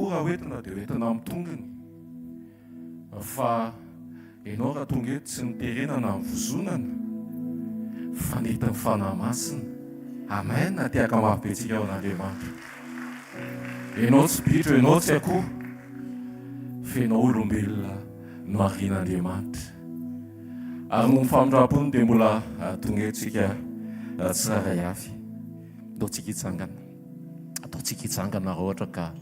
tokoa raha hoentina dia hoentina amin'ny tongony, fa ianao raha tonga eto tsy niterenana amin'ny vozonana fa nety ny fanahy masina. Amen. Natiaka mafibetsika ao an'Andriamanitra. Ianao tsy bitro, ianao tsy akoho, fa ianao olombelona no arian'Andriamanitra. Ary no famindram-pony dia mbola tonga etsika tsiraray avy. Ataontsika hitsangana raha ohatra ka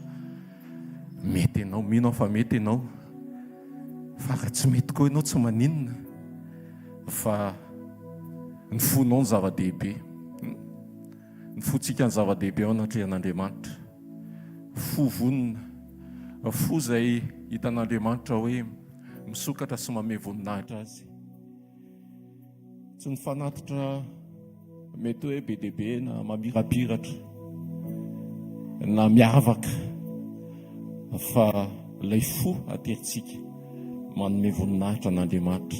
mety ianao, mino fa mety ianao, fa raha tsy mety koa ianao tsy maninona, fa ny fonao ny zava-dehibe. Ny fontsika ny zava-dehibe ao anatrehan'Andriamanitra. Fo vonona, fo izay hitan'Andriamanitra hoe misokatra sy manome voninahitra azy. Tsy ny fanatitra mety hoe be dia be na mamirapiratra na miavaka, fa ilay fo aterintsika manome voninahitra n'Andriamanitra,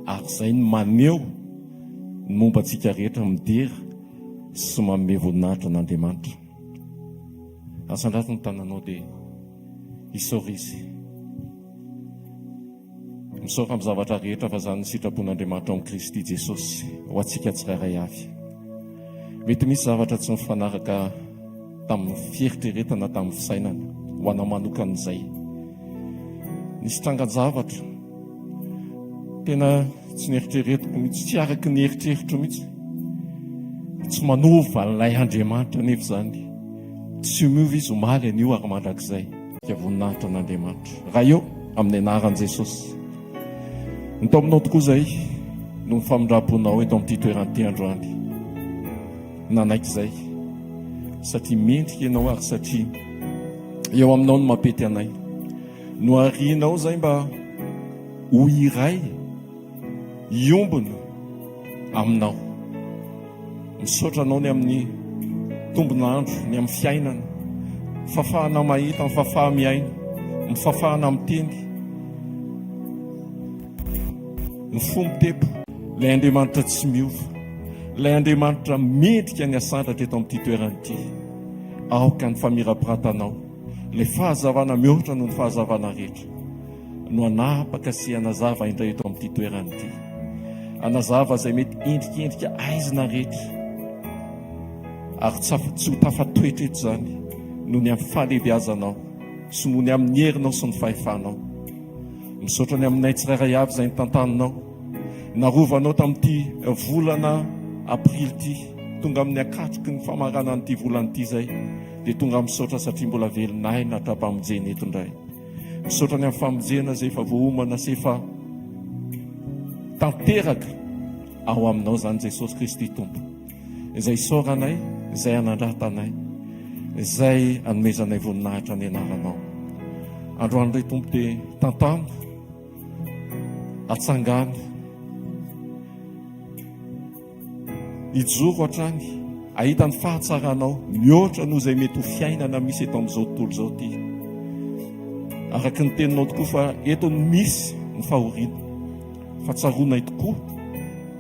ary izay no maneho ny momba antsika rehetra midera sy manome voninahitra n'Andriamanitra. Asandrato ny tananao dia isaora izy. Misaotra amin'ny zavatra rehetra fa izany ny sitrapon'Andriamanitra amin'ny Kristy Jesosy ho antsika tsirairay avy. Mety misy zavatra tsy mifanaraka tamin'ny fieritreretana tamin'ny fisainana ho ana manokan'izay. Nisy trangan-javatra tena tsy nieritreretiko mihitsy, tsy araky ny eritreritro mihitsy, tsy manova ilay Andriamanitra nefa izany. Tsy miova izy omaly an'io ary mandrakizay ka voninahitra n'Andriamanitra. Raha eo amin'ny anaran'i Jesosy. Ny tao aminao tokoa izay no ny famindram-ponao eto amin'ity toerana androany. Nanaiky izay satria mendrika ianao ary satria eo aminao no mampety anay. No arianao izay mba ho iray iombona aminao. Misaotra anao ny amin'ny tombon'andro, ny amin'ny fiainana, fafahana mahita, mifafaha miaina, mifafahana miteny, ny fomba tepo, ilay Andriamanitra tsy miova, ilay Andriamanitra mendrika ny asandratra eto amin'ity toerana ity. Aoka ny famirapirantanao, ilay fahazavana mihoatra noho ny fahazavana rehetra, no anapaka sy anazava indray eto amin'ity toerana ity. Anazava izay mety endrikendrika aizina rehetra, ary tsy ho tafatoetra eto izany noho ny amin'ny fahalehibiazanao sy noho ny amin'ny herinao sy ny fahefanao. Misaotra ny aminay tsirairay avy izay ny tantaninao, narovanao tamin'ity volana aprily ity, tonga amin'ny akatriky ny famarana n'ity volana ity izay, dia tonga misaotra satria mbola velonay natra-pamonjena eto indray. Misaotra ny amin'ny famonjena izay efa voahomana sy efa tanteraka ao aminao izany Jesosy Kristy Tompo, izay isaoranay, izay anandratanay, izay anomezanay voninahitra ny anaranao. Androany iray Tompo dia tantana, atsangana, ijoro hatrany, ahita ny fahatsaranao mihoatra noho izay mety ho fiainana misy eto amin'izao tontolo izao ity. Araka ny teninao tokoa fa eto no misy ny fahoriana, fa tsaronay tokoa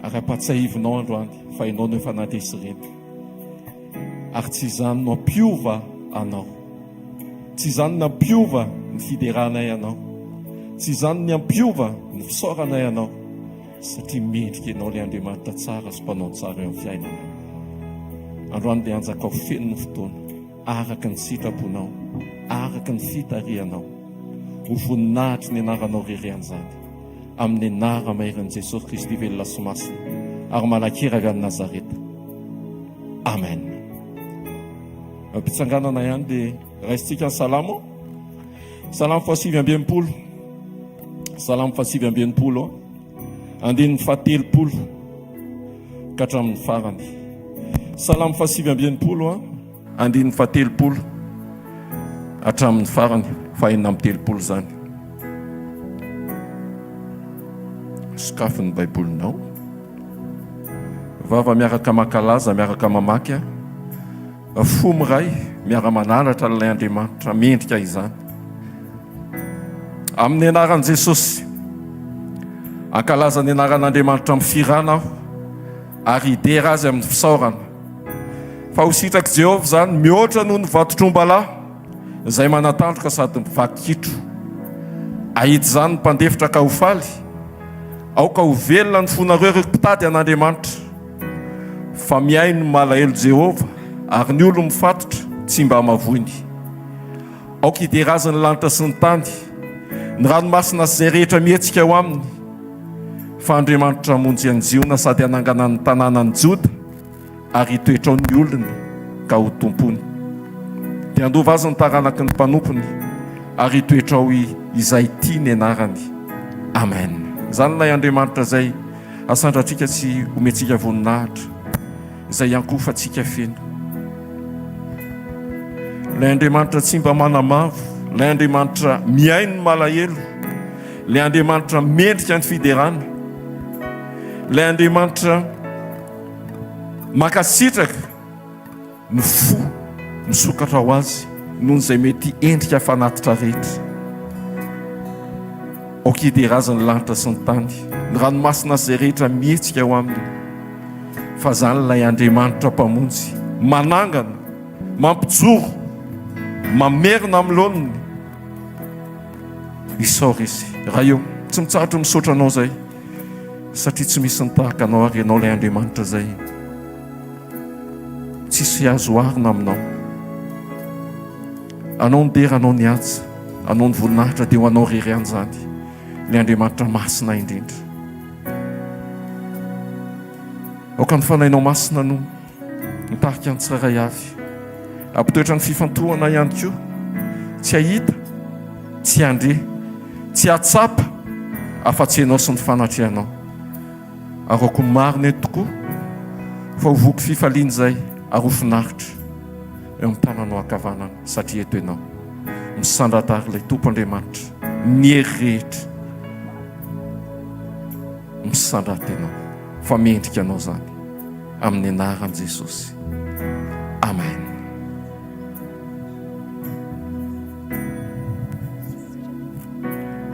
ary ampatsahivinao androany fa ianao no efa nandresy reny. Ary tsy izany no ampiova anao, tsy izany no ampiova ny fideranay anao, tsy izany ny ampiova ny fisaoranay anao, satria mendrika ianao ilay Andriamanitra tsara sy mpanao tsara eo amin'ny fiainana. Androany dia anjaka ho feno ny fotoana, araka ny sitraponao, araka ny fitarianao, ho voninahitry ny anaranao rerean'izany, amin'ny anara maheran'i Jesosy Kristy velona sy masina, ary malakira avy any Nazareta. Amen. Mpitsanganana ihany dia raisitsika ny salamo. Salamo fahasivy amby enimpolo. Salamo fahasivy amby enimpolo, andininy fahatelopolo ka hatramin'ny farany. Salamo fahasivy amby enimpolo, andininy fahatelopolo hatramin'ny farany, fahenina amby telopolo izany. Sokafin'ny baibolinao. Vava miaraka makalaza, miaraka mamaky, fo miray miara-manalatra ilay Andriamanitra mendrika izany. Amin'ny anaran'i Jesosy, ankalaza ny anaran'Andriamanitra amin'ny firana aho, ary hidera azy amin'ny fisaorana. Fa ho sitraky Jehovah izany mihoatra noho ny vatotr'ombalahy, izay manatandroka sady vakitro. Ahity zany ny mpandefitra ka ho faly, aoka ho velona ny fonareo ireo mpitady an'Andriamanitra. Fa miai ny malahelo Jehova, ary ny olo mifatotra tsy mba mavoiny. Aoka hiderazany lanitra sy ny tany, ny ranomasina sy izay rehetra mihetsika ao aminy. Fa Andriamanitra monjy anjiona sady hanangana ny tanàna ny Joda, ary hitoetra ao ny olony ka ho tompony. Dia andova azy ny taranaky ny mpanompony, ary hitoetra ao izay tiany anarany. Amen. Zany ilay Andriamanitra izay asandratsika tsy omentsika voninahitra, izay ankofantsika feno. Ilay Andriamanitra tsy mba manamavo, ilay Andriamanitra miainy ny malahelo, ilay Andriamanitra mendrika ny fiderana, ilay Andriamanitra makasitraka ny fo misokatra ho azy noho izay mety endrika fanatitra rehetra. Aoka hiderazany lanitra sy ny tany, ny ranomasina sy izay rehetra mihetsika ao aminy. Fa zany ilay Andriamanitra mpamonjy, manangana, mampijoro, mamerina amin'ny laoniny. Isaora izy. Raha eo tsy mitsahatra misaotra anao zay, satria tsy misy ny tahaka anao ary ianao ilay Andriamanitra zay tsisy azo arina aminao. Anao ny dera, anao ny atsa, anao ny voninahitra, dia ho anao rery any zany ilay Andriamanitra masina indrindra. Aoka ny fanahinao masina no mitarika ny tsirairay avy, ampitoetra ny fifantohana ihany koa, tsy ahita, tsy andre, tsy atsapa, afa-tsy ianao sy ny fanatrehanao. Ary aoko marina eto tokoa fa ho voky fifaliana izay, ary ho finaritra eo amin'ny tananao ankavanana, satria eto ianao misandratary ilay Tompo Andriamanitra, ny hery rehetra misandrata ianao, fa mendrika anao zany amin'ny anaran'i Jesosy. Amen.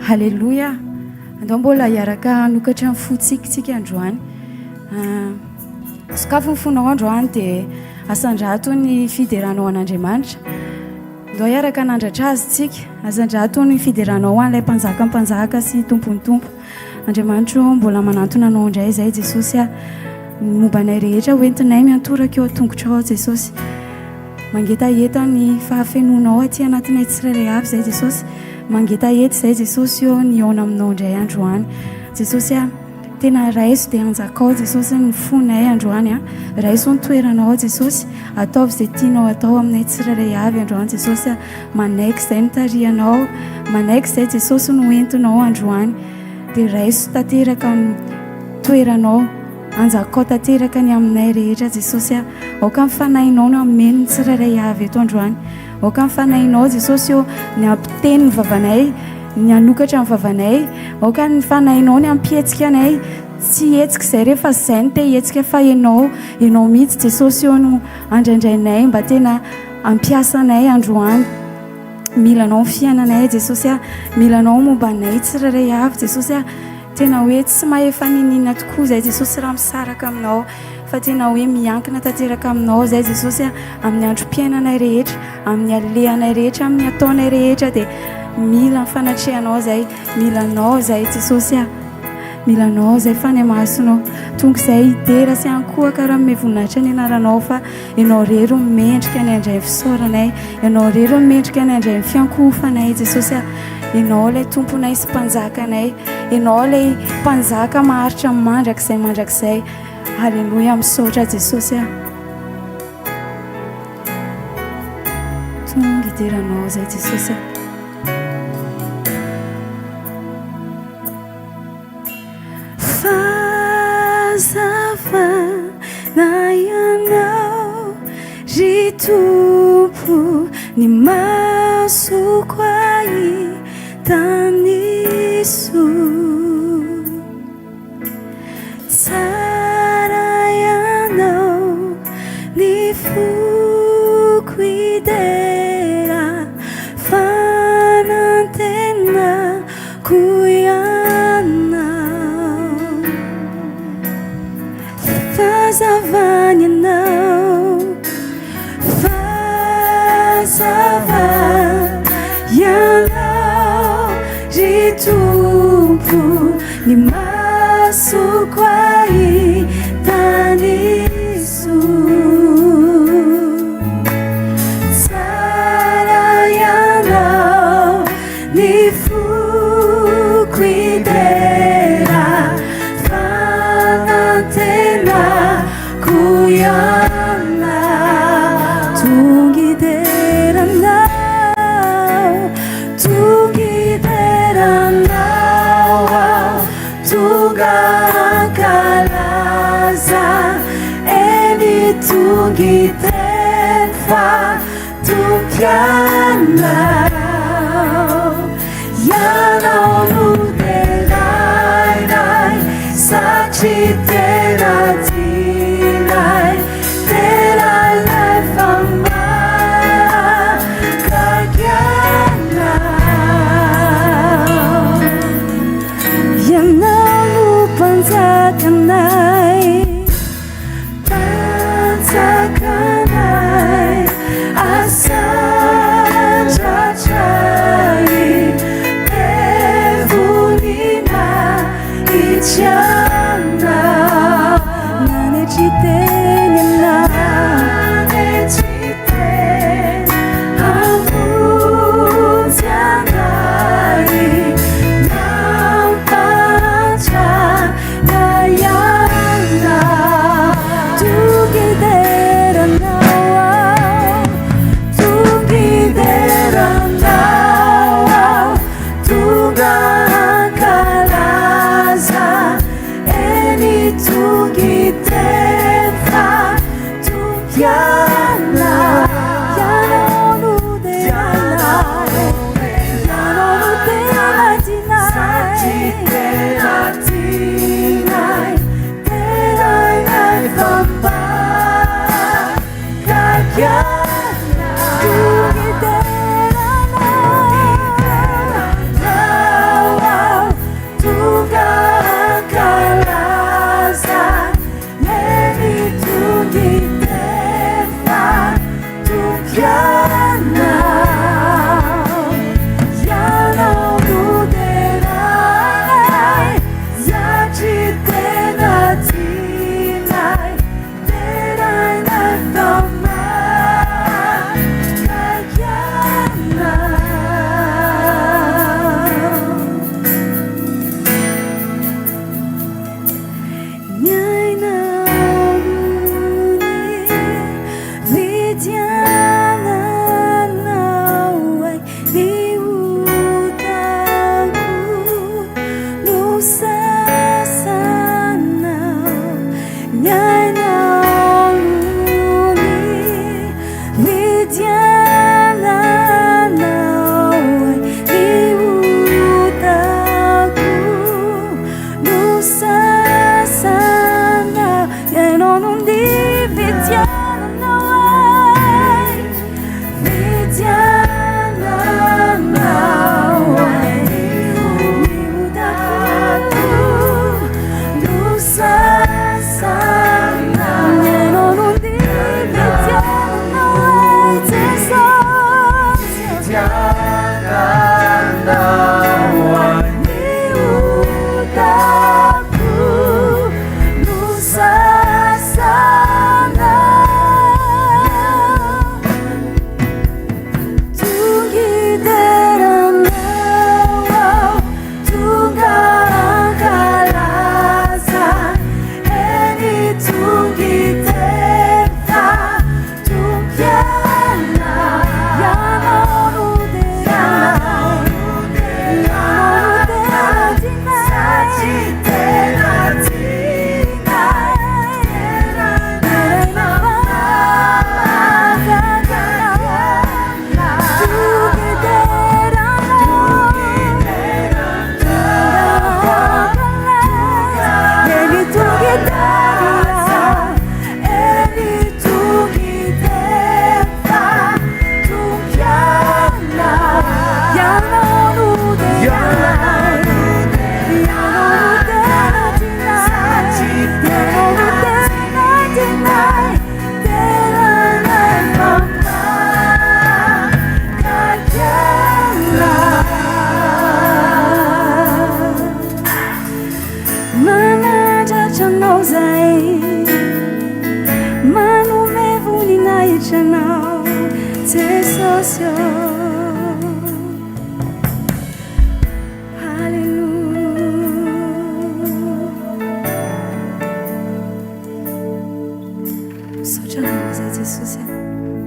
Halleluja. Andao mbola hiaraka hanokatra ny fotsika androany. Sakafo ny fonao androany dia asandrato ny fideranao an'Andriamanitra. Andao hiaraka nandratra azy tsika, asandrato ny fideranao an'ilay mpanjaka sy tompony tompo. Andriamanitra mbola manantona anao indray izay Jesosy, mombanay rehetra hoentinay miantoraka eo an-tongotra ao Jesosy. Mangetaeta ny fahafenonao aty anatinay tsirairay avy izay Jesosy. Mangetaeta izay Jesosy eo ny aona aminao indray androany. Jesosy tena raiso dia anjakao Jesosy ny fonay androany. Raiso ny toeranao Jesosy, ataovy izay tianao atao aminay tsirairay avy androany Jesosy. Manaiky izay ny tarianao, manaiky izay Jesosy no entinao androany. Dia raiso tanteraka ny toeranao, anjakao tanteraka ny aminay rehetra Jesosy. Aoka mifanahinao no ameny ny tsirairay avy eto androany. Aoka mifanahinao Jesosy eo ny ampiteny ny vavanay, ny anokatra ny vavanay. Aoka ny fanahinao ny ampihetsika anay, tsy hetsika izay rehefa izay ny te hetsika, fa ianao mihitsy Jesosy eo no andraindrainay mba tena ampiasanay androany. Milanao fiainanay Jesosy, milanao mombanay tsirairay avy Jesosy. Tena hoe tsy miafin'ny tokoa zay Jesosy raha misaraka aminao, fa tena hoe miankina tanteraka aminao zay Jesosy amin'ny androm-piainanay rehetra, amin'ny alehanay rehetra, amin'ny ataonay rehetra. Dia mila ny fanatrehanao zay, milanao zay Jesosy, milanao zay fany masonao. Tonga izay idera sy ankohaka raha mevonahitra ny anaranao, fa ianao rery mendrika ny andray fisaoranay, ianao rery mendrika ny andray fiankofanay Jesosy. Ianao ilay tomponay sy mpanjakanay, ianao ilay mpanjaka maharitra mandrakizay. Halleluja, misaotra Jesosy. Tonga ideranao zay Jesosy. Zava na ianao ry Tompo, ny masoko ahitaniso. Tsara ianao ny foko idera, fanantenako ianao. Fazavany ianao, fazava ny masoko ahitany Iso. Tsara ianao ny foko idera fanantenako iana. Tonga ideranao, tonga ideranao aho, tonga ankalaza eny tonga idera fatompianao. Ianao no tenairay satria tena tianay, tena ilay famahakako anao. Ianao no mpanjakanay, mpanjakanay asandratra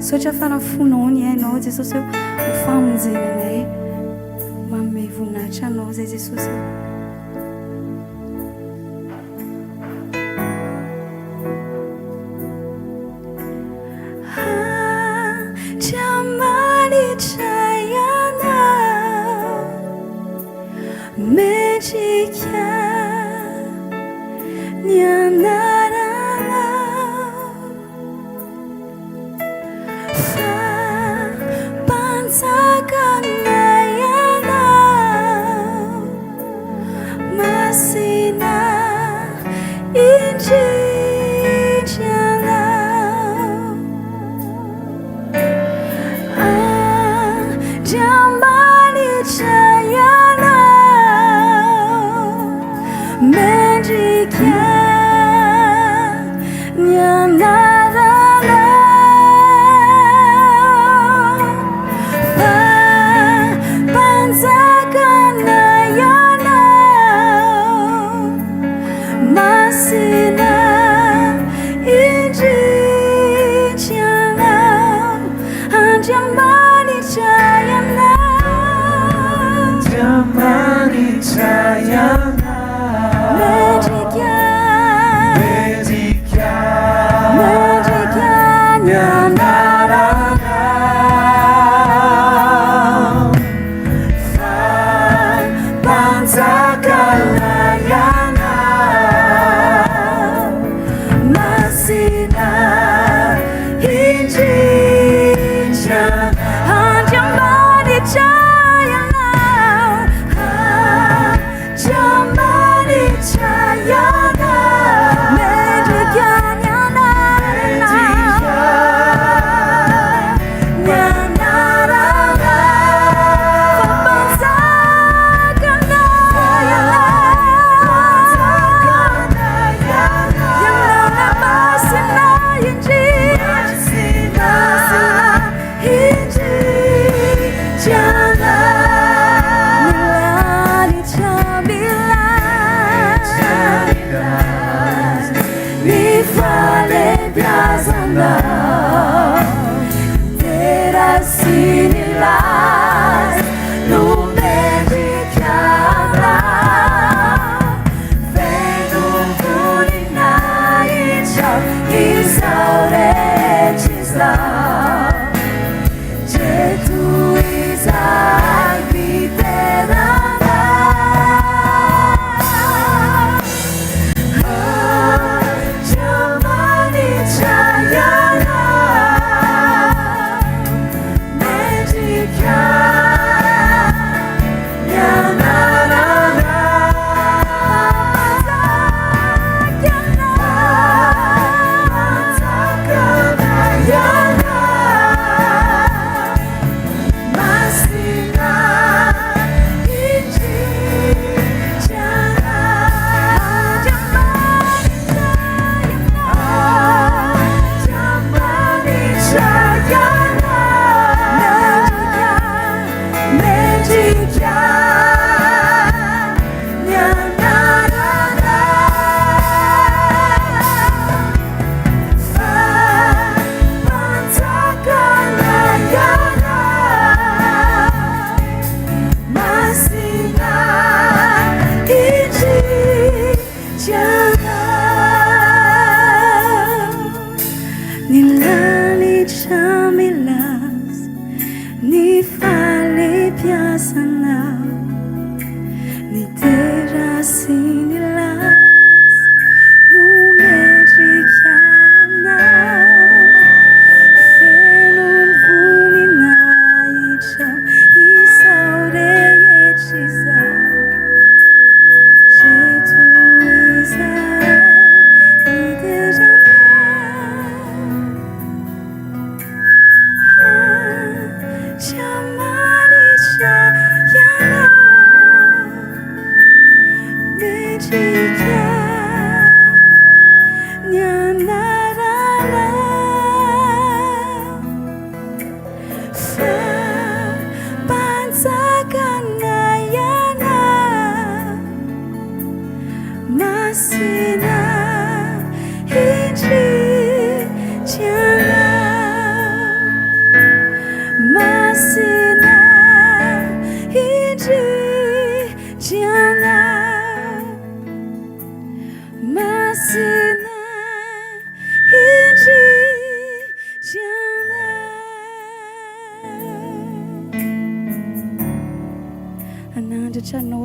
misaotra fanafonao ny hainao Jesosy ho famonjenanay manome voninahitra anao zay Jesosy. Anandratra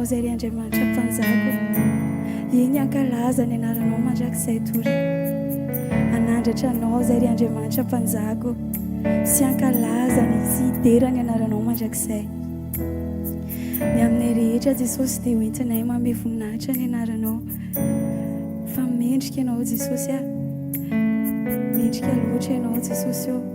zay ry Andriamanitra mpanjako, iny ankalaza ny anaranao mandrakizay tory. Anandratra anao zay ry Andriamanitra mpanjako, sy ankalaza ny sy idera ny anaranao mandrakizay. Ny amin'ny rehetra Jesosy dia hoentinay manome voninahitra ny anaranao. Fa mendrika ianao Jesosy a, mendrika loatra ianao Jesosy o.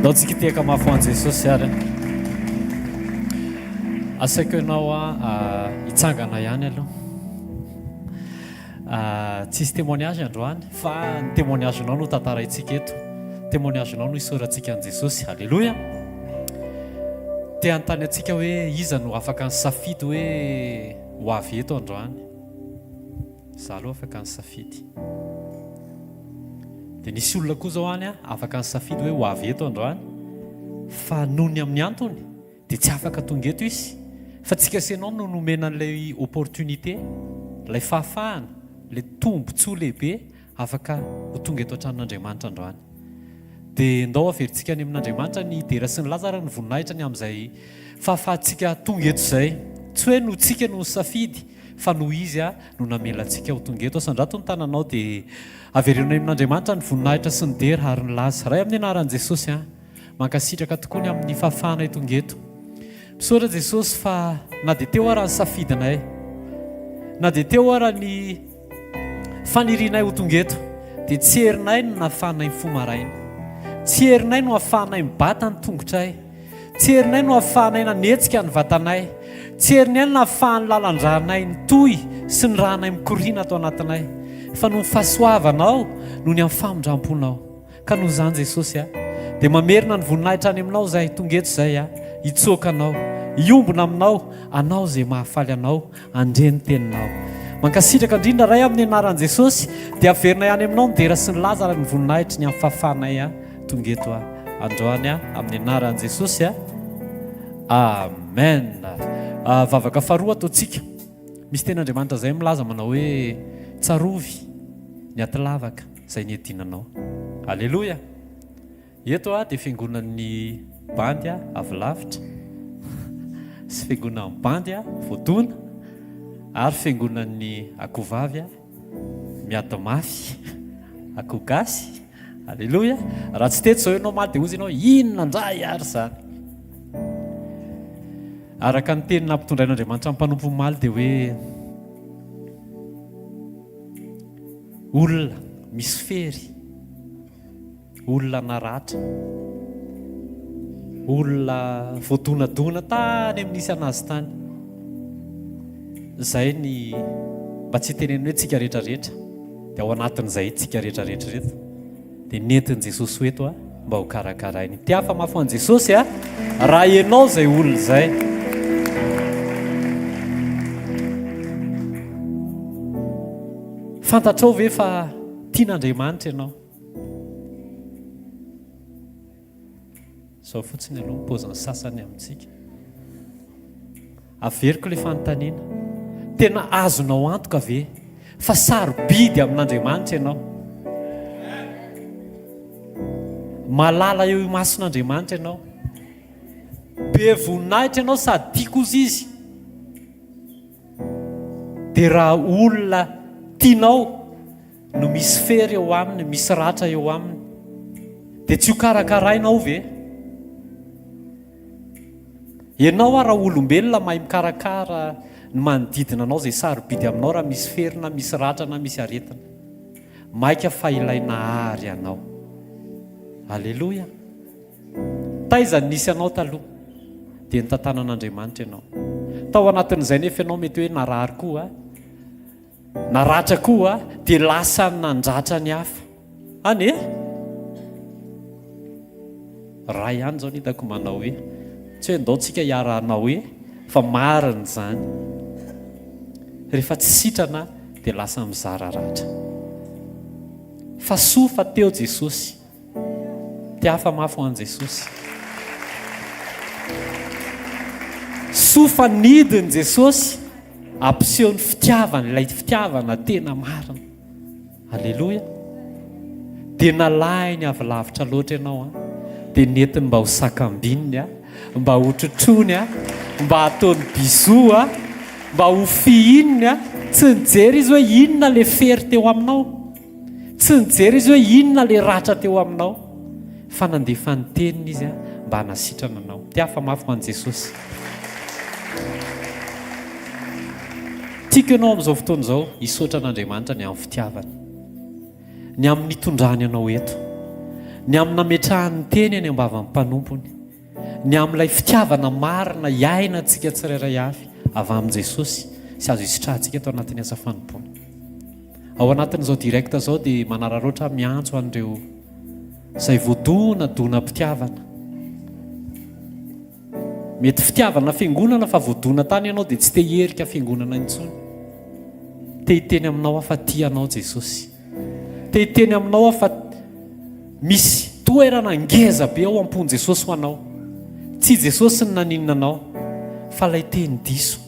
ndao tsika tiaka mafoan Jesosy ary asaiko ianao hitsangana ihany aloha tsisy témoignage androany fa ny témoignagenao no tantaraintsika eto témoignagenao no hisorantsika an Jesosy. Halleluja. Te anontany antsika hoe iza no afaka ny safidy hoe ho avy eto androany. Za aloha afaka ny safidy. Dia nisy olona koa zao any afaka ny safidy hoe ho avy eto androany fa noho ny amin'ny antony dia tsy afaka tonga eto izy. Fa tsika senao no nomena an'ilay opportunité, ilay fahafahana, ilay tombontsoa lehibe afaka ho tonga eto an-tranon'Andriamanitra androany. Dia ndao averintsika any amin'Andriamanitra ny dera sy ny lazara ny voninahitra ny amin'izay fahafahantsika tonga eto izay. Tsy hoe no tsika no safidy fa no izy no namelantsika ho tonga eto. Sandrato ny tananao dia averina amin'Andriamanitra ny voninahitra sy ny dera ary ny laza. Ray amin'ny anaran'i Jesosy mankasitraka tokoa ny amin'ny fahafahana tonga eto. Misaotra Jesosy fa na dia teo ara ny safidinay, na dia teo ara ny fanirinay ho tonga eto, dia tsy herinay no nahafahanay ny fomaraina, tsy herinay no hahafahanay mibata ny tongotray, tsy herinay no hahafahanay nanetsika ny vatanay, tsy herinay no hahafahan'ny lalandranay ny toy sy ny rahanay mikoriana ato anatinay, fa no ny fahasoavanao no ny amin'ny famondramponao. Ka noho izany Jesosy dia mamerina ny voninahitra any aminao izay tonga eto izay hitsokanao, hiombona aminao, anao izay mahafaly anao, andreny teninao. Mankasitraka indrindra ray amin'ny anaran'i Jesosy dia averinay any aminao ny dera sy ny lazara ny voninahitra ny amin'ny fahafahanay tonga eto androany amin'ny anaran'i Jesosy. Amen. Vavaka faharoa ataontsika. Misy ten'Andriamanitra izay milaza manao hoe tsarovy ny atilavaka izay niadinanao. Halleluja. Eto dia fiangonan'ny bandy avy lavitra sy fiangonan'ny bandy voadona ary fiangonan'ny akovavy miady mafy akoho gasy. Halleluja. Raha tsy teto izao ianao maly dia ozy ianao inona ndray ary izany. Araka ny teny nampitondrain'Andriamanitra amin'ny mpanompo maly dia hoe olona misy fery, olona naratra, olona voadonadona tany amin'nisy anazy tany. Izay ny mba tsy teneny hoe tsika rehetrarehetra dia ao anatin'izay tsika rehetrarehetra reto dia nentin'i Jesosy ho eto mba ho karakarainy. Ty hafa mafy an'i Jesosy raha ianao izay olona izay. Fantatrao ve fa tian'Andriamanitra ianao? Sao fotsiny aloha mipoziny sasany amintsika. Averiko ilay fanontaniana. Tena azonao antoka ve fa sarobidy amin'Andriamanitra ianao? Malala eo imason'Andriamanitra ianao? Be voninahitra ianao sady tiako ozy izy. Dia raha olona tianao no misy fery eo aminy, misy ratra eo aminy, dia tsy ho karakarainao ve? Ianao raha olombelona mahay mikarakara ny manodidina anao izay sarobidy aminao raha misy fery na misy ratra na misy aretina, maika fa ilaina ary anao. Halleluja. Taizany nisy anao taloha dia nitantanan'Andriamanitra ianao. Tao anatin'izay nefa ianao mety hoe narary koa, naratra koa dia lasa nandratra ny hafa. Ane? Raha ihany izao ny hitako manao hoe tsy hoe ndao tsika hiarahanao hoe fa marina izany. Rehefa tsy sitrana dia lasa mizara ratra. Fa soa fa teo Jesosy. Ty hafa mafy ho an'i Jesosy. Soa fa nidiny Jesosy ampiseho ny fitiavana, ilay fitiavana tena marina. Halleluja. Dia nalainy avy lavitra loatra ianao dia netiny mba ho sakambininy mba ho trotrony mba ataony bizo mba ho fihininy. Tsy nijery izy hoe inona le fery teo aminao, tsy nijery izy hoe inona le ratra teo aminao, fa nandefa ny teniny izy mba hanasitrana anao. Ty hafa mafy ho an'i Jesosy. Tiako ianao amin'izao fotoana izao hisaotra an'Andriamanitra ny amin'ny fitiavany, ny amin'ny hitondrany anao eto, ny amina metrahan'ny teny any ambava amin'ny mpanompony, ny amin'ilay fitiavana marina iaina antsika tsirairay avy avy amin'i Jesosy sy azo isitrahantsika eto anatin'ny asa fanompoana. Ao anatin'izao direkta zao dia manararoatra miantso an'ireo izay voadona dona-pitiavana. Mety fitiavana fiangonana fa voadona tany ianao dia tsy te herika fiangonana intsony. Te hiteny aminao afa tia anao Jesosy. Te hiteny aminao afa misy toerana ngeza be ao am-pony Jesosy ho anao. Tsy Jesosy ny naninona anao fa ilay teny diso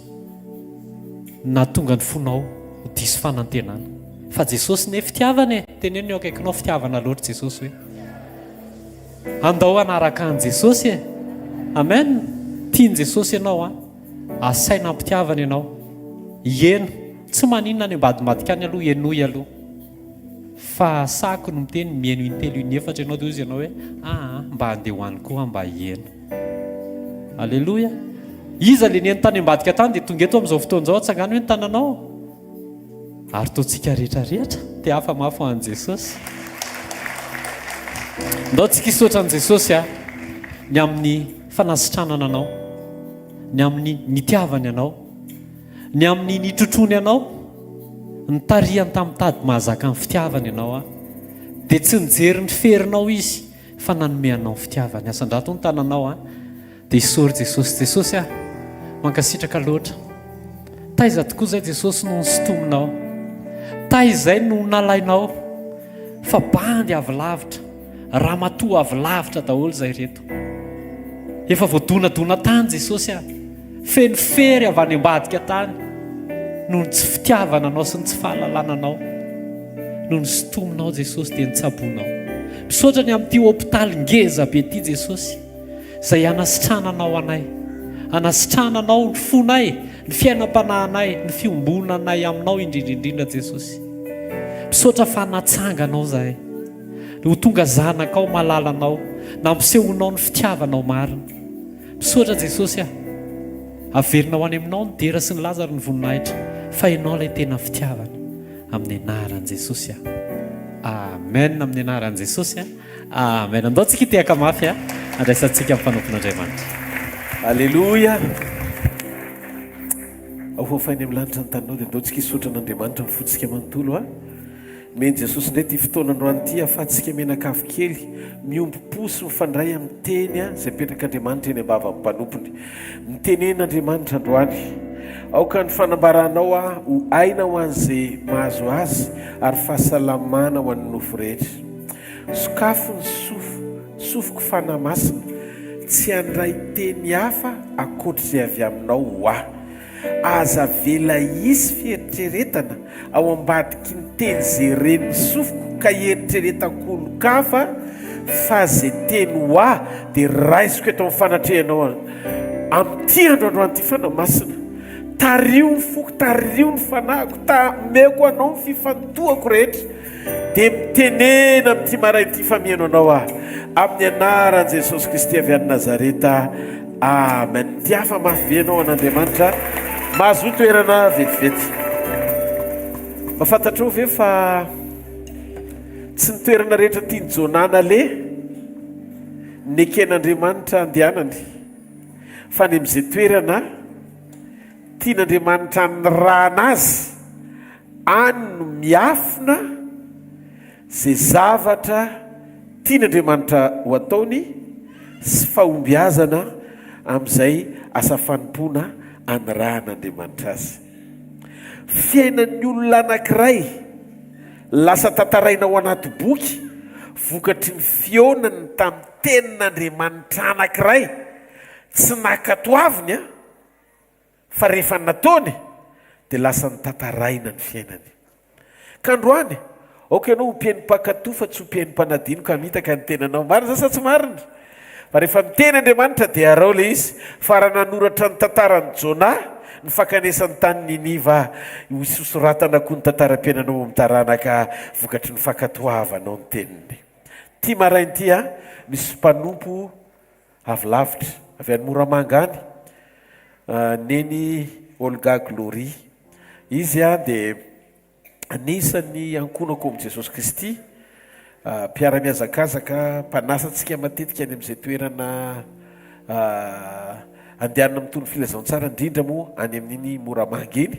na tonga ny fonao ho diso fanantenana. Fa Jesosy ne fitiavana teneno eo akaikinao fitiavana loatra Jesosy hoe andao anaraka an Jesosy e. Amen. Tiany Jesosy ianao asaina ampitiavana ianao. Ieno tsy maninona ny ambadimadika any aloha enoy aloha. Fa sako no miteny mieno intelo inefatra ianao dia izy ianao hoe mba andeha hoany koa mba hieno. Alleluia. Iza le neny tany ambadika tany dia tonga eto amin'izao fotoan'izao atsangany hoe ny tananao. Ary toantsika rehetrarehetra dia hafa mafy ho an'i Jesosy. Ndao tsika hisotra an'i Jesosy ny amin'ny fanasitranana anao, ny amin'ny nitiavany anao, ny amin'ny nitrotrony anao, ny tarihany tamin'ny tady mahazaka ny fitiavany ianao dia tsy nijery ny ferinao izy fa nanome anao fitiavany. Asan-drato ny tananao dia isory Jesosy. Jesosy mankasitraka loatra. Taiza tokoa izay Jesosy no nysotominao, taizay no nalainao, fa bandy avy lavitra, raha matoa avy lavitra daholo izay reto. Efa voadonadona tany Jesosy feno fery avy any ambadika tany noho ny tsy fitiavana anao sy ny tsy fahalalànanao, noho ny sotominao Jesosy dia nitsabonao. Misaotra ny amin'ity hôpitaly ngeza be ity Jesosy izay anasitrananao anay, anasitrananao ny fonay, ny fiainam-panahinay, ny fiombonanay aminao indrindraindrindra Jesosy. Misaotra fa natsanganao zahay, ho tonga zanakao malalanao, nampisehonao ny fitiavanao marina. Misaotra Jesosy averina ho any aminao ny dera sy ny Lazara ny voninahitra, fa ianao ilay tena fitiavana amin'ny anaran'i Jesosy. Amen. Amin'ny anaran'i Jesosy. Amen. Andao tsika hitehaka mafy andraisantsika amin'ny mpanompon'Andriamanitra. Alleluia. Ahofainy amin'ny lanitra ny taninao dia andao tsika hisotra an'Andriamanitra mifotsika manontolo meny Jesosy indray ty fotoanandroany ity ahafahantsika menakafo kely miomby posy mifandray amin'ny teny izay petrak'Andriamanitra eny ambava amin'ny mpanompony. Mitenen'Andriamanitra androany aoka ny fanambaranao ho aina ho an'izay mahazo azy ary fahasalamana ho an'ny nofo rehetra. Sokafo ny sofoko fanahy masina, tsy handray teny hafa akoatr'izay avy aminao ho aza vela isy fieritreretana ao ambadiky ny teny zay reny sofoko ka eritreretan-kolo-kafa fa zay teny ho dia raisiko eto amin'ny fanatrehanao amin'ity androandroany ity fanahy masina. Tario ny foko, tario ny fanahiko, tameko anao ny fifantohako rehetra dia mitenena amin'ity maray ity famiano anao amin'ny anaran'i Jesosy Kristy avy any Nazareta. Amen. Ty hafa mafy anao an'Andriamanitra, mahazo toerana vetivety. Mafantatrao ve fa tsy ny toerana rehetra tiany jonana le neken'Andriamanitra andehanany, fa ny amin'izay toerana tian'Andriamanitra ny rahanazy any no miafina zay zavatra tian'Andriamanitra ho ataony sy fahombiazana amin'izay asa fanompoana an'rahan'Andriamanitra azy. Fiainan'ny olona anankiray lasa tantaraina ao anaty boky vokatry ny fionany tamin'ny tenin'Andriamanitra anankiray tsy nakatoaviny fa rehefa nataony dia lasa nitantaraina ny fiainany. Ka androany aoka ianao hompiain'ny mpakatoa fa tsy hompiain'ny mpanadino ka mitaka ny tenanao. Marina sa tsy marina? Fa rehefa miteny Andriamanitra dia arao le izy. Fa raha nanoratra ny tantaran'ny Jona ny fankanesan'ny tany Niniva, isosoratana koa ny tantaram-piainanao amin'ny taranaka vokatry ny fankatoavanao ny teniny. Ty marain'ity misy mpanompo avy lavitra avy any Moramangany, neny Olga Glory. Izy dia anisan'ny ankonako amin'i Jesosy Kristy mpiara-miazakazaka mpanasantsika matetika any amin'izay toerana andehanana mitony filazantsara indrindra moa any amin'iny moramanga iny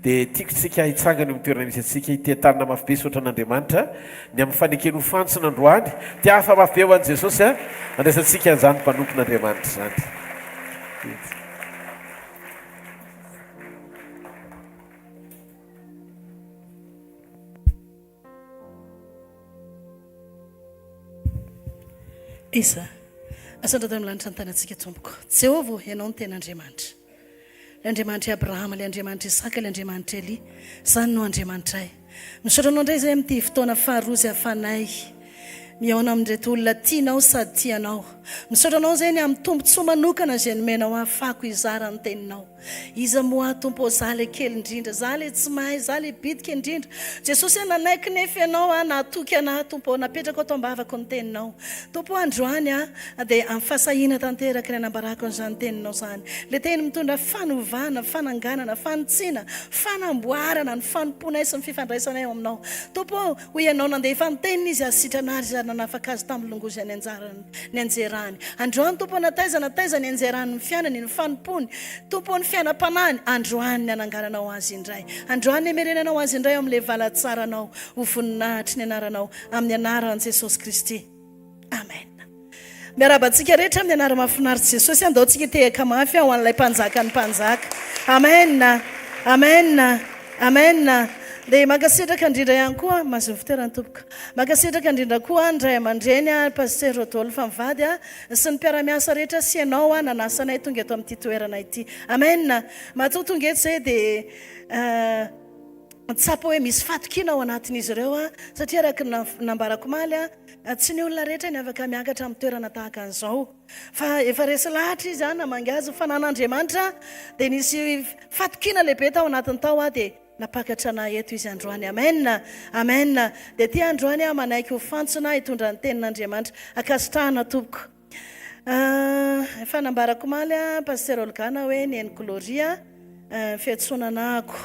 dia tiako tsika hitsangana eo amin'ny toerana misy atsika itetanina mafy be sotra an'Andriamanitra ny amin'ny fanekeny ho fantsona androany tia hafa mafy be ho an'i Jesosy a andraisantsika zany mpanompon'Andriamanitra zany. Isa asandra milanitra ny tanantsika tompoko Jehovah ianao ny ten'Andriamanitra, le Andriamanitra Abrahama, le Andriamanitra Isaka, le Andriamanitra Elia, zany no Andriamanitra ay. Misaotranao indray zay amin'ity fotoana faharoa izay hafanay miaona amin'ireto olona tianao sady tianao. Misaotranao zay ny amin'ny tombontsoa manokana izay nomenao ahafako izara ny teninao. Iza moa tompo za le kely indrindra, za le tsy mahay, za le bitika indrindra. Jesosy nanaiky nefa ianao nahatoky ana tompo, napetraka ato ambavako ny teninao. Tompo androany dia amin'ny fahasahina tanteraka ny anambarako an'izany teninao zany. Le teny mitondra fanovana, fananganana, fanitsina, fanamboarana, ny fanomponay sy ny fifandraisanay aminao. Tompo ho ianao nandefa ny teniny izy asitranary izany nanafaka azy tamin'ny longozy ny anjerany. Androany tompo nataiza ny anjerany, ny fianany, ny fanompony. Tompo ny fianam-panany, androany ny anangananao azy indray. Androany ny emerenanao azy indray amin'ilay valatsaranao, ho voninahitry ny anaranao amin'ny anaran'i Jesosy Kristy. Amen. Miarabantsika rehetra amin'ny anara mahafinaritra Jesosy, andao tsika tehaka mafy ho an'ilay mpanjaka ny mpanjaka. Amen. Amen. Amen. Dia mankasitraka indrindra ihany koa mahazo fitoerany tompoka. Mankasitraka indrindra koa ndray aman-dreny Pasteur Rodolphe mivady sy ny mpiara-miasa rehetra sy ianao nanasanay tonga eto amin'ity toerana ity. Amen. Mahato tonga eto zay dia tsapo hoe misy fatokina ao anatin'izy ireo satria araka nambarako maly tsy ny olona rehetra ny afaka miakatra amin'ny toerana tahaka an'izao. Fa efa resy lahatra izy namangazy fanan'Andriamanitra dia nisy fatokina lehibe tao anatiny tao dia napakatra na eto izy androany. Amen. Amen. Dia ty androany manaiky ho fantsona hitondra ny tenin'Andriamanitra akasitrahana tompoko. Efa nambarako maly Pasteur Olgana hoe ny Gloria fiantsonana ako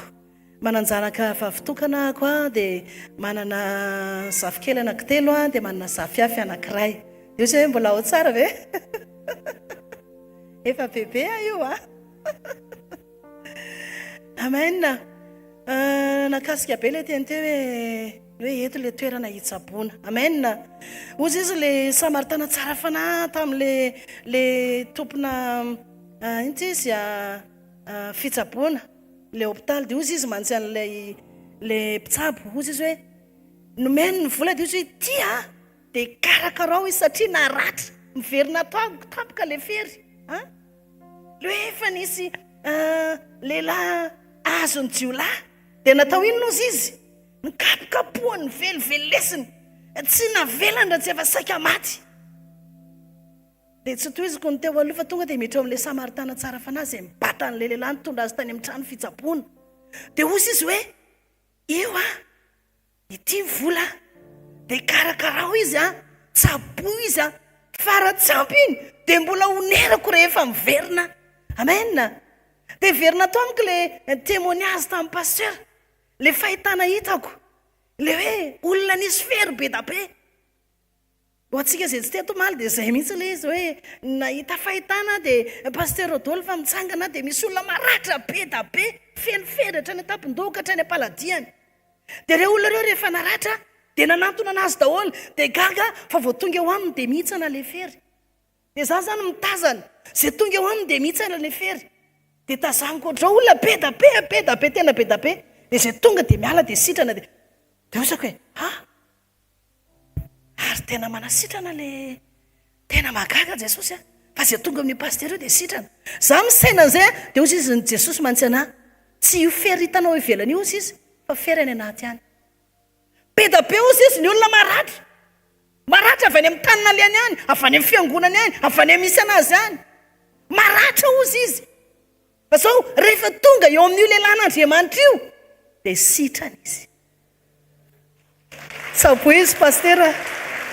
mananjanaka vavitokana ako dia manana zavikely anankitelo dia manana zafiafy anankiray. Io zay mbola ao tsara ve? Efa bebe io Amen. Nakasika be le teny teo hoe eto le toerana hitsaboana. Amen. Ozy izy le samaritana tsara fanahy tamin'le tompona inty izy fitsaboana le hôpitaly. Dia ozy izy manjan'ilay le mpitsabo. Ozy izy hoe nomeny ny vola dia izy hoe tia dia karakarao izy satria naratra miverina tapoka le fery. Le hoe efa nisy lehilahy azony jiolahy dia natao inona ozy izy nikapokapohany velivellesiny tsy navelany raha tsy efa saika maty. Dia tsy toiziko ny teo aloha fa tonga dia miditra amin'ilay samaritana tsara fanahy izay mibata n'ilay lehilahy nitondra azy tany amin'ny trano fitsaboana. Dia ozy izy hoe io ity vola dia karakarao izy tsabo izy faratsampy iny dia mbola honerako rehefa miverina. Amen. Dia verina tao amiko le témoignage tamin'ny pasteur, le fahitana hitako le hoe olona nisy fery be da be. Ho antsika izay tsy teto maly dia izay mihitsy le izy hoe nahita fahitana dia Pasteur Rodolphe mitsangana dia misy olona maratra be da be feno fery hatrany an-tampon-doka hatrany am-paladiany. Dia ireo olona ireo rehefa naratra dia nanantona anazy daholo dia gaga fa vao tonga eo aminy dia mihitsana le fery. Dia za zany mitazana izay tonga eo aminy dia mihitsana le fery. Dia tazaniko ohatrao olona be da be tena be da be. Dia izay tonga dia miala dia sitrana dia osako hoe ary tena manasitrana le tena magaga Jesosy fa izay tonga amin'ny pasteur io dia sitrana. Za misaina an'izay dia ozy izy ny Jesosy mantsy anahy tsy io fery hitanao ivelany io ozy izy fa fery any anaty any. Be da be ozy izy ny olona maratra avy any amin'ny tanina liany any, avy any amin'ny fiangonany any, avy any amin'ny misy anazy any, maratra ozy izy. Fa zao rehefa tonga eo amin'io lehilahin'Andriamanitra io dia sitrana izy. Tsabo izy pasteur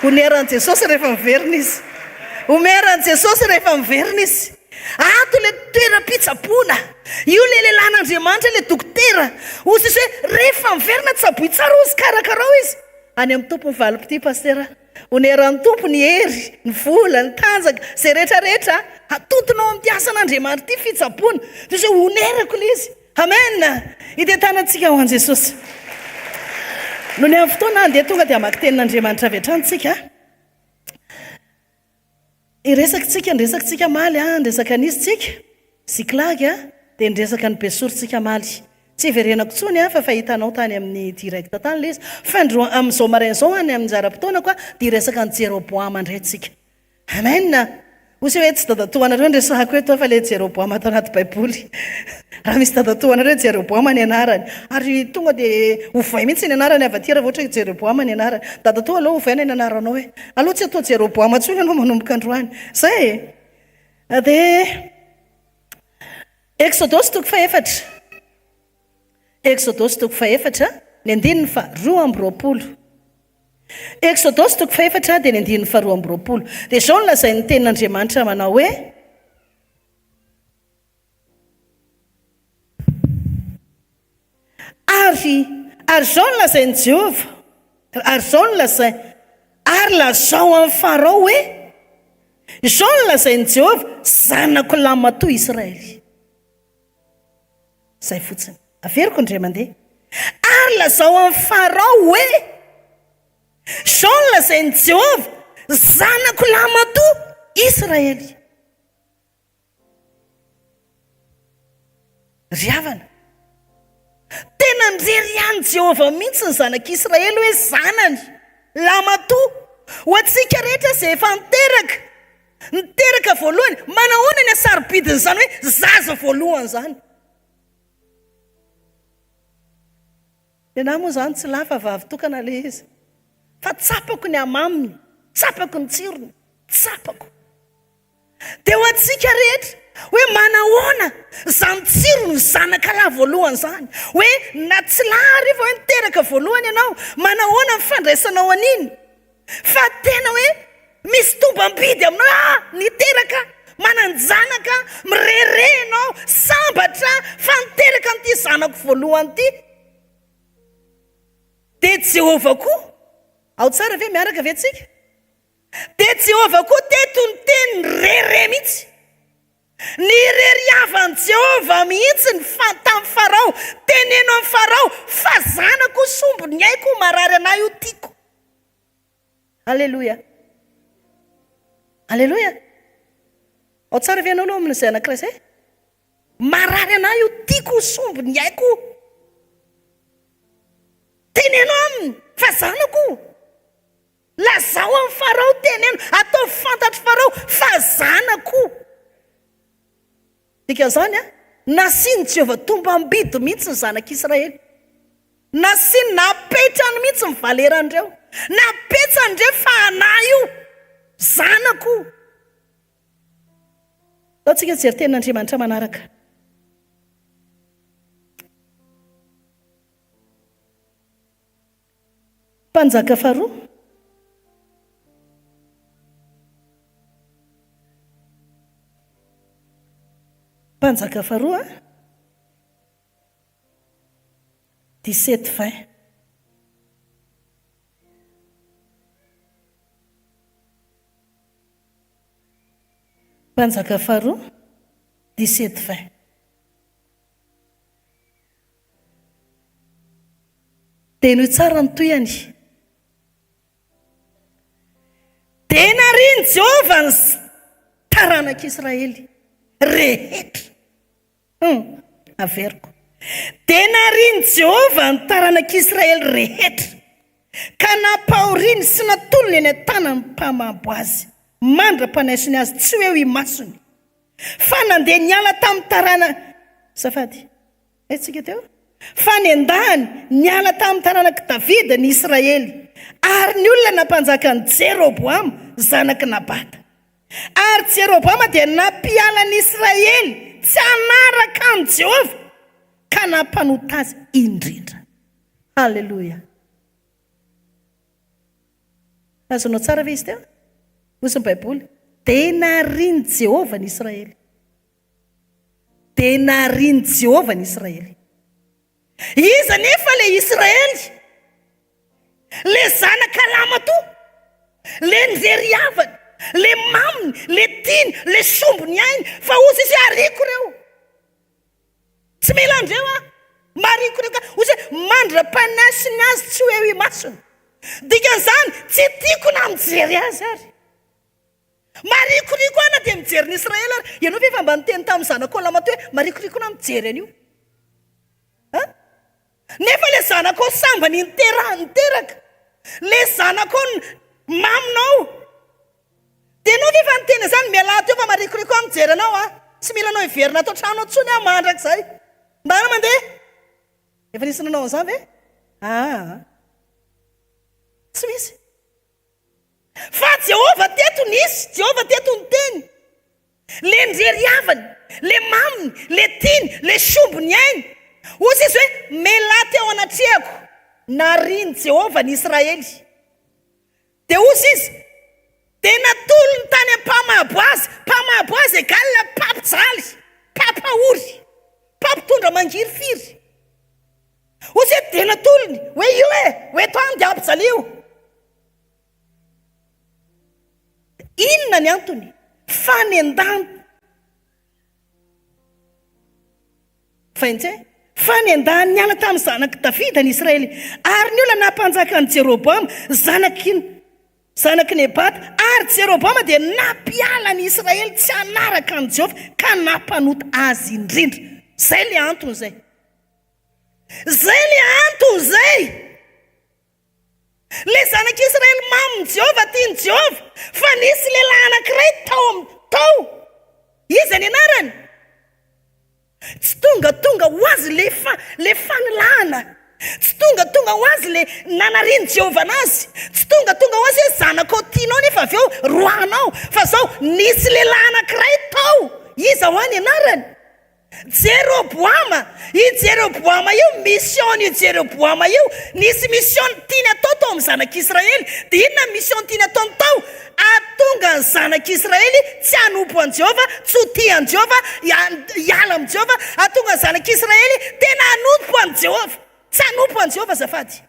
honeran'i Jesosy rehefa miverina izy. Homeran'i Jesosy rehefa miverina izy. Ato le toeram-pitsaboana. Io le lehilahin'Andriamanitra le dokotera. Ozy izy hoe rehefa miverina tsaboy tsara ozy karakarao izy. any amin'ny tompo ny valopity pastera oneran'ny tompo ny hery ny vola ny tanjaka zay rehetrarehetra atontonao amin'ny asan'Andriamanitra ty fitsaboana toy zay onerako le izy amen itentanantsika ho an' Jesosy no ny amin'ny fotoana andeha tonga dia amaky tenin'Andriamanitra avy hatranytsika iresakitsika maly ndresaka n'izy tsika siklagy dia ndresaka ny besorytsika maly tsy verenako tsony fa fahitanao tany amin'ny direct tany le izy fa amin'izao marain'izao any amin'ny jara-potoana koa dia resaka ny Jeroboama indray tsika amen osy hoe tsy dadatoanareo ndresahako eto fa le Jeroboama atao anaty baiboly raha misy dadatoanareo Jeroboama ny anarany ary tonga dia ovay mihitsy ny anarany avy aty raha ohatra Jeroboama ny anarany dadatoa aloha ovaina ny anaranao hoe aloha tsy atao Jeroboama tsony ianao manomboka androany zay dia Exodus toko faefatra Exodus toko faefatra ny andininy fa 2:20 Exodus toko faefatra dia ny andininy fa 2:20 dia zao no lazain'ny tenin'Andriamanitra manao hoe ary zao no lazain'i Jehova ary zao no lazay ary lazao amin'ny Farao hoe zao no lazain'i Jehova zanako lamatoa Israely zay fotsiny averiko indray mandeha ary lazao amin'ny Farao hoe zao no lazain'i Jehova zanako lamatoa Israely ry havana tena mirery ihany Jehova mihitsy ny zanak'Israely hoe zanany lamatoa ho antsika rehetra izay efa niteraka voalohany manahoana ny asarobidiny zany hoe zaza voalohany zany na moa zany tsy lafa vavy tokana le izy fa tsapako ny amaminy tsapako ny tsirony tsapako dia ho antsika rehetra hoe manahoana zany tsirony zanaka lahy voalohany zany hoe na tsy lahy riva hoe niteraka voalohany ianao manahoana mifandraisanao aniny fa tena hoe misy tombam-bidy aminao niteraka mananjanaka mirerenao sambatra fa niteraka n'ity zanako voalohany ity dia Jehova koa ao tsara ve miaraka ve tsika dia Jehova koa teto ny teny rere mihitsy ny reriavan'i Jehova mihitsy ny tamin'ny Farao teneno amin'ny Farao fa zanako sombony aiko marary anahy io tiako alleloia alleloia ao tsara ve anao aloha amin'izay anankiray zay marary anahy io tiako sombony aiko teneno aminy fa zanako lazao amin'ny Farao teneno atao fantatry Farao fa zanako dika zany nasiny Jehova tombam-bidy mihitsy ny zanak'Israely nasiny napetrany mihitsy ny valerandreo napetsandreo fa anahy io zanako ao tsika jery tenin'Andriamanitra manaraka Mpanjaka faharoa Mpanjaka faharoa 17:20 Mpanjaka faharoa 17:20 dia noho tsara ny toyany dia nariany Jehova ny taranak'Israely rehetra averiko dia nariany Jehova ny taranak'Israely rehetra ka nampahoriany sy natolony any an-tanany mpamabo azy mandra-panaisony azy tsy hoe ho imasony fa nandeha niala tamin'ny tarana safady tsika teo fa ny andahany niala tamin'ny taranaki Davida ny Israely ary ny olona nampanjaka ny Jeroboama zanaky Nabata ary Jeroboama dia nampiala ny Israely tsy anaraka amin'ny Jehova ka nampanota azy indrindra halleloia azonao tsara ve izy teo osy ny baiboly dia nariany Jehova ny Israely dia nariany Jehova ny Israely iza nefa le Israely le zanaka lama to, le njery havany, le maminy, le tiny, le sombony ainy, fa ozy izy ariko reo. Tsy mila andreo mariko reo ka ozy mandra-panasiny azy tsy hoe masony. Dikan'izany tsy tiako na mijery azy ary. Marikoriko ana dia mijery ny Israely ary. Ianao ve efa mba niteny tamin'ny zanako lamato hoe marikoriko na mijery an'io? Nefa le zanako sambany niteraka, le zanako maminao. Dia ianao ve efa niteny izany miala teo fa marikoriko a mijery anao tsy mila anao hiverina atao trano tsony mandrak'izay. Mbana mandeha? Efa nisy nanao an'izany ve? Tsy misy. Fa Jehova teto nisy, Jehova teto niteny. Le njery havany, le maminy, le tiny, le sombony ainy. Ozy izy hoe mela teo anatrehako nariany Jehova ny Israely. Dia ozy izy dia natolo ny tany mpamabo azy egalina mpampijaly, mpampahory, mpampitondra mangiry firy. Ozy hoe dia natolony hoe io hoe toany dia ampijaly io. Inona ny antony? Fanendana. Fahintsy fanendana niala tamin'ny zanaky Davida ny Israely. Ary ny olona nampanjaka ny Jeroboama zanaky Nebata. Ary Jeroboama dia nampiala ny Israely tsy hanaraka ny Jehova ka nampanota azy indrindra. Zay le antony zay. Zay le antony zay. Le zanak'Israely maminy Jehova tiany Jehova, fa nisy lehilahy anankiray tao. Iza ny anarany? Tsy tonga ho azy le fanilahana. Tsy tonga ho azy le nanariany Jehova anazy. Tsy tonga ho azy hoe zanako tianao nefa avy eo roanao. Fa zao nisy lehilahy anankiray tao. Iza ho any anarany? Jeroboama. I Jeroboama io, mission io Jeroboama io, nisy mission tiany atao tao amin'ny zanak'Israely. Dia inona mission tiany atao tao? Atonga ny zanak'Israely tsy hanompo an Jehova, tsy ho tia an Jehova, hiala amin'ny Jehova. Atonga ny zanak'Israely tena hanompo an Jehova, tsy hanompo an Jehova zafady.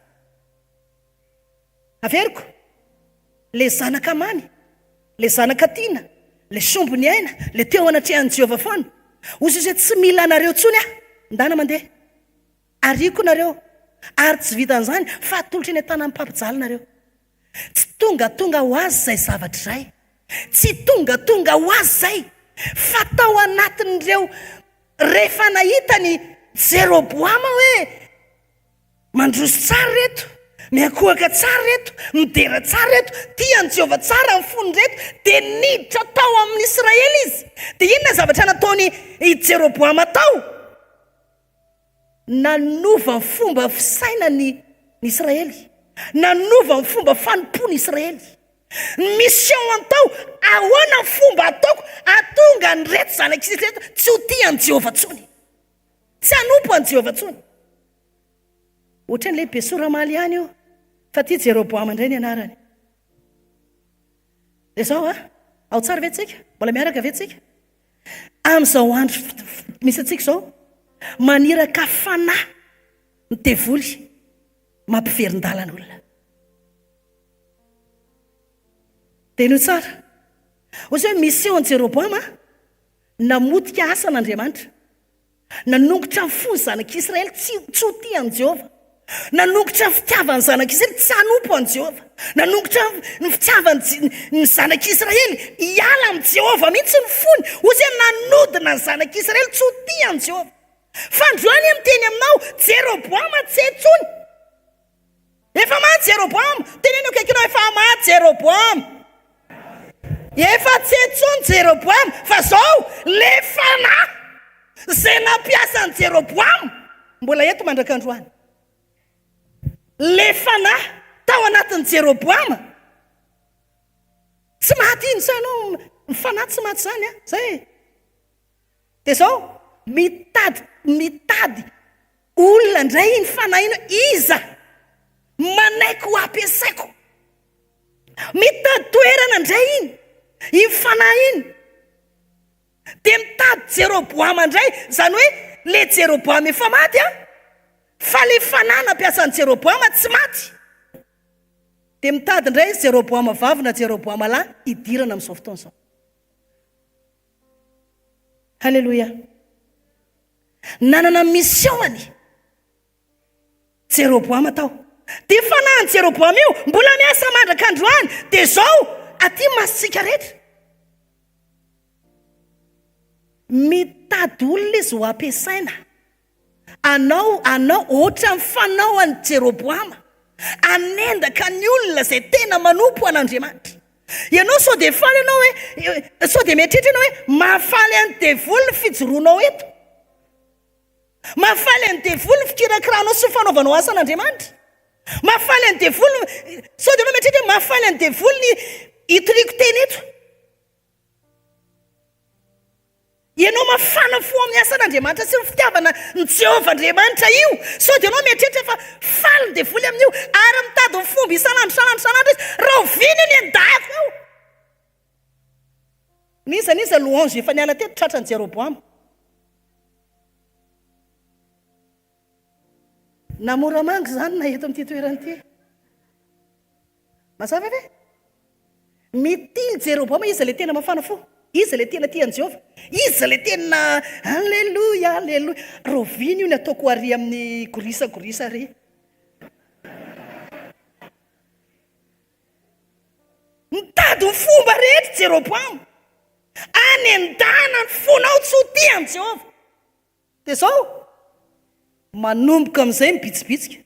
Averiko, le zanaka many, le zanaka tiana, le sombony aina, le teo anatrehan'i Jehova foana. Ozy izy tsy mila anareo tsony ndana mandeha. Ariko nareo. Ary tsy vitan'izany fa atolotra eny an-tany amin'ny mpampijaly nareo. Tsy tonga ho azy zay zavatra izay. Tsy tonga ho azy zay. Fa tao anatin'ireo rehefa nahita ny Jeroboama hoe mandroso tsara reto, miakohaka tsara reto, midera tsara reto, tiany Jehova tsara amin'ny fony reto, dia niditra tao amin'ny Israely izy. Dia inona zavatra nataony Jeroboama tao? Nanova ny fomba fisaina ny Israely, nanova ny fomba fanompo ny Israely. Mission antao, ahoana ny fomba ataoko atonga ny reto zanak'Israely reto tsy ho tiany Jehova tsony, tsy hanompo an Jehova tsony. Ohatra ny lehibe Soramaly ihany io, fa ty Jeroboama indray ny anarany. Dia zao ao tsara ve tsika? Mbola miaraka ve tsika? Amin'izao andro misy atsika zao, maniraka fanahy ny devoly mampiverin-dalan'olona. Dia ino tsara? Ozy hoe mission Jeroboama namotika asan'Andriamanitra, nanongotra ny fony zanak'Israely tsy ho tiany Jehova, nanongotra ny fitiavany zanak'Israely tsy hanompo an Jehova, nanongotra ny fitiavany ny zanak'Israely hiala amin'ny Jehova mihitsy ny fony. Ozy hoe nanodina ny zanak'Israely tsy ho tiany Jehova. Fandroany miteny aminao Jeroboama tsy etsony. Efa maty Jeroboama, teneno kaikinao efa maty Jeroboama. Efa tsy etsony Jeroboama, fa zao le fanahy zay nampiasan'ny Jeroboama mbola eto mandrakandroany. Le fanahy tao anatin'ny Jeroboama tsy maty iny, sa ianao mifanahy tsy maty zany zay. Dia zao mitady olona ndray iny fanahy ino, iza manaiky ho ampiasaiko. Mitady toerana ndray iny fanahy iny. Dia mitady Jeroboama ndray, zany hoe le Jeroboama efa maty fa le fanahy nampiasan'ny Jeroboama tsy maty. dia mitady indray izy jeroboama vavy na jeroboama lahy hidirana amin'izao fotoana izao. Halleloia. Nanana missiony jeroboama tao. Dia fanahany jeroboama io mbola miasa mandraka androany, dia izao aty masitsika rehetra. Mitady olona izy ho ampiasaina. Anao ohatra ny fanaoan'ny jeroboama anendaka ny olona izay tena manompo an'Andriamanitra. Ianao sao dia faly ianao hoe, sao dia mieritreritra ianao hoe mahafaly an'ny devoly ny fijoroanao eto, mahafaly an'ny devoly ny fikirakiranao sy ny fanaovanao asa an'Andriamanitra, mahafaly an'ny devoly, sao dia ianao mieritreritra hoe mahafaly an'ny devoly ny hitoriako teny eto. Ianao mafana fo amin'ny asan'Andriamanitra sy ny fitiavana ny Jehovah Andriamanitra io. Sao dia ianao mieritreritra fa faly ny devoly amin'io ary mitady ny fomba isan'andro izy raha oviny ny andako ao. Niza louange efa niala teto tratra ny Jeroboama. Namoramanga izany na eto amin'ity toerana ity. Mazava ve? Mitily Jeroboama izy ilay tena mafana fo. Izy ilay tena tian'i Jehovah. Izy ilay tena alleluia, alleluia. Roviny io ny ataoko ary amin'ny gorisa ary. Mitady ny fomba rehetra Jeroboama. Any an-dana ny fonao tsy ho tian'i Jehovah. Dia izao manomboka amin'izay mibitsibitsika.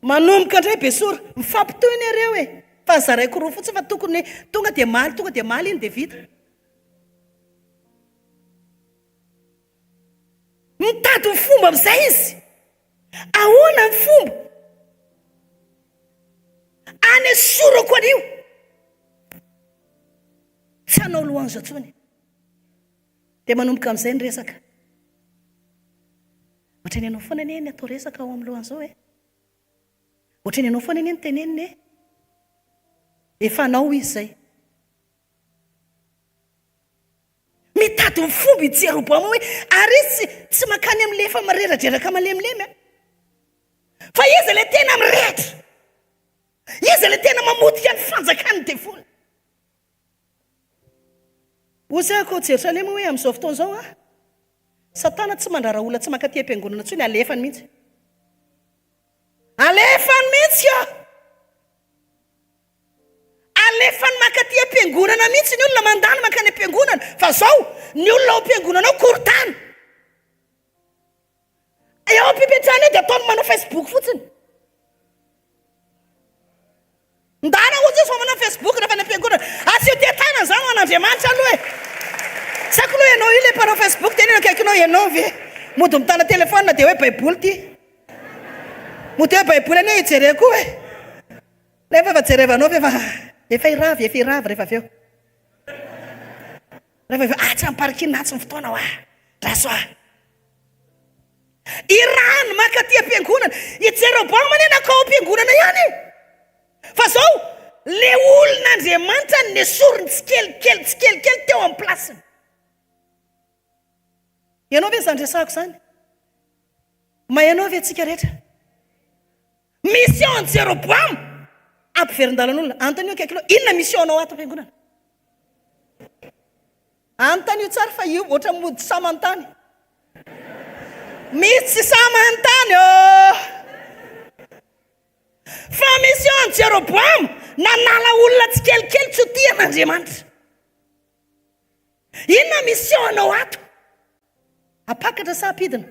Manomboka indray besora mifampitohina ireo e. Fa zaraiko roa fotsiny fa tokony tonga dia maly iny dia vita. Mitady ny fomba amin'izay izy. Ahoana ny fomba? Any esorako an'io. Tsy hanao louange intsony. Dia manomboka amin'izay ny resaka. Ohatrany ianao foana anie ny atao resaka ao amin'ny louange zao e. Ohatrany ianao foana anie ny teneniny e. Efa anao izy zay. Mitady ny fomba i Jeroboama hoe ary izy tsy makany amin'ilay efa mareradraraka malemilemy. Fa izy ilay tena mirehatra. Izy ilay tena mamotika ny fanjakany devoly. Osako Jerusalema hoe amin'izao fotoana izao Satana tsy mandrara olona tsy makaty am-piangonana intsony alefany mihitsy. Alefany mihitsy alefany makaty am-piangonana mihitsy ny olona mandany makany am-piangonana. Fa zao ny olona ao am-piangonana ao korotany. Ao am-pipetrahana dia ataony manao Facebook fotsiny. Ndana ozy izy manao Facebook rehefa ny am-piangonana. Asy io tetana izany ho an'Andriamanitra aloha e. Sako aloha ianao io ilay mpanao Facebook tena akaikinao ianao ve mody mitana telefona dia hoe baiboly ty. Mody hoe baiboly anie hijereko e. Rehefa jerevanao efa iravy rehefa avy eo. Rehefa tsy amparikina tsy ny fotoana ho raso irahany makaty am-piangonana. I Jeroboama anie nakao am-piangonana ihany. Fa zao le olon'Andriamanitra nesoriny tsikelikely teo amin'ny plasiny. Ianao ve izany resahako izany? Ianao ve tsika rehetra? Mission Jeroboama ampiverin-dalan'olona. Antony io akaikinao inona missionao ato am-piangonana? Antany io tsara fa io ohatra mody samantany. Misy samantany fa mission Jeroboama nanala olona tsikelikely tsy ho tian'Andriamanitra. Inona missionao ato? Apakatra sa apidina?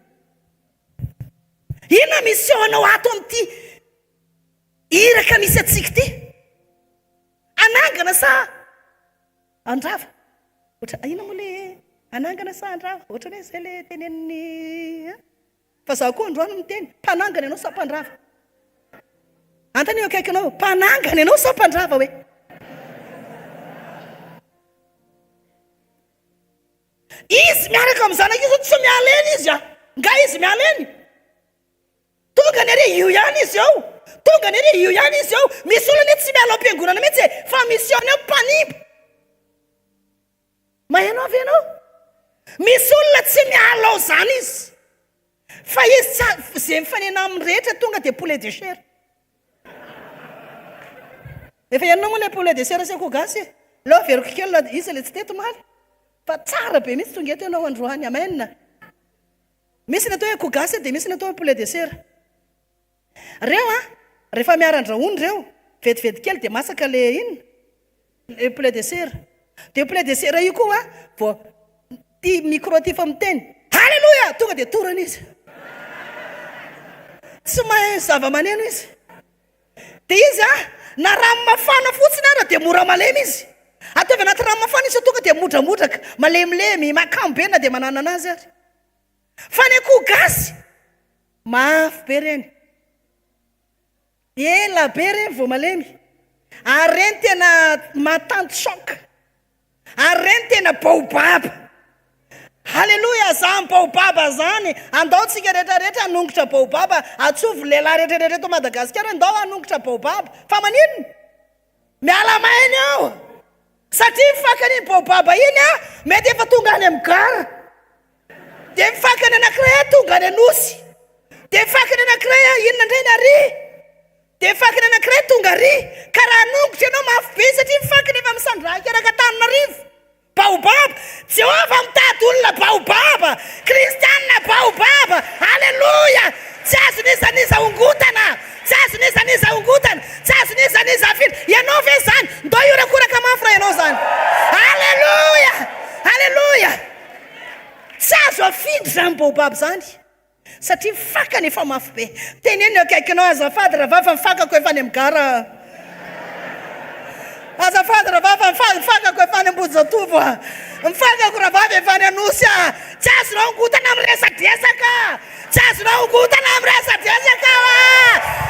Inona missionao ato amin'ity iraka misy atsika ty? Anangana sa andrava? Ohatra inona moa le anangana sa andrava? Ohatra hoe izay le tenenin'ny fa zaho koa androany miteny mpanangana ianao sa mpandrava? Antany io akaikinao mpanangana ianao sa mpandrava hoe? Izy miaraka amin'ny zanaka izy tsy mialeny izy nga izy mialeny. Tonga ny ary io ihany izy ao. Tonga ny ary io ihany izy ao. Misy olona tsy miala am-piangonana mihitsy fa missiony ao mpanimba. Ianao ve ianao? Misy olona tsy miala ao zany izy. Fa izy izay mifanena amin'ny rehetra tonga dia poulet de chair. efa ianao moa le poulet de serre sy akoho gasy leo veriko kely izy le tsy teto maly fa tsara be mihitsy tonga eto ianao androany amenna misy ny atao hoe akoho gasy dia misy ny atao hoe poulet de serre reo rehefa miaran-drahony reo vetivety kely dia masaka le inona le poulet de serre dia poulet de serre io koa vao ty micro ty fa miteny halleloia tonga dia torana izy tsy mahay zava-maneno izy dia izy na rano mafana fotsiny ara dia mora malemy izy ataovy anaty rano mafana izy tonga dia modramodraka malemilemy makambena dia manana anazy ary fa ny akoho gasy mafy be reny ela be reny vao malemy ary reny tena matanty shoka ary reny tena baobaba halleloia zany baobaba zany andaotsika rehetrarehetra anongotra baobaba atsovy lehilahy rehetrarehetra eto Madagasikara andao anongotra baobaba fa manino miala mainy ao satria mifakany iny baobaba iny mety efa tonga any amin'ny gara dia mifakany anankiray tonga any anosy dia mifakany anankiray inona indray ny ary dia mifakany anankiray tonga ary ka raha anongotra ianao mafy be satria mifakany efa misandraka araka Tananarivo baobaba Jehova mitady olona baobaba kristianina baobaba halleluia tsy azon'izaniza ongotana tsy azon'izaniza ongotana tsy azon'izaniza afiny ianao ve zany ndao iorakoraka mafy raha ianao zany halleluia halleluia tsy azo afindry zany baobaba zany satria mifakany efa mafy be teneny akaikinao azafady raha vava mifakako efa any amin'ny gara azafady raha vava mifakako efa any Ambojatovo mifakako raha vava efa any Anosy tsy azonao ongotana amin'ny resadresaka tsy azonao ongotana amin'ny resadresaka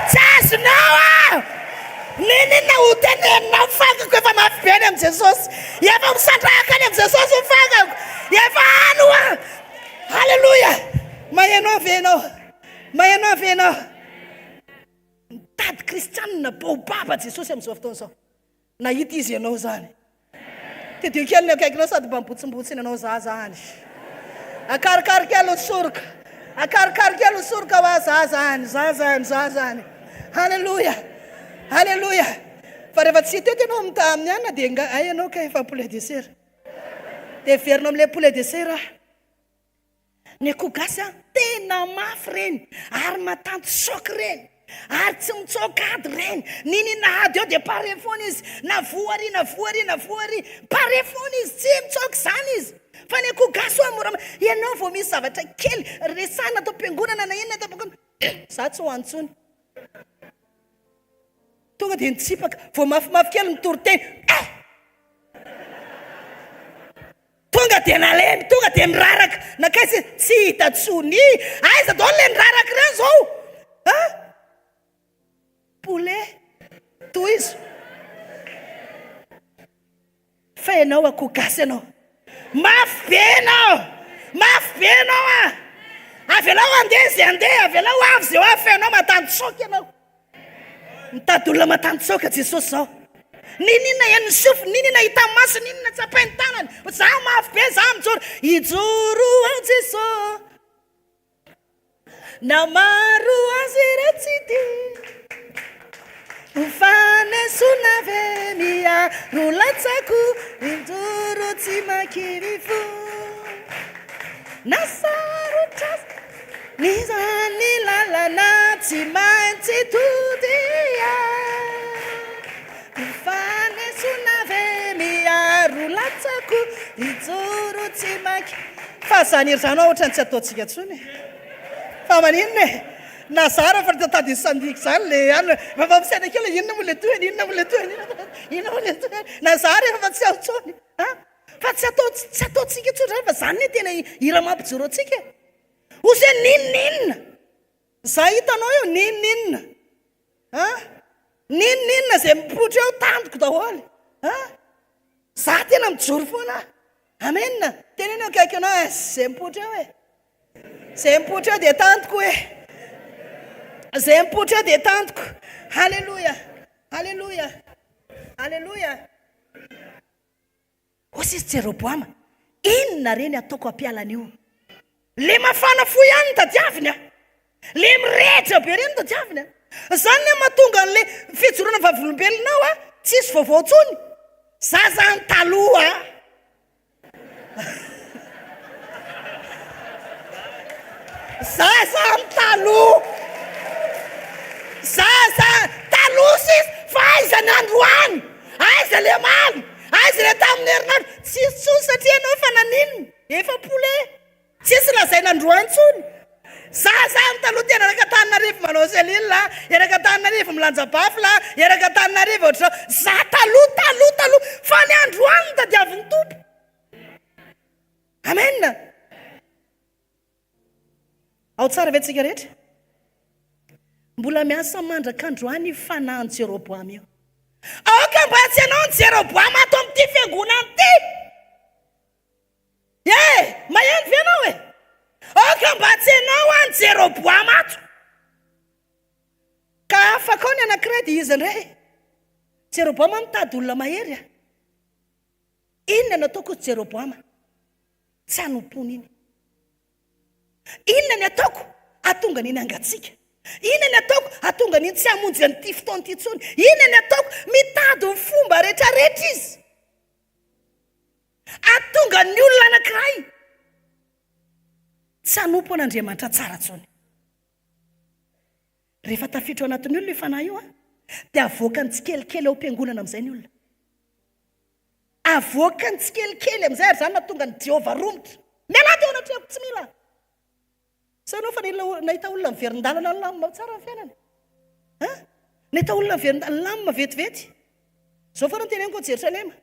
tsy azonao ninina ho tenenina mifakako efa mafy be any amin'ny Jesosy efa misandraka any amin'ny Jesosy mifakako efa ano halleluia mahenao venao mahenao venao mitady kristianina baobaba Jesosy amin'izao fotoana izao nahita izy ianao zany tedio kely ny akaikinao sady mba mibotsimbotsiny ianao zany akarikarikely osoroka akarikarikely osoroka wa zany halleluia halleluia fa rehefa tsy hita eto ianao mita amin'ny anina dia ay ianao ka efa poulet de serre dia verinao amin'ilay poulet de serre ny akoho gasy tena mafy reny ary matanty shoky reny ary tsy mitsoakady reny ninina ady eo dia pare foana izy na voary pare foana izy tsy mitsoaka zany izy fa ny akoho gasy mora ianao vao misy zavatra kely resana atao mpiangonana na inona atao za tsy ho antsony tonga dia nitsipaka vao mafimafy kely mitoroteny tonga dia nalemy tonga dia niraraka nakaisy tsy hita tsony aiza dao le niraraka reny zao poulet toy izy fa ianao akoho gasy ianao mafy be ianao avy alao andeha zay andeha avy alao avy zay avy fa ianao matanty soka ianao mitady olona matanty soka Jesosy zao ninina iany sofy ninina hita masy ninina tsapainy tanany za mafy be za mijoro ijoro a Jesosy na maro azy ratsy dia ufanesuna ve mia rulatsako induru timakirifu nasarutas nizani lalana timanti tudia ufanesuna ve mia rulatsako induru timaki fasani zano otrany tsy ataotsika tsony fa maninne Nazara fa tatady isandiky zany le ano fa misaina kely inona moa le toeny inona moa le toeny Nazara efa tsy aotsony fa tsy ataotsika tsotra fa zany ne tena ira mampijoro atsika ose ninina za hitanao eo ninina zay mipotra eo tandiko daholo za tena mijoro foana amenna teneny eo akaiky anao zay mipotra eo zay mipotra eo dia tandiko zay mipotra dia tandiko halleluia halleluia halleluia osy izy Jeroboama inona reny ataoko ampialan'io le mafana fo ihany ny tadiaviny le mirehitra be reny tadiaviny zany ne mahatonga an'le fijoroana vavolombelonao tsisy vaovao tsony zaza ny taloha zaza ny taloha zaza taloha sisy fa aiza ny androany aiza le maly aiza le tamin'ny herinandro tsisy tsony satria anao fa naninona efapole tsisy lazaina androany tsony zaza ny taloha tena eraka taninarivo manao selila eraka taninarivo milanjabafla eraka taninarivo ohatrao za taloha fa ny androany ny tadiavin'ny tompo amen ao tsara ve tsika rehetra mbola miasa mandrak'androany fanahy ny Jeroboam io aoka mba tsy ianao ny Jeroboam ato amin'ity fiangonana ity maheno ve anao aoka mba tsy ianao any Jeroboam ato ka afaka ao ny anankiray dia izy indray Jeroboam mitady olona mahery inona ny ataoko Jeroboam tsy anompony iny inona ny ataoko atonga niny angatsika inona ny ataoko atonga niny tsy hamonjy an'ity fotoana ity tsony inona ny ataoko mitady ny fomba rehetrarehetra izy atonga ny olona anankiray tsy hanompo an'Andriamanitra tsara tsony rehefa tafiditra ao anatin'ny olona io fanahy io dia avoaka ny tsikelikely ao am-piangonana amin'izay ny olona avoaka ny tsikelikely amin'izay ary zany natonga ny Jehovah romotra miala teo anatrehako tsy mila sa anao fa nahita olona miverin-dalana ny lamima tsara ny fiainana nahita olona miverin-dalana ny lamima vetivety zao fa no teneniko Jerusalema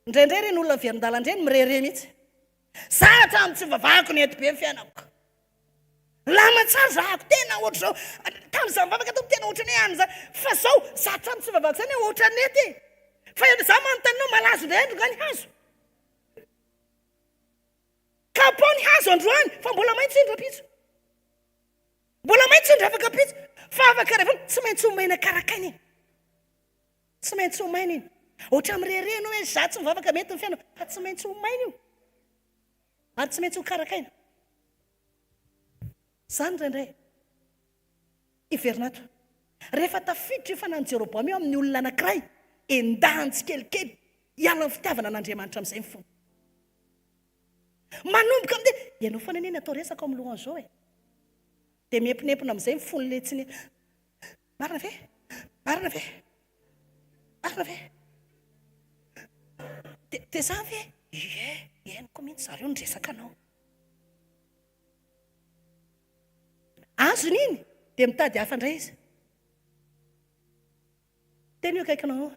indraindray reny olona miverin-dalana ireny mirere mihitsy zatra amin'ny tsy vavako ny ety be ny fiainako lama tsara zahako tena ohatra zao tamin'izany vavaka toko tena ohatra ny any zany fa zao zatra amin'ny tsy vavako zany ohatra ny ety fa za manontanyinao malazo indray andro nga ny hazo ka pao ny hazo androany fa mbola maitso indra pitso mbola maitso indra afaka pitso fa afaka revana tsy maintsy homaina karakaina iny tsy maintsy homaina iny ohatra mirerenao hoe za tsy mivavaka mety ny fiainao fa tsy maintsy homaina io ary tsy maintsy ho karakaina zany indraindray iverinato rehefa tafiditra io fanany Jeroboam io amin'ny olona anankiray endahany tsikelikely hiala ny fitiavana an'Andriamanitra amin'izay ny fomba manomboka amin'de ianao fa neneny atao resaka amin'ny lohan'izao dia miempinempina amin'izay ny fony le tsy ny marina ve marina ve marina ve dia za ve eniko mihitsy zareo ny resaka anao azony iny dia mitady hafa indray izy tena io akaikinao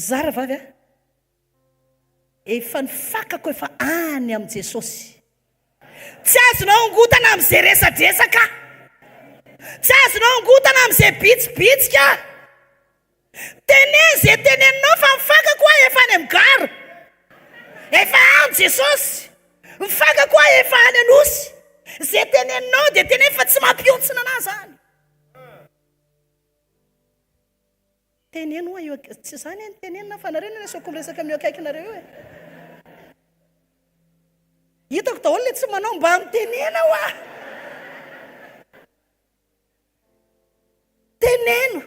zara vavy efa nifakako efa any amin'i Jesosy tsy azonao ngotana amin'izay resadresaka tsy azonao ngotana amin'izay bitsibitsika teneny zay teneninao fa mifakako aho efa any amin'ny gara efa any Jesosy mifakako aho efa any anosy zay teneninao dia teneny fa tsy mampiontsina anazy zany teneno io tsy zany ny tenenina fa nareo resako miresaka mio akaikinareo hitako daholo le tsy manao mba mitenena teneno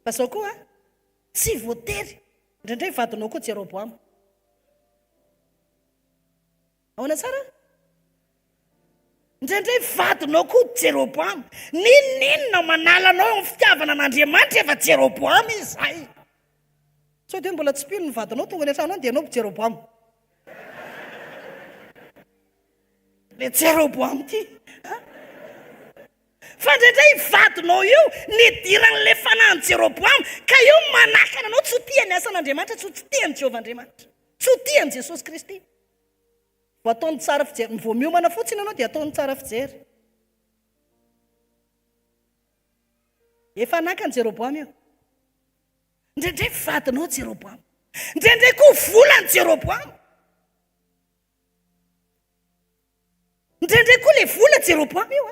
fa zao koa tsy voatery indraindray vadinao koa Jeroboam ahoana tsara indraindray vadinao koa Jeroboam ninona manalanao amin'ny fitiavana an'Andriamanitra efa Jeroboam izy zay sao dia mbola tsy pilo ny vadinao tonga ny antranao dia anao Jeroboam le Jeroboam ty fa indraindray vadinao io nidiran'le fanahany Jeroboam ka io manakana anao tsy ho tia ny asan'Andriamanitra tsy ho tiany Jehovah Andriamanitra tsy ho tiany Jesosy Kristy vo ataony tsara fijery vo miomana fotsiny anao dia ataony tsara fijery efa anakany Jeroboam io indraindray vadinao Jeroboam indraindray koa volany Jeroboam indraindray koa le vola Jeroboam io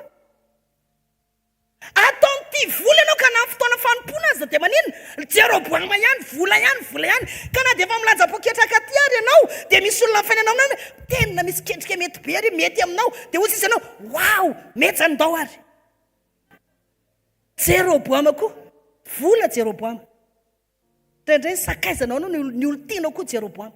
ataon'ity vola anao ka na fotoana fanompona azy dia maninona Jeroboam ihany vola ihany ka na dia efa milanja poketraka ty ary ianao dia misy olona mifainanao aminao tena misy kendrika mety be ary mety aminao dia ozy izy ianao wow mety zany ndao ary Jeroboama koa vola Jeroboama ndraindray sakaizanao anao ny olo tianao koa Jeroboama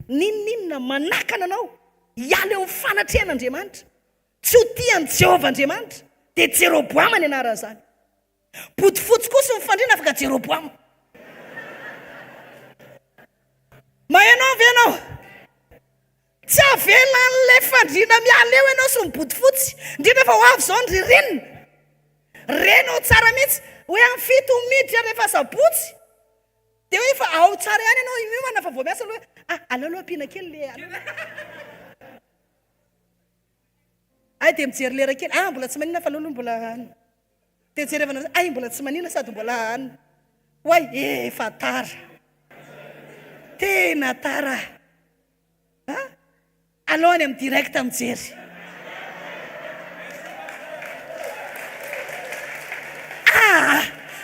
ninninona manakana anao hiala eo fanatrehan'Andriamanitra tsy ho tian'i Jehovah Andriamanitra dia Jeroboama ny anaran'izany. Botifotsy kosa mifandrina afaka Jeroboama. Mahainao ve ianao? Tsy avela an'ilay fandriana miala eo ianao sy mibotifotsy indrindra fa ho avy izao ny ririnina. Renao tsara mihitsy hoe amin'ny fito miditra rehefa sabotsy dia hoe efa ao tsara ihany ianao imiomana fa vao miasa aloha hoe aleo aloha ampiana kely le ay dia mijery lera kely mbola tsy manina fa aleo mbola dia jerevana ay mbola tsy manina sady mbola hanina hoay efa tara tena tara alohany amin'ny direct mijery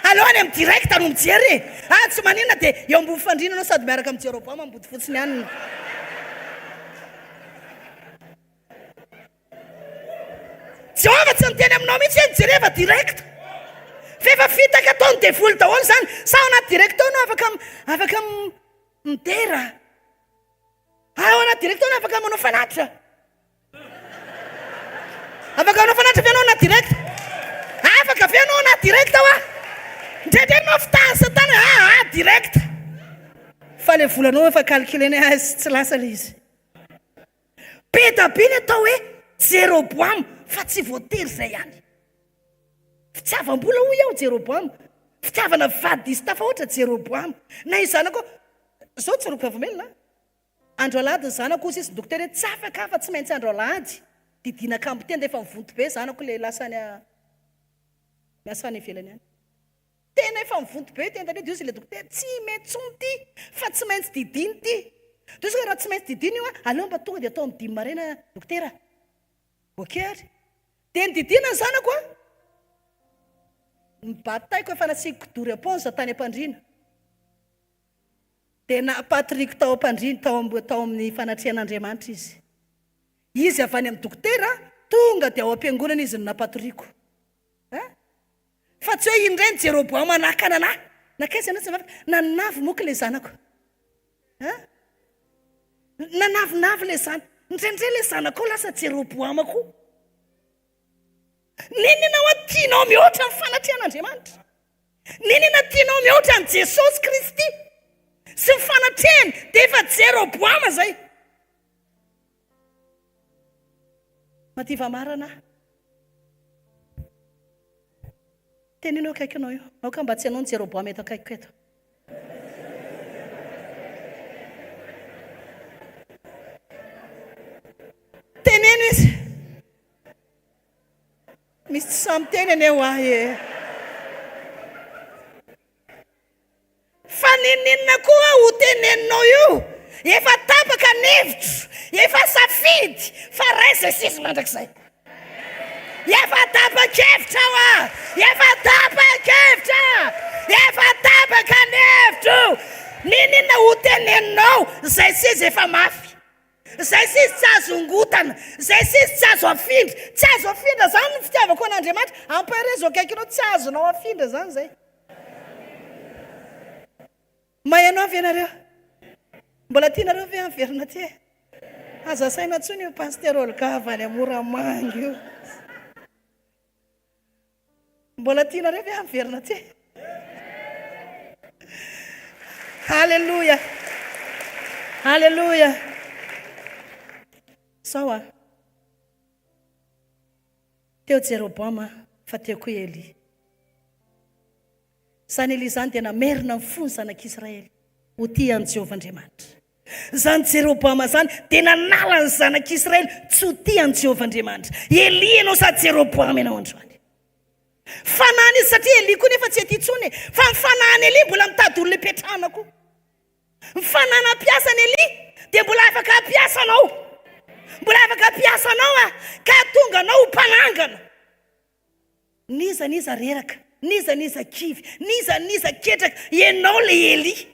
alohany amin'ny direct no mijery tsy manina dia eo ambony fandrinanao sady miaraka amin'ny Jeroboama ambody fotsiny hanina. Jehovah tsy niteny aminao mihitsy hoe jereva direct fa efa fitaka ataony devoly daholo zany sa ao anaty direct ao no afaka midera ao anaty direct ao no afaka manao fanatitra afaka manao fanatitra fe anao anaty direct afaka ve anao anaty direct ao ndraindray mafitahy satana direct fa le volanao efa calculene tsy lasa le izy be dabiny atao hoe Jeroboama fa tsy voatery izay ihany. Fitiavam-bola hoy aho Jeroboama, fitiavana vadista fa ohatra Jeroboama. Na i zanako zao tsy roko avamelona andro alady ny zanako ozy izy dokotera hoe tsy afaka fa tsy maintsy andro alady didina kambo tena efa mivonto be zanako le lasany miasany ivelany ihany tena efa mivonto be tena hoe diosy le dokotera tsy metsony ty fa tsy maintsy didiny ty diosy hoe raha tsy maintsy didiny io aleo mba tonga dia atao amin'ny dimy marena dokotera okary dia ny didina ny zanako mibataiko efa nasiko dory aponza tany am-pandriana dia na Patrick tao am-pandriana tao amin'ny fanatrehan'Andriamanitra izy avy any amin'ny dokotera tonga dia ao am-piangonana izy na Patriko fa tsy hoe indray ny Jeroboama nakana anahy nakaiza anao tsy vavaka nanavy moka le zanako nanavinavy le zanako indraindray le zanako lasa Jeroboama koa ninina ho tianao mihoatra ny fanatrehan'Andriamanitra ninina tianao mihoatra ny Jesosy Kristy sy ny fanatrehany dia efa Jeroboama zay mativa marana teninao akaikinao io ao ka mba tsy anao ny Jeroboama eto akaikiko eto teneno izy misy tsy samy teny ane ho ahy fa nininona koa ho teneninao io efa tapaka nevitro efa safidy fa raisa sisy mandrakizay efa tapa-kevitra ao efa tapa-kevitra efa tapaka nevitro nininona ho teneninao zay sisy efa mafy zay sisy tsy azo ongotana zay sisy tsy azo afindra tsy azo afindra zany ny fitiavako an'Andriamanitra amparezo akaikinao tsy azonao afindra zany zay mahainao avy ianareo mbola tianareo ve amverina ty aza saina ntsony io paster olgavany amoramangy io mbola tianareo ve amverina ty halleluja halleluja sao teo Jeroboama fa teo koa Eli zany Eli zany dia namerina ny fony zanak'Israely ho tia an'i Jehovah Andriamanitra zany Jeroboama zany dia nanala ny zanak'Israely tsy ho tia an'i Jehovah Andriamanitra Eli ianao sady Jeroboama ianao androany fanahany izy satria Eli koa nefa tsy aty intsony fa mifanahany Eli mbola mitady olona ipetrahana koa mifanahana ampiasany Eli dia mbola afaka ampiasanao mbola afaka ampiasanao ka tonga anao ho mpanangana niza reraka niza kivy niza ketraka ianao le Eli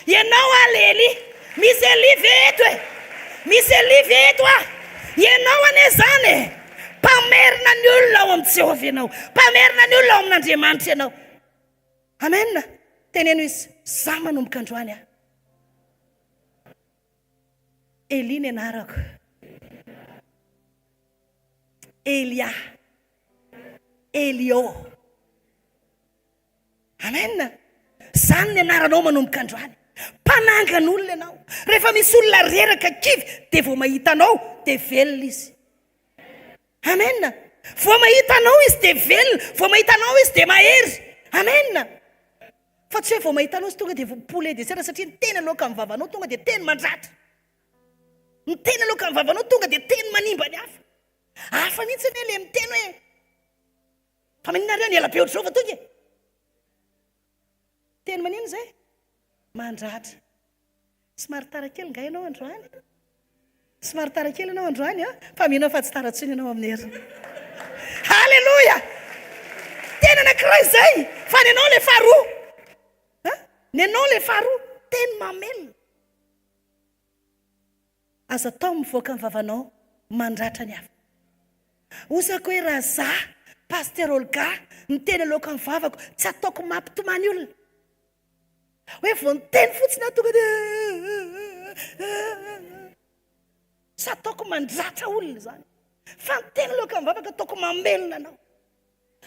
ianao le Eli misy Eli veto misy Eli veto ianao ane zany mpamerina ny olona ao amin'ny Jehovah ianao, mpamerina ny olona ao amin'Andriamanitra ianao. Amen. Teneno izy, za manomboka androany a. Eli ny anarako, Elia, Elio. Amen. Zany ny anaranao manomboka androany. Mpanangana olona ianao. Rehefa misy olona reraka kivy dia vao mahita anao dia velona izy. Amen. Vao mahita anao izy dia velona, vao mahita anao izy dia mahery. Amen. Fa tsy hoe vao mahita anao izy tonga dia poulet de serre, satria ny tena loka amin'ny vavanao tonga dia teny mandratra. Ny tena loka amin'ny vavanao tonga dia teny manimba ny hafa. Hafa mihitsy ny le miteny hoe fa maninona reo ny ela be ohatr' izao fa tonga. Teny manino zay? Mandratra. Somary tara kely nga ianao androany. Somary tara kely ianao androany a, fa mino fa tsy tara tsiny ianao amin'ny heriny. Halleluja! Tena anankiray zay, fa ny anao le faharoa. Ny anao le faharoa, teny mamelona. Aza tao mivoaka ny vavanao, mandratra ny hafa. Osako hoe raha za, pasteur Olga, ny teny loka ny vavako, tsy ataoko mampitomany olona. Hoe vao ny teny fotsiny tonga dia tsy ataoko mandratra olona zany. Fa ny teny loka ny vavaka ataoko mamelona anao,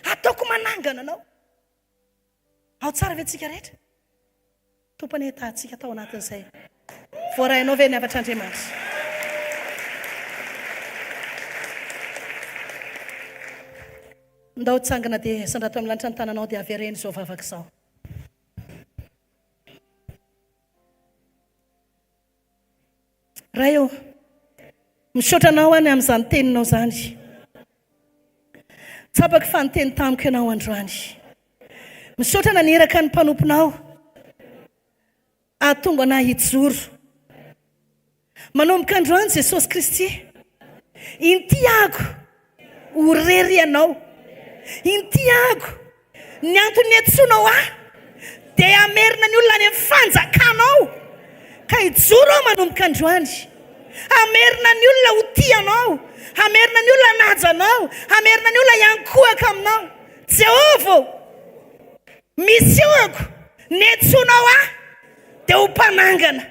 ataoko manangana anao. Ao tsara ve tsika rehetra? Tompony tahantsika tao anatin'izay. Voarainao ve ny avatr'Andriamanitra? Ndao tsangana dia sandrato amin'ny lanitra ny tananao dia avereny izao vavaka izao. Raha eo, misaotra anao any amin'izany teninao zany. Tsapaka fa ny teny tamiko ianao androany. Misaotra naniraka ny mpanomponao, ahatonga ana hijoro. Manomboka androany Jesosy Kristy, intiako ho rery anao. Intiako ny antony antsoinao aho dia amerina ny olona any amin'ny fanjakanao. Ka hijoro ao manomboka androany. Amerina ny olona ho tianao, amerina ny olona najanao, amerina ny olona iankohaka aminao. Jehovah, misy eo ny antsoinao aho dia ho mpanangana.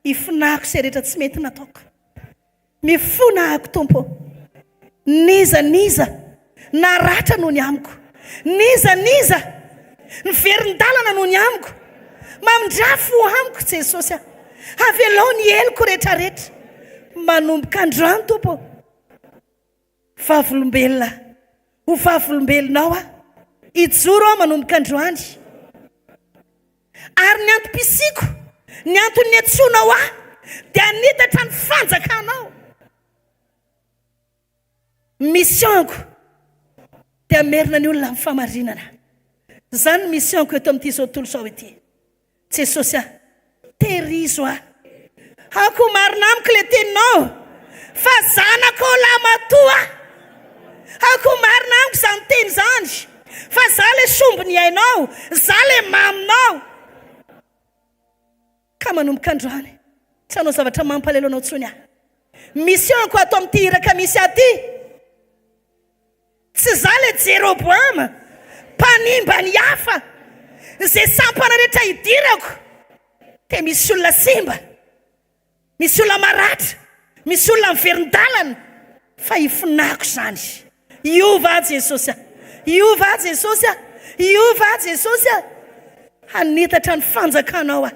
Ifinahako izay rehetra tsy mety nataoko. Mifona ahako Tompo. Niza naratra noho ny amiko. Niza ny verin-dalana noho ny amiko. Mamindrafo amiko Jesosy a. Avelao ny heliko rehetrarehetra. Manomboka androany Tompo. Vavolombelona. Ho vavolombelonao a. Hijoro aho manomboka androany. Ary ny antom-pisiko, ny antony antsoinao aho dia nitatra ny fanjakanao. Missionko dia merina ny olona amin'ny famarinana. Zany missionko eto amin'ity izao tontolo izao ity. Jesosy a, tehirizo aho. Ako marina amiko le teninao fa zanako lamatoa. Ako marina amiko izany teny zany fa za le sombony hainao, za le maminao. Ka manomboka androany, tsy hanao zavatra mampalelo anao tsony aho. Missionko ato amin'ity iraka misy aty. Tsy za le Jeroboama, mpanimba ny hafa, izay sampana rehetra hidirako. Dia misy olona simba, misy olona maratra, misy olona miverin-dalana. Fa ifinahako zany. Iova Jesosy, iova Jesosy, iova Jesosy. Hanitatra ny fanjakanao a.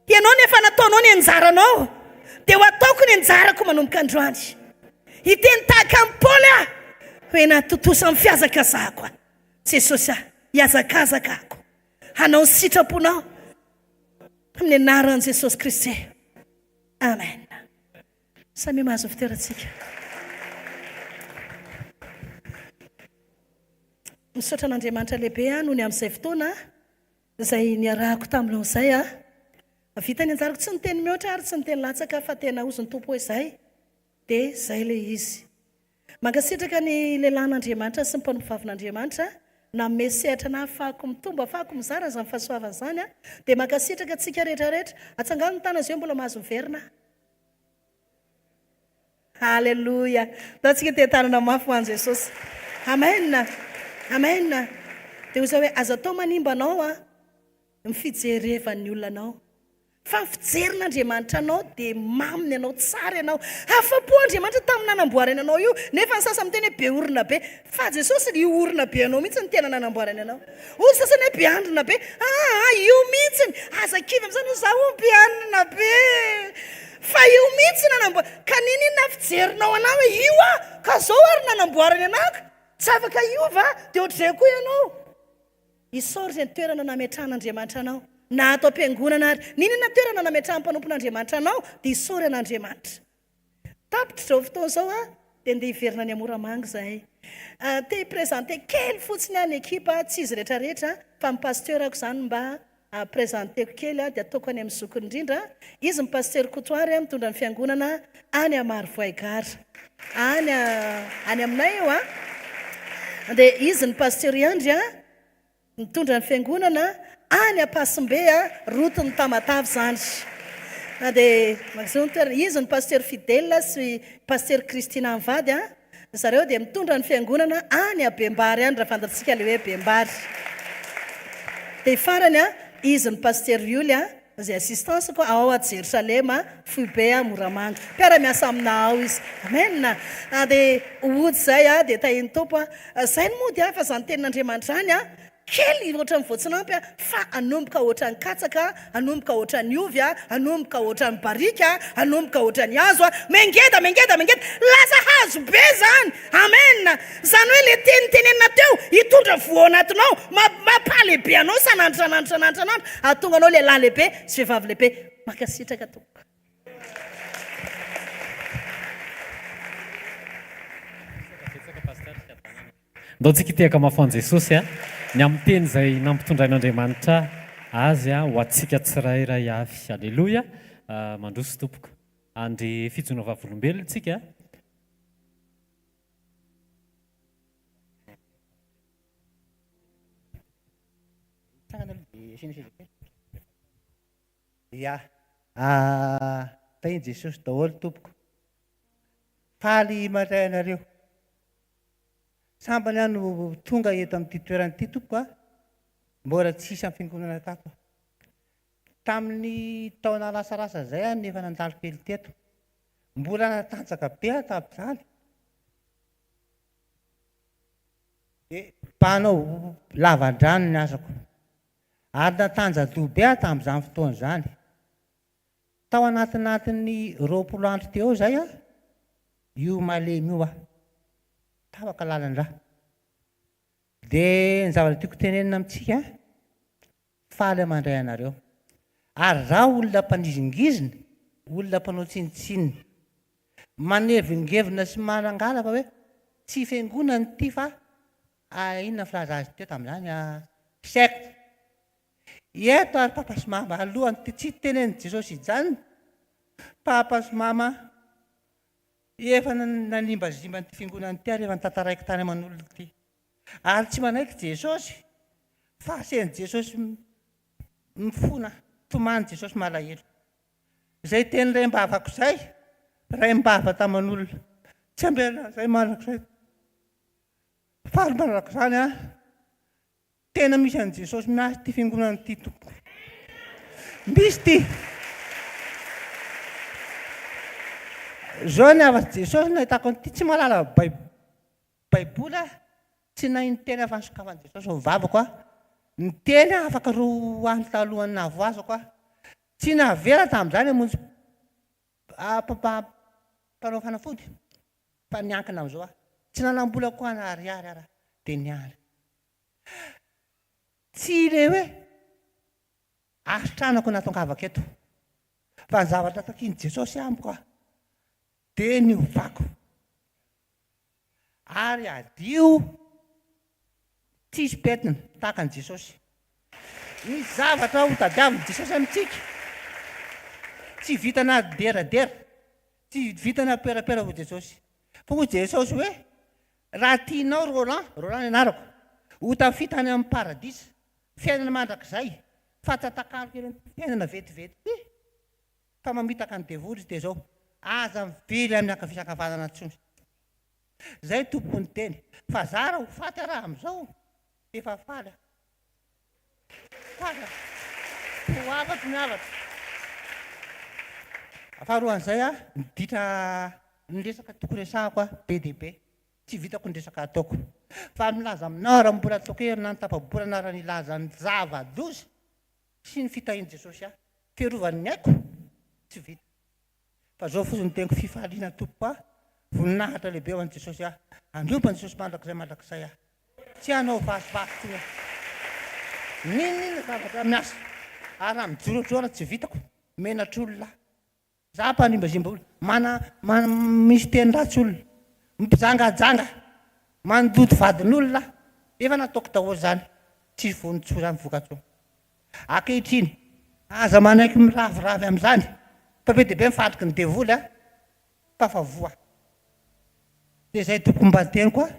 Ianao nefa nataonao ny anjaranao, dia ho ataoko ny anjarako manomboka androany. Hiteny tahaka amin'ny Paoly a, hoe natotosa amin'ny fiazakazahako a. Jesosy a, hiazakazaka ako. Hanao ny sitraponao amin'ny anaran'i Jesosy Kristy. Amen. Samy mahazo fitoerantsika. Misaotra an'Andriamanitra lehibe a noho ny amin'izay fotoana izay niarahako taminao izay a. Vita ny anjarako tsy ny teny mihoatra ary tsy ny teny latsaka fa tena ozy ny tompo hoe izay. Dia izay le izy. Mankasitraka ny lehilahin'Andriamanitra sy ny mpanompo vavin'Andriamanitra nanome sehatra na ahafahako mitombo, ahafahako mizara izany fahasoavana izany a. Dia mankasitraka antsika rehetrarehetra. Atsangano ny tana izay mbola mahazo miverina. Halleluja. Tatsika tetanana mafy ho an' Jesosy. Amen. Amen. Dia ho zao hoe aza tao manimba anao a mifijerevan'ny olona anao. Fa fijerin'Andriamanitra anao dia maminy anao tsara ianao. Afa-po Andriamanitra tamin'ny nanamboarany anao io. Nefa ny sasany miteny hoe be orina be. Fa Jesosy io orina be anao mihitsy ny tena nanamboarany anao. Olo sasany hoe be andrina be. Io mihitsy aza kivy amin'izany hoe zaho be andrina be. Fa io mihitsy ka ninona fijerinao anao hoe io ka zao ary nanamboarany anaka. Tsy afaka iova dia ohatr'izay koa ianao. Isaory izay toerana nametrahan'Andriamanitra anao. Na atao am-piangonana ary ninona toerana nametrahan'ny mpanompon'Andriamanitra anao dia isaory an'Andriamanitra. Tapitra izao fotoana izao dia andeha hiverina ny Amoramanga izahay. Te hiprezante kely fotsiny ny ekipa tsy izy rehetrarehetra fa ny pasteurako izany mba prezanteko kely dia ataoko any amin'ny zokony indrindra. Izy ny pasteur Kotoary mitondra ny fiangonana any Amarivoaigara. Any aminay eo dia izy ny pasteur Andry mitondra ny fiangonana any Ampasimbe rotony Tamatavy izany. Dia izy ny pasteur Fidèle sy pasteur Kristina Mivady zareo dia mitondra ny fiangonana any Bembary any raha fantatsika ilay hoe Bembary. Dia farany izy ny pasteur Violy izay assistance koa ao a Jerusalema Foibe Moramanga. Mpiara-miasa aminao izy. Amen. Dia ody izay dia tahiny topo izay no mody fa izany tenin'Andriamanitra any kely ohatran'ny voatsinampy fa anomboka ohatran'ny katsaka, anomboka ohatran'ny ovy, anomboka ohatran'ny barika, anomboka ohatran'ny hazo mengeda lasa hazo be zany. Amen. Zany hoe le tenitenenina teo hitondra voa anatinao mampalehibe anao sanandro atonga anao lehilahy lehibe sy vehivavy lehibe makasitraka tokoka. Ndao tsika tehaka mafan'ny Jesosy ny amin'ny teny izay nampitondrain'Andriamanitra azy ho antsika tsirairay avy. Alleloia. Mandroso tompoko. Andre fijona vavolombelona tsika. Ia. Tahiny Jesosy daholo tompoko. Faly mandray anareo. Sambany no tonga eto amin'ity toeranyity tompoko mbola tsisy amin'ny fiangonana tato. Tamin'ny taona lasarasa izay nefa nandalo kely teto. Mbola natanjaka be tamin'izany. Dia mpanao lavan-drano ny asako. Ary natanjado be tamin'izany fotoana izany. Tao anatin'ny 20 andro teo izay io malemy io tavaka lalan-draha. Dia ny zavatra tiako tenenina amintsika faly mandray anareo. Ary raha olona mpanizingizina, olona mpanao tsinitsinina, manevingevina sy manangala fa hoe tsy fiangonana ity fa inona filaza azy teo tamin'izany secte. Eto ary papa sy mama alohany tsy tenen'i Jesosy ijanona. Papa sy mama efa nanimbazimbany ty fiangonana ty ary efa nitantaraiko tany aman'olona ity. Ary tsy manaiky Jesosy fa asen'i Jesosy mifona, tomany Jesosy malahelo. Izay teny ray mbavako izay, ray mbava taman'olona. Tsy ambela izay manako izay. Faly manako izany tena misy an'i Jesosy miasy ty fiangonana ty tompoko. Misy ty. Zao ny avatsy Jesosy nahitako an'ity tsy malala baibola tsy nahiny teny avy ansokavan'i Jesosy ho vavako ny teny afaka ro any talohan'ny navoazako tsy navera tamin'izany hamonjy mpanao fanafody fa niankina amin'izao tsy nanambola koa na ariary ara dia niany. Tsy le hoe asitranako natongavako eto fa ny zavatra takiany Jesosy amiko dia ny ovako ary adio tsisy petina tahaka an'i Jesosy. Ny zavatra ho tadiavin'i Jesosy amintsika tsy vitana deradera, tsy vitana perapera ho Jesosy. Fa ho Jesosy hoe raha tianao Roland ny anarako ho tafita any amin'ny paradisa fiainana mandrakizay fa tatakalo kely fiainana vetivety fa mamitaka ny devoly izy dia zao aza mivily amin'ny akafisakavanana ntsony zay tompony teny fa zara ho faty raha am'izao efa faly ho afaky miavatra faharoan'izay a miditra nyresaka tokony resahako a be de be tsy vitako nyresaka ataoko fa milaza aminao raha mbola ataoko herina ny tapabolana raha nilaza ny zava lozy sy ny fitahiany jesosy a fiarovany aiko tsy vita fa zao fosiny teniko fifaliana tompo a voninahitra lehibe ho an' jesosy a andrompany jesosy mandrakizay a tsy hanao vasivasy ty ninina zavatra miasa ary raha mijorojoana tsy vitako menatr'olona za mpanimbazimba olona mana misy teny ratsy olona mipijangajanga mandoto vadin'olona efa nataoko daholo zany tsy vonitso zany vokatso akehitriny aza manaiky miraviravy am'izany fa be dehibe mifatriky ny devoly a mpafavoa de zay toko mba teniko a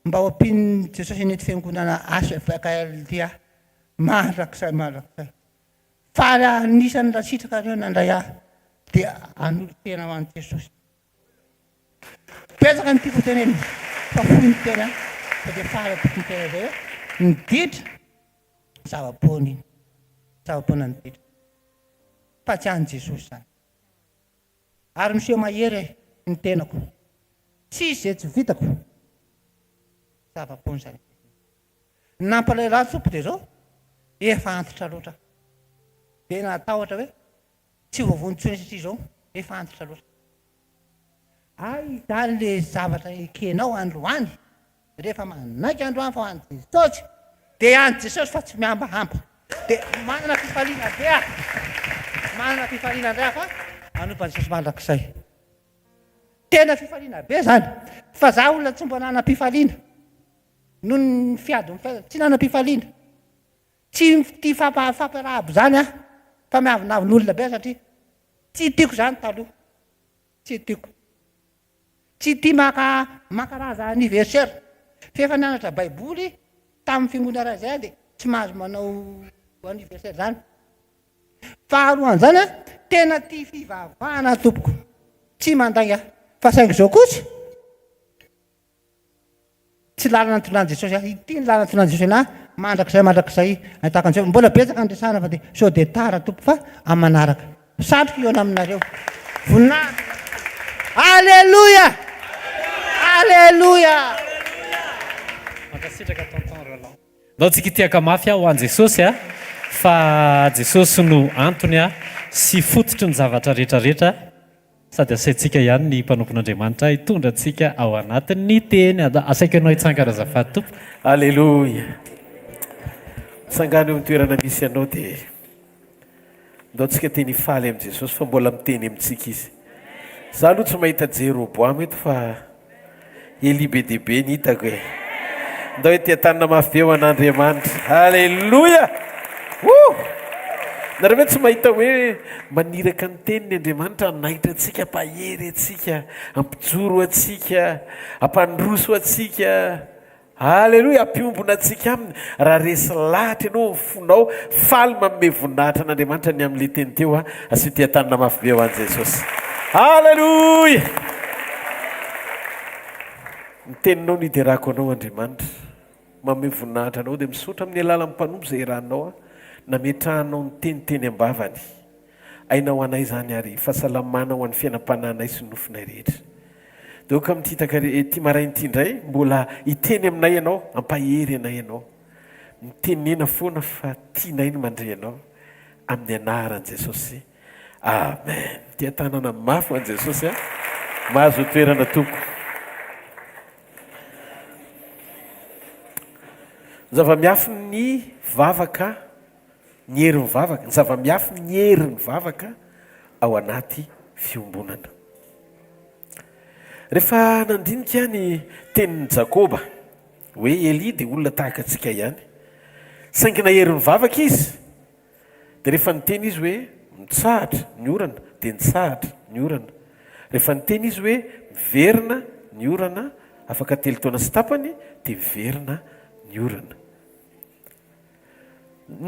mba ho ampiny jesosy nety fiangonana hvkl mandrakizay faly anisany raha sitraka reo nandray a de anolo tena ho an' jesosy petsaka ny tiako teneny fa foy ny tena fa de faly tokony tena zay niditra zava-pony iny zava-pona niditra fa tsy an' jesosy zany ary miseho mahery ny tenako tsisy zay tsy vitako zava-pony zany nampalailahy tsopy de zao efa antitra loatra de natahotra hoe tsy voavonitsony satria zao efa antitra loatra ay zany le zavatra ekenao androany rehefa manaiky androany fa ho an' jesosy de an' jesosy fa tsy miambahamba de manana fifaliana be a manana fifaliana ndray fa anompa jesosy mandrakizay tena fifaliana be zany fa za olona tsy mbo nanam-pifaliana no ny fiady tsy nanam-pifaliana tsy ty fampiarahabo zany a fa miavinavin'olona be satria tsy tiako zany taloha tsy tiako tsy tia makaraza anniversaire fefa nianatra baiboly tamin'ny fiangonana zay de tsy mahazo manao anniversaire zany faharoany zany a tena tia fivavahana tompoko tsy manday a fa saingy zao kotsy tsy lalana ntonany jesosy a ity ny lalana ntonany jesosy na mandrakizay ahitaka an'izay mbola betsaka andresana fa de sao de tara tompo fa amin'ny manaraka satroka eo aminareo voninahitra alleluia alleluia mankasitraka tonton Roland ndao tsika tiaka mafy a ho an' jesosy a fa jesosy no antony a sy fototry ny zavatra rehetrarehetra sady asaintsika ihany ny mpanompon'andriamanitra hitondra antsika ao anatin'ny teny asaika anao hitsangana azafady tompo alleluia sangany eo mitoerana misy ianao dia ndao tsika teny hifaly amin'i jesosy fa mbola miteny amintsika izy za aloha tsy mahita jeroboamo eto fa eli be dehibe ny hitako e ndao hoe tia tanina mafy be ho an'andriamanitra alleluia nareo hoe tsy mahita hoe maniraka ny teniny andriamanitra nahitra atsika mpahery atsika ampijoro atsika ampandroso atsika alleloia ampiombona atsika aminy raha resy lahatra ianao fonao faly manome voninahitra an'andriamanitra ny amin'le teny teo a asy tia tanina mafy be ho an' jesosy alleluia ny teninao niderako anao andriamanitra manome voninahitra anao dia misaotra amin'ny alala mpanompo zay rahanao a nametrahanao ny teniteny ambavany ainao anay zany ary fahasalamana ho an'ny fiainam-pananay sy nofinay rehetra de oka mititaka ty marain'ity indray mbola hiteny aminay ianao ampahery anay ianao mitenena foana fa tianay ny mandre anao amin'ny anaran' jesosy amen tia tanana mafy ho an' jesosy a mahazo toerana toko zava-miafy ny vavaka ny herin'ny vavaka zava-miafy ny herin'ny vavaka ao anaty fiombonana rehefa nandinika ny tenin'ny jakoba hoe eli dia olona tahaka atsika ihany saingina herin'ny vavaka izy dia rehefa niteny izy hoe mitsahatra ny orana dia nitsahatra ny orana rehefa niteny izy hoe miverina ny orana afaka telo taona sy tapany dia miverina ny orana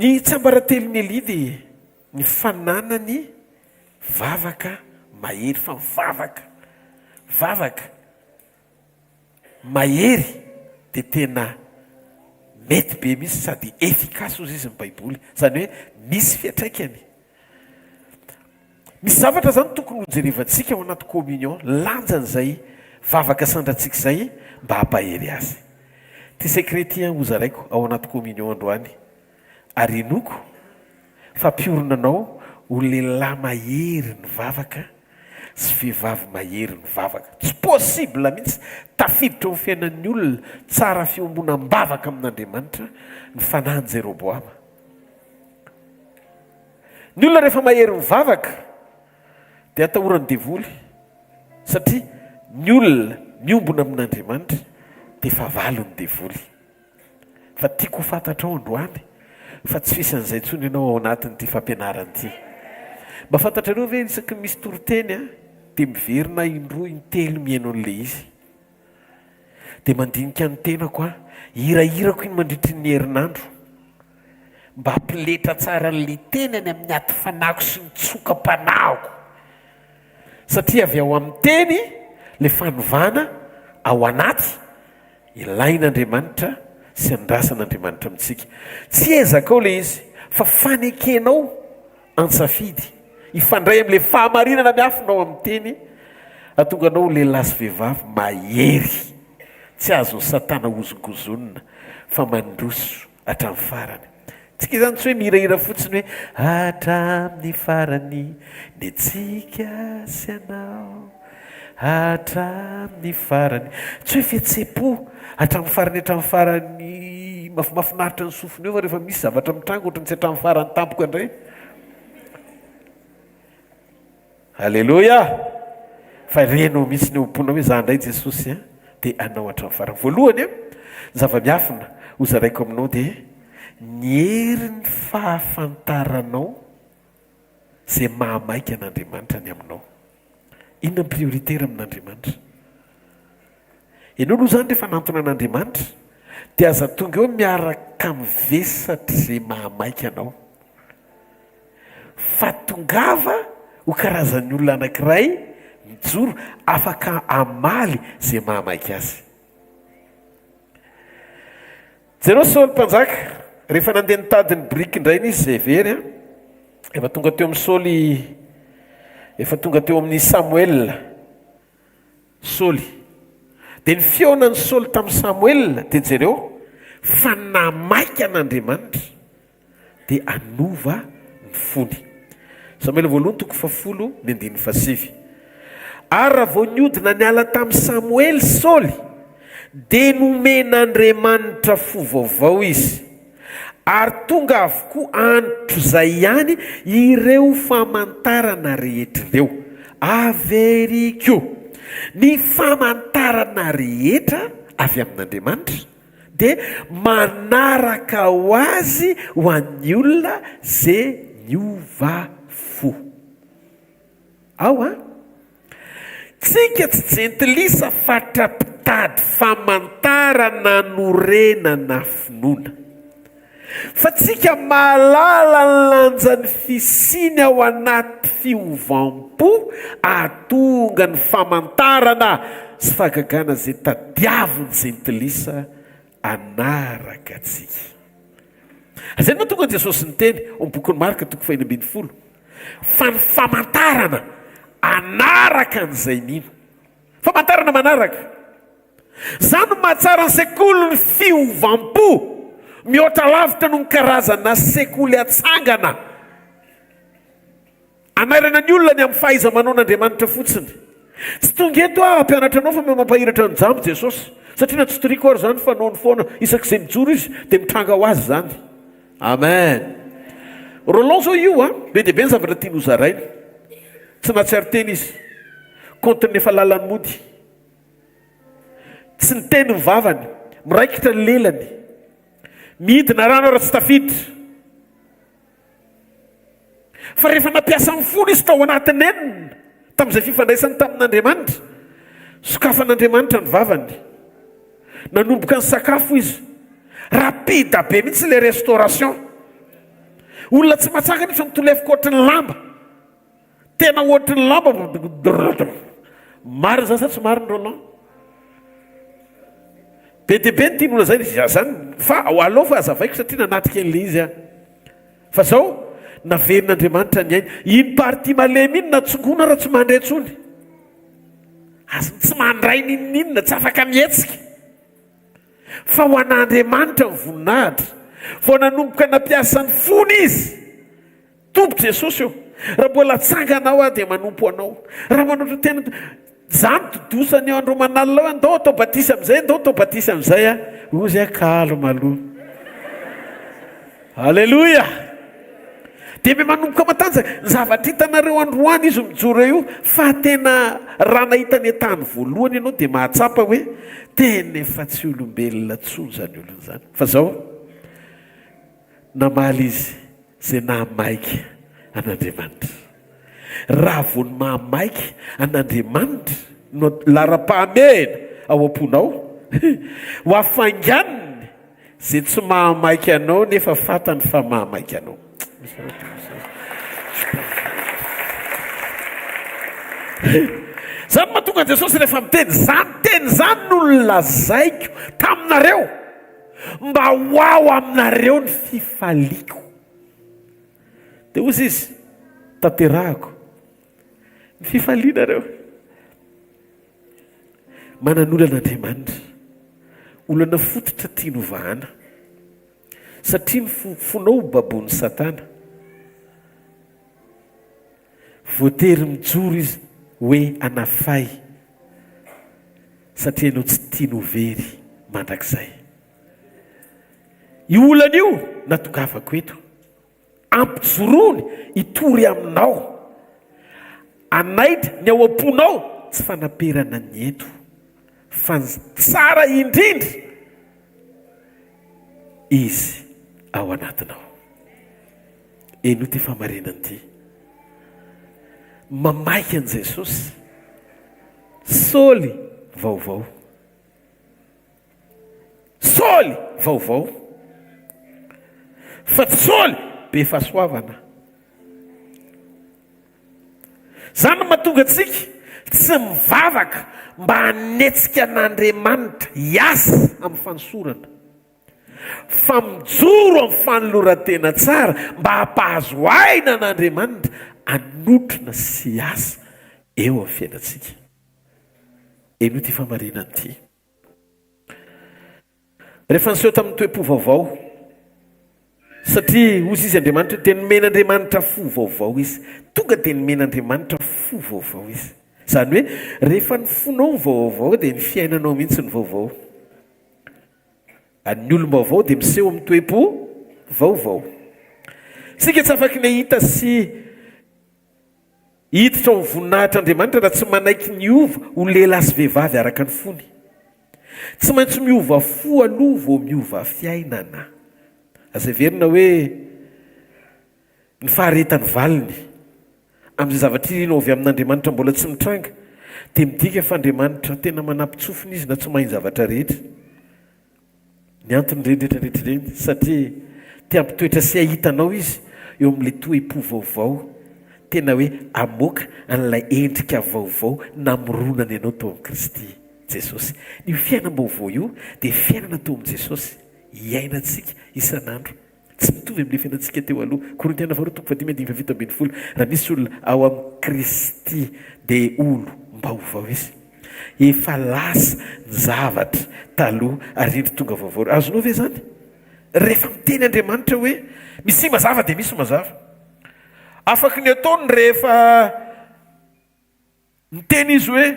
ny tsambaratelon'ny eli dia ny fananany vavaka mahery fa vavaka mahery dia tena mety be misy sady efficace ozy izy ny baiboly, zany hoe misy fiatraikany. Misy zavatra zany tokony hojerevantsika ao anaty communion, lanjan'izay vavaka sandratsika izay mba hampahery azy. Ty sekretien ho zaraiko ao anaty communion androany, ary inoko fampiorona ho lehilahy mahery ny vavaka sy vehivavy mahery ny vavaka. Tsy possible mihitsy tafiditra ho fiainan'ny olona tsara fiombonam-bavaka amin'Andriamanitra ny fanahin'i Jeroboama. Ny olona rehefa mahery ny vavaka dia atahorany devoly, satria ny olona miombona amin'Andriamanitra dia efa valony devoly. Fa tiako ho fantatra ao androany fa tsy fisy an'izay tsony ianao ao anatin'ity fampianarana ity. Mba fantatrareo ve isaky misy toroteny dia miverina indroa intelo mihaino an'ilay izy, dia mandinika ny tenako hirahirako iny mandritry ny herinandro mba hampiletra tsara n'ilay teny any amin'ny aty fanako sy ny tsoka-panahiko, satria avy ao amin'ny teny ilay fanovana ao anaty ilain'Andriamanitra sy andrasan'Andriamanitra amintsika. Tsy ezaka ao ilay izy fa fanekenao an-tsafidy ifandray amin'ilay fahamarinana miafinao amin'ny teny, atonga anao lehilahy sy vehivavy mahery, tsy azo satana ozongozonina fa mandroso hatramin'ny farany. Tsika zany tsy hoe mihirahira fotsiny hoe hatramin'ny farany ny tsika sy anao, hatramin'ny farany, tsy hoe fihetsem-po hatramin'ny farany mafinaritra ny sofiny eo fa rehefa misy zavatra mitrango ohatrany tsy hatramin'ny farany tampoka indray. Alleluia. Fa renao mihitsy ny ompona hoe za indray Jesosy dia anao hatramin'ny farany. Voalohany zava-miafina ho zaraiko aminao dia ny herin'ny fahafantaranao izay mahamaika an'Andriamanitra ny aminao. Inona ny prioritera amin'Andriamanitra? Ianao aloha zany rehefa nantona an'Andriamanitra dia aza tonga eo miaraka mivesatra izay mahamaika anao. Fa tongava ho karazan'ny olona anankiray mijoro afaka amaly izay mahamaika azy. Jereo Saoly mpanjaka rehefa nandeha nitady ny briky indray izy izay very efa tonga teo amin'ny Saoly, efa tonga teo amin'ny Samuel Saoly, dia ny fiaonan'ny Saoly tamin'ny Samuel dia jereo fa namaika an'Andriamanitra dia anova ny fony. Samuel voalohany toko 10:7. Ary raha vao niodina niala tamin'ny Samuel Saoly dia nomen'Andriamanitra fo vaovao izy, ary tonga avokoa antro izay ihany ireo famantarana rehetra ireo. Averiko, ny famantarana rehetra avy amin'Andriamanitra dia manaraka ho azy ho an'ny olona izay niova fo. Ao tsika tsy jentilisa fatrapitady famantarana norenana finoana, fa tsika mahalala ny lanjan'ny fisiny ao anaty fiovam-po atonga ny famantarana sy fahagagana izay tadiaviny jentilisa anaraka atsika. Izay no tonga Jesosy niteny ao bokin'ny Marka 5:20, fa ny famantarana anaraka an'izay nino. Famantarana manaraka zany mahatsara ny sekoly ny fiovam-po, mihoatra lavitra no ny karazana sekoly atsangana anairana ny olona ny amin'ny fahaiza manao n'Andriamanitra fotsiny. Tsy tonga eto hampianatra anao fa mampahiratra ny jambo Jesosy, satria na tsy toriko ary zany fanaony foana isak'izay mijoro izy dia mitranga ho azy zany. Amen. Roland zao io be dia be ny zavatra tiany hozaraina, tsy nahatsiaro teny izy, kontiny efa lalany mody, tsy niteny ny vavany, miraikitra ny lelany, midina rano ara tsy tafiditra. Fa rehefa nampiasa ny folo izy tao anatin'ny enina tamin'izay fifandraisany tamin'Andriamanitra, sokafan'Andriamanitra ny vavany, nanomboka ny sakafo izy, rapida be mihitsy ilay restauration. Olona tsy matsaka nefa mitolefika ohatry ny lamba, tena ohatry ny lamba mary zany sa tsy mariny rolan be de be ny tian'olona zay zany fa alao fa azavaiko satria nanatika an'le izy a fa zao naverin'andriamanitra ny ainy iny parti malemy iny natsongona raha tsy mandray tsony azony tsy mandray nininina tsy afaka mihetsika fa ho an'andriamanitra ny voninahitra vao nanomboka nampiasan'ny fony izy tombotra jesosy io raha mbola tsanganao a dia manompo anao raha manotra tena zany dodosany eo andro manalina andao atao batisy amin'izay andao atao batisy amin'izay a ozy akalo maloha halleloia dia me manomboka matanjaka ny zavatra hitanareo androany izy mijoro io fa tena raha nahitany an-tany voalohany ianao dia mahatsapa hoe tena efa tsy olombelona tsony zany olona zany fa zao namaly izy zay nahamaiky an'andriamanitra raha vao ny mahamaiky an'andriamanitra no lara-pahamehana ao am-ponao ho afanganiny zay tsy mahamaiky anao nefa fatany fa mahamaiky anao zany mahatonga an jesosy rehefa miteny zany teny zany no nolazaiko taminareo mba hoao aminareo ny fifaliko dia ozy izy tanterahako ny fifalianareo manan'olan'andriamanitra olana fototra tia novahana satria ny fonao babony satana voatery mijoro izy hoe anafay satria ianao tsy tia novery mandrakizay io olana io natongavako eto ampijorony hitory aminao anaitra ny ao am-ponao tsy fanaperana ny eto fa tsara indrindra izy ao anatinao eno ty famarinany ty mamaiky an' jesosy soly vaovao soly vaovao fa tsy soly be fahasoavana zany mahatonga antsika tsy mivavaka mba hanetsika an'andriamanitra hiasa amin'ny fanosorana fa mijoro amin'ny fanoloran-tena tsara mba hampahazo aina an'andriamanitra anotrona sy asa eo amin'ny fiainantsika eno ty famarinany ty rehefa niseho tamin'ny toe-po vaovao satria ozy izy andriamanitra dia nomen'andriamanitra fo vaovao izy tonga dia nomen'andriamanitra fo vaovao izy zany hoe rehefa ny fonao ny vaovao dia ny fiainanao mihitsy ny vaovao any olom-baovao dia miseho amin'ny toe-po vaovao sika tsy afaky ny hita sy hiditra ao amin'ny voninahitr'andriamanitra raha tsy manaiky niova ho lehilahy sy vehivavy araka ny fony tsy maintsy miova fo aloha vao miova fiainana azay verina hoe ny faharetany valiny amin'izay zavatra inao avy amin'andriamanitra mbola tsy mitranga dia midika fa andriamanitra tena manampitsofina izy na tsy mahiny zavatra rehetra ny antony rendretrarehetra reny satria tia ampitoetra sy ahitanao izy eo amin'ilay toe-po vaovao tena hoe amoaka an'ilay endrika vaovao namoronana ianao tao amin'i Kristy Jesosy io fiainam-baovao io dia fiainana tao amin'i Jesosy iainantsika isan'andro tsy mitovy amin'ilay fiainantsika teo aloha Korintiana faharoa toko 10:20 raha misy olona ao amin'i Kristy dia olo mbaovao izy efa lasa ny zavatra taloha ary indry tonga vaovao azonao ve zany rehefa miteny andriamanitra hoe misy mazava dia misy mazava afaka ny ataony rehefa miteny izy hoe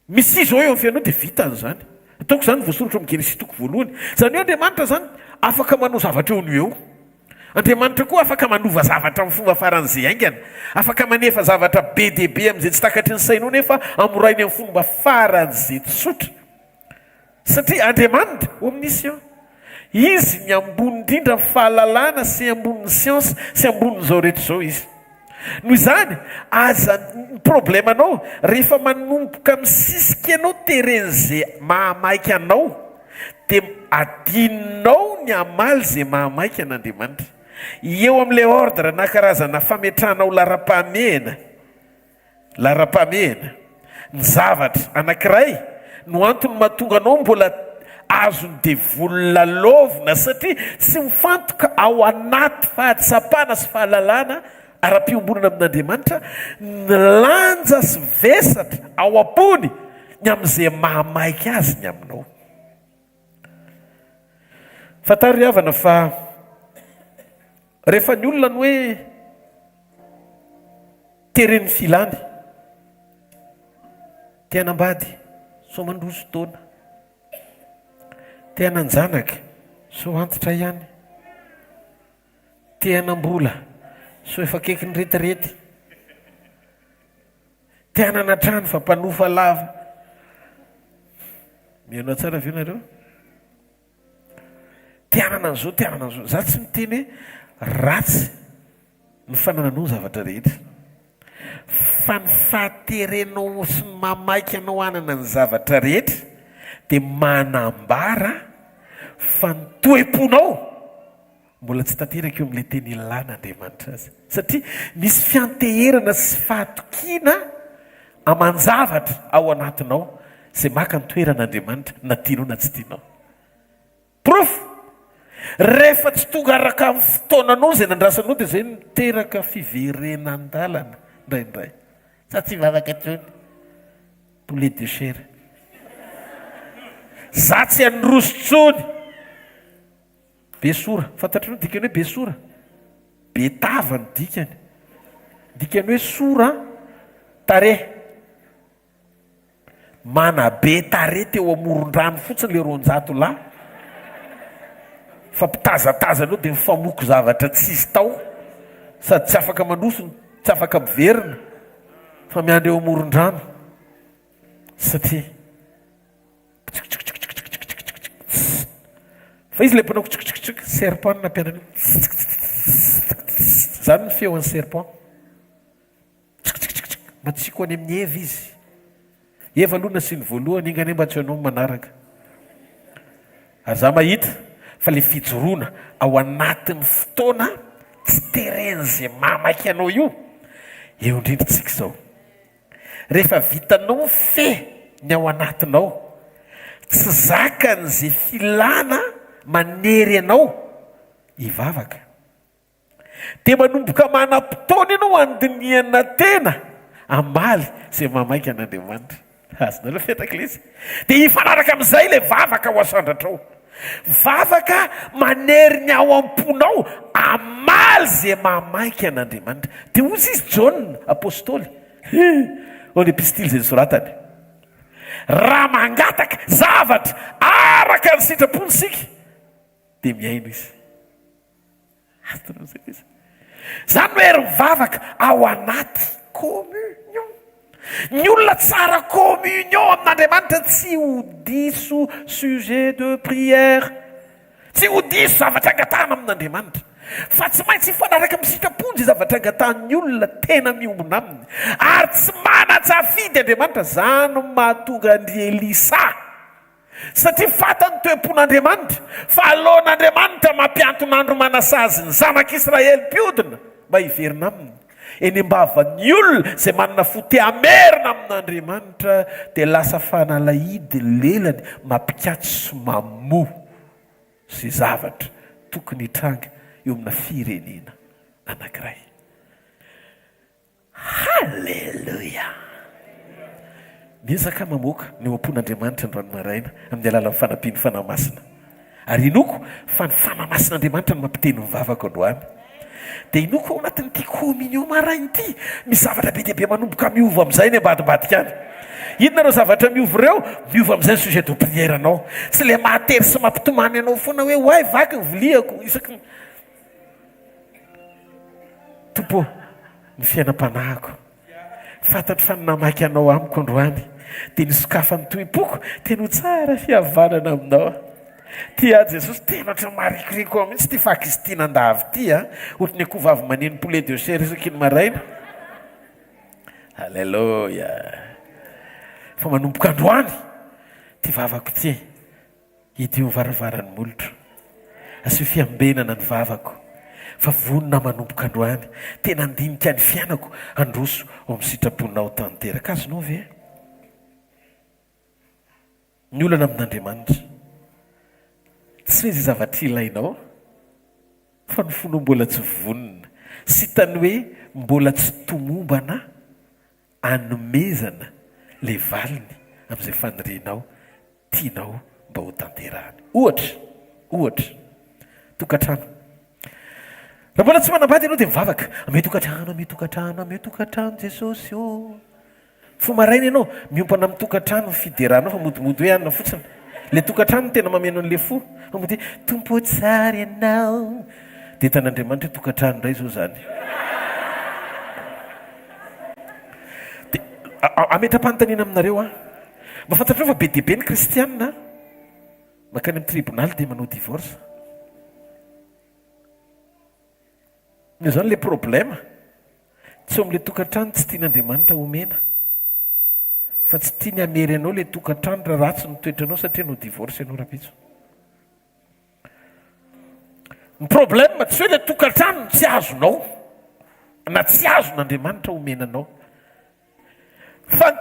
misy izy eo amin'ny fiainao dia vitany zany ataoko zany voasoratra amin'ny Genesis toko voalohany zany hoe andriamanitra zany afaka manao zavatra eo no eo andriamanitra koa afaka manova zavatra amin'ny fomba faran'izay aingana afaka manefa zavatra be dia be amin'izay tsy takatry ny sainao nefa amorainy amin'ny fomba faran'izay tsotra satria andriamanitra ho amin'isy eo izy ny ambony indrindra fahalalana sy ambonin'ny siansa sy ambonin'izao rehetra izao izy noho izany aza ny problemanao rehefa manomboka misisika ianao teren'izay mahamaiky anao dia adininao ny amaly izay mahamaiky an'andriamanitra eo amin'ilay ordre na karazana fametranao lara-pamena ny zavatra anankiray no antony mahatonga anao mbola azony devolona lovina satria tsy mifantoka ao anaty fahatsapana sy fahalalana ara-piombonana amin'Andriamanitra ny lanja sy vesatra ao am-pony ny amin'izay mahamaiky azy ny aminao. Fatary havana fa rehefa ny olona ny hoe tereny filany tianambady so mandroso taona, tiananjanaka so antitra ihany, tianambola so efa akaiky ny retirety, tiananatrano fa mpanofa lava. Mianao tsara avy nareo? Tianana an'izao, za tsy miteny hoe ratsy ny fanananao zavatra rehetra, fa ny fahaterenao sy ny mamaiky anao anana ny zavatra rehetra dia manambara fa ny toe-ponao mbola tsy tanteraka eo amin'ilay teny ilan'Andriamanitra azy, satria misy fianteherana sy fahatokiana aman-javatra ao anatinao izay maka ny toeran'Andriamanitra na tianao na tsy tianao. Proof rehefa tsy tonga araka amin'ny fotoananao izay nandrasanao dia izay miteraka fiverenan-dalana indraindray. Sa tsy vavaka trony poulet de chair, za tsy anrosotsony besora. Fantatro ny dikany hoe besora, betava ny dikany, dikany hoe sora tare, mana be tare teo amoron-drano fotsiny le ronjato lahy, fa mpitazataza anao dia mifamoko zavatra tsisy tao, sady tsy afaka mandrosony, tsy afaka miverina, fa miandry eo amoron-drano satria fa izy le mpanao serpent nampianany zany ny feo an'ny serpent, matsiko any amin'ny Eva izy. Eva aloha nasiany voalohany, ingany mba tsy hanao manaraka. Ary za mahita fa le fijoroana ao anatin'ny fotoana tsy teren'izay mamaiky anao io, eo indrindritsika izao. Rehefa vitanao fe ny ao anatinao, tsy zakan'izay filana manery anao hivavaka, dia manomboka manam-potoana ianao andiniana tena amaly izay mamaiky an'Andriamanitra. Azonao aloha fetakilesy. Dia hifanaraka amin'izay ilay vavaka ho asandratrao. Vavaka manery ny ao am-ponao amaly izay mamaiky an'Andriamanitra. Dia ozy izy John apôstôly ao ny epistily izay nisoratany, raha mangataka zavatra araka ny sitraponysika dia miaino izy. Zany hoe ry mivavaka ao anaty communion. Ny olona tsara communion amin'Andriamanitra tsy ho diso sujet de prière, tsy ho diso zavatra angatahana amin'Andriamanitra, fa tsy maintsy hifanaraka amin'ny sitraponjy zavatra angatahan'ny olona tena miombona aminy, ary tsy manajafidy Andriamanitra. Zany mahatonga andry Elisa, satria fatany toe-pon'Andriamanitra fa alohan'Andriamanitra mampianton'andro manasazy ny zanak'Israely mpiodina mba hiverina aminy. Eny mbavan'ny olona izay manana fote-amerina amin'Andriamanitra dia lasa fanalahidy lelany mampikatso sy mamoa sy zavatra tokony hitranga eo amina firenena anankiray. Halleluja! Miezaka mamoaka ny eo am-pon'Andriamanitra androany maraina amin'ny alalan'ny fanampiany fanamasina. Ary inoko fa ny fanamasin'Andriamanitra no mampiteny mivavaka androany. Dia inoko ao anatin'ity communion maraina ity misy zavatra be dia be manomboka miova amin'izay ny ambadimbadika any. Inona ireo zavatra miova ireo? Miova amin'izay ny sujet de prière anao, tsy le mahatery sy mampitomany anao foana hoe hoay vaky ny viliako isaky tompo ny fiainam-panahiko, fantatro fa namaiky anao amiko androany, dia nisokafany toim-poko tena ho tsara fihavanana aminao. Tia Jesosy tena ohatry marikoriko ao mihitsy ty faky izy tia nandavy ty a, ohatry ny akoho vavy maneno poulet de chair isaky ny maraina. Halleluja! Fa manomboka androany ty vavako ty hidio ny varavaran'ny molotro, asio fiambenana ny vavako, fa vonona manomboka androany tena andinika ny fiainako androso ao amin'ny sitraponina ao tanteraka azonao ve ny olana amin'Andriamanitra tsy hoe zay zavatra ilainao fa ny fona mbola tsy vonona sy tany hoe mbola tsy tomombana anomezana le valiny amin'izay fanirinao tianao mba ho tanterahany ohatra tokantrano raha mbola tsy manambady ianao dia mivavaka ametokantrano Jesosy o fo maraina ianao miompana amin'ny tokantrano ny fideranao fa modimody hoe anina fotsiny le tokantrano no tena mameno an'le fo famody tompo tsara ianao dia tan'Andriamanitra hoe tokantrano indray zao zany dia ametra-panontaniana aminareo mba fantatrao fa be diaibe ny kristianina makany amin'ny tribonaly dia manao divorce io zany le problème tsy amin'le tokantrano tsy tian'Andriamanitra omena fa tsy tiany amery anao le tokantrano raha ratsy ny toetranao satria no divorce ianao rapitso ny problème tsy hoe le tokantrano tsy azonao na tsy azon'Andriamanitra omenanao fa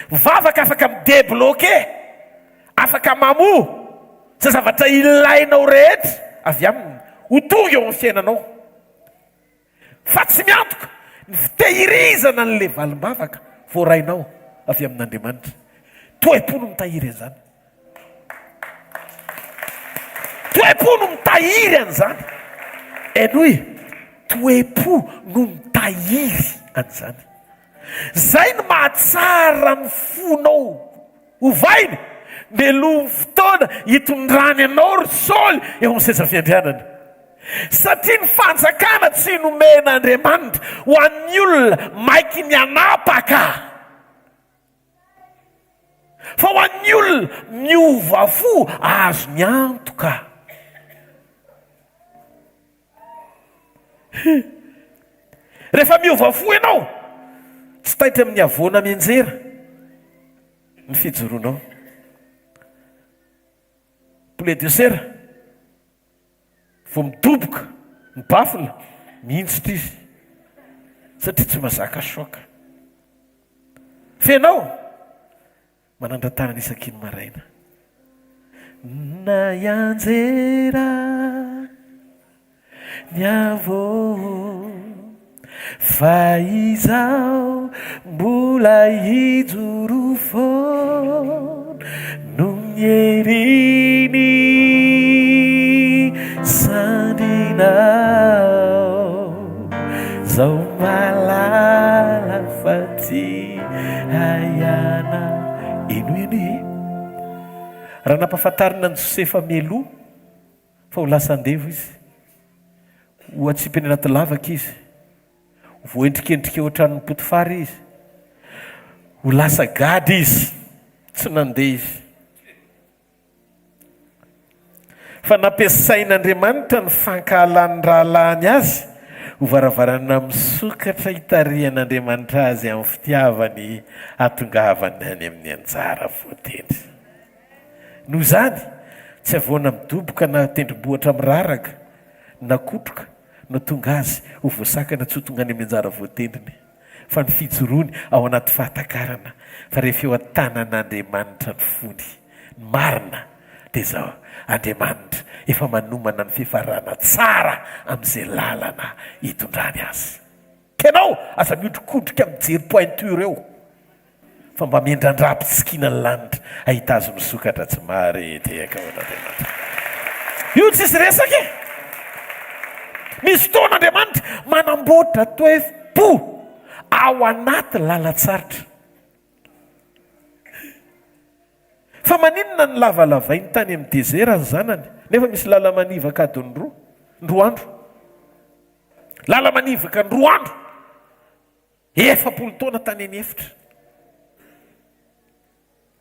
vavaka afaka midébloqué afaka mamoa za zavatra ilainao rehetra avy aminy ho tonga eo amin'ny fiainanao fa tsy miantoka ny fitehirizana n'le valim-bavaka voarainao avy amin'Andriamanitra toe-po no mitahiry an'izany toe-po no mitahiry an'izany enoe toe-po no mitahiry an'izany zay no mahatsara ny fonao hovainy meloa fotoana hitondrany anao ry Saoly eo amin'ny seza fiandrianana satria ny fanjakana tsy nomen'Andriamanitra ho an'ny olona maiky ny anapaka fa ho an'ny olona miova fo azo ny antoka rehefa miova fo ianao tsy taitra amin'ny avoana mianjera ny fijoroanao poulet de serre vao midoboka ny bafila mihintsitra izy satria tsy mazaka soka fenao manandratana ny isakiny maraina na ianjera ny avô fa izao mbola hijoro foana no herin'ny sandinao zao malala fa ty hayana eno raha nampahafantarina ny Josefa mialoha fa ho lasa andevo izy ho atsipy any anaty lavaka izy voendrikendrika eo an-tranon'ny Potifara izy ho lasa gady izy tsy nandeha izy fa nampiasain'Andriamanitra ny fankahalany rahalany azy ho varavarana misokatra hitarihan'Andriamanitra azy amin'ny fitiavany hatongavany any amin'ny anjara voatendry noho zany tsy avoana midoboka na tendrombohatra miraraka na kotroka no tonga azy ho voasakana tsy ho tonga any amin'ny anjara voatendriny fa ny fijoroany ao anaty fahatakarana fa rehefa eo an-tanan'Andriamanitra ny fony ny marina dia zao Andriamanitra efa manomana ny fifarana tsara amin'izay lalana hitondrany azy kenao aza mihodrikondrika mijery pointure eo fa mba miendrandrapitsikina ny lanitra ahita azy misokatra tsy marety akaon'Andriamanitra io tsisy resaka misy fotoan'Andriamanitra manamboatra toe-po ao anaty lalatsarotra fa maninona ny lavalavainy tany amin'ny dezera ny zanany nefa misy lala manivaka adiny roa andro lala manivaka ny 2 andro 70 taona tany any efitra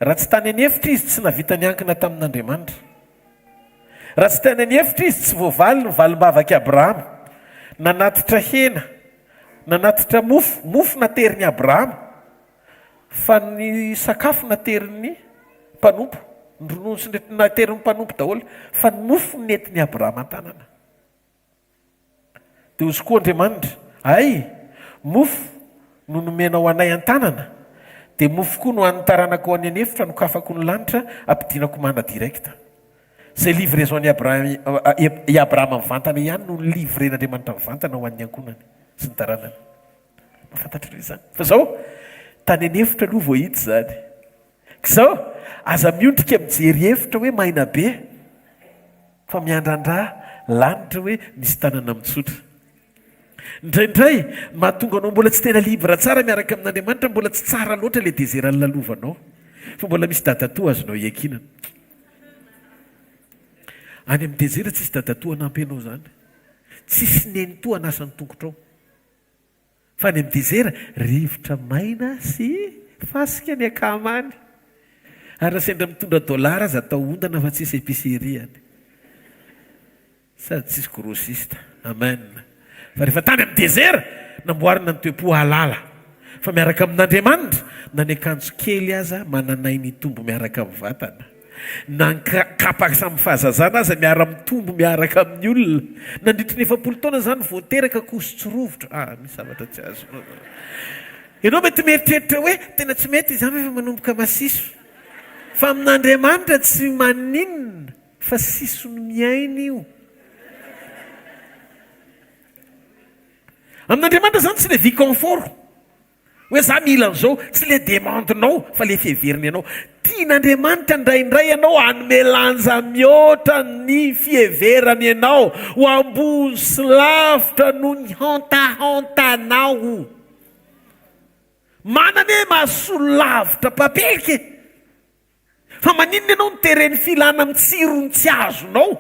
raha tsy tany any efitra izy tsy navita niankina tamin'Andriamanitra raha tsy tany any efitra izy tsy voavaly ny valim-bavaka Abrahama nanatitra hena nanatitra mofo nateriny Abrahama fa ny sakafo nateriny mpanompo ny ronono sy nateriny mpanompo daholo fa ny mofo nentiny Abrahama an-tanana dia ozy koa Andriamanitra, ay mofo no nomena ho anay an-tanana, dia mofo koa no anotaranako ho any anefitra no kafako ny lanitra ampidinako mana direkta. Zay livraison i Abrahama mivantana ihany no ny livren'Andriamanitra mivantana ho an'ny ankonany sy ny taranany. Mafantatra izany. Fa zao tany anefitra aloha vao hita zany. Zao aza miondrika mijery hevitra hoe maina be, fa miandrandra lanitra hoe misy tanana mitsotra. Indraindray mahatonga anao mbola tsy tena livre tsara miaraka amin'Andriamanitra, mbola tsy tsara loatra le désert lalovanao, fa mbola misy dadatoa azonao iakinana. Any amin'ny désert tsisy dadatoa anampy anao zany, tsisy nenitoa anasan'ny tongotrao, fa any amin'ny désert rivotra maina sy fasika ny akamany. Ary sendra mitondra dolara aza atao ondana fa tsisy épicerie any, sady tsisy grossiste. Amen. Fa rehefa tany amin'ny désert namboarina ny toe-po halala, fa miaraka amin'Andriamanitra na ny akanjo kely aza mananay ny tombo miaraka amin'ny vatana, na ny kapa samy fahazazana aza miara-mitombo miaraka amin'ny olona, nandritry ny 9 taona zany voateraka koso tsy rovotra. Misy zavatra tsy azonao. Ianao mety mieritreritra hoe tena tsy mety izany rehefa manomboka masiso, fa amin'Andriamanitra tsy maninona fa sisony miaina io. Amin'Andriamanitra zany tsy le vie confort hoe za mila an'izao, tsy le demandinao fa le fiheveriny ianao. Tian'Andriamanitra indraindray ianao hanome lanja mihoatra ny fiheverany ianao, ho ambony sy lavitra no ny hantahantanao. Manane mahasolo lavitra papelika, fa maninona ianao ny tereny filana amin'ny tsirony tsy azonao,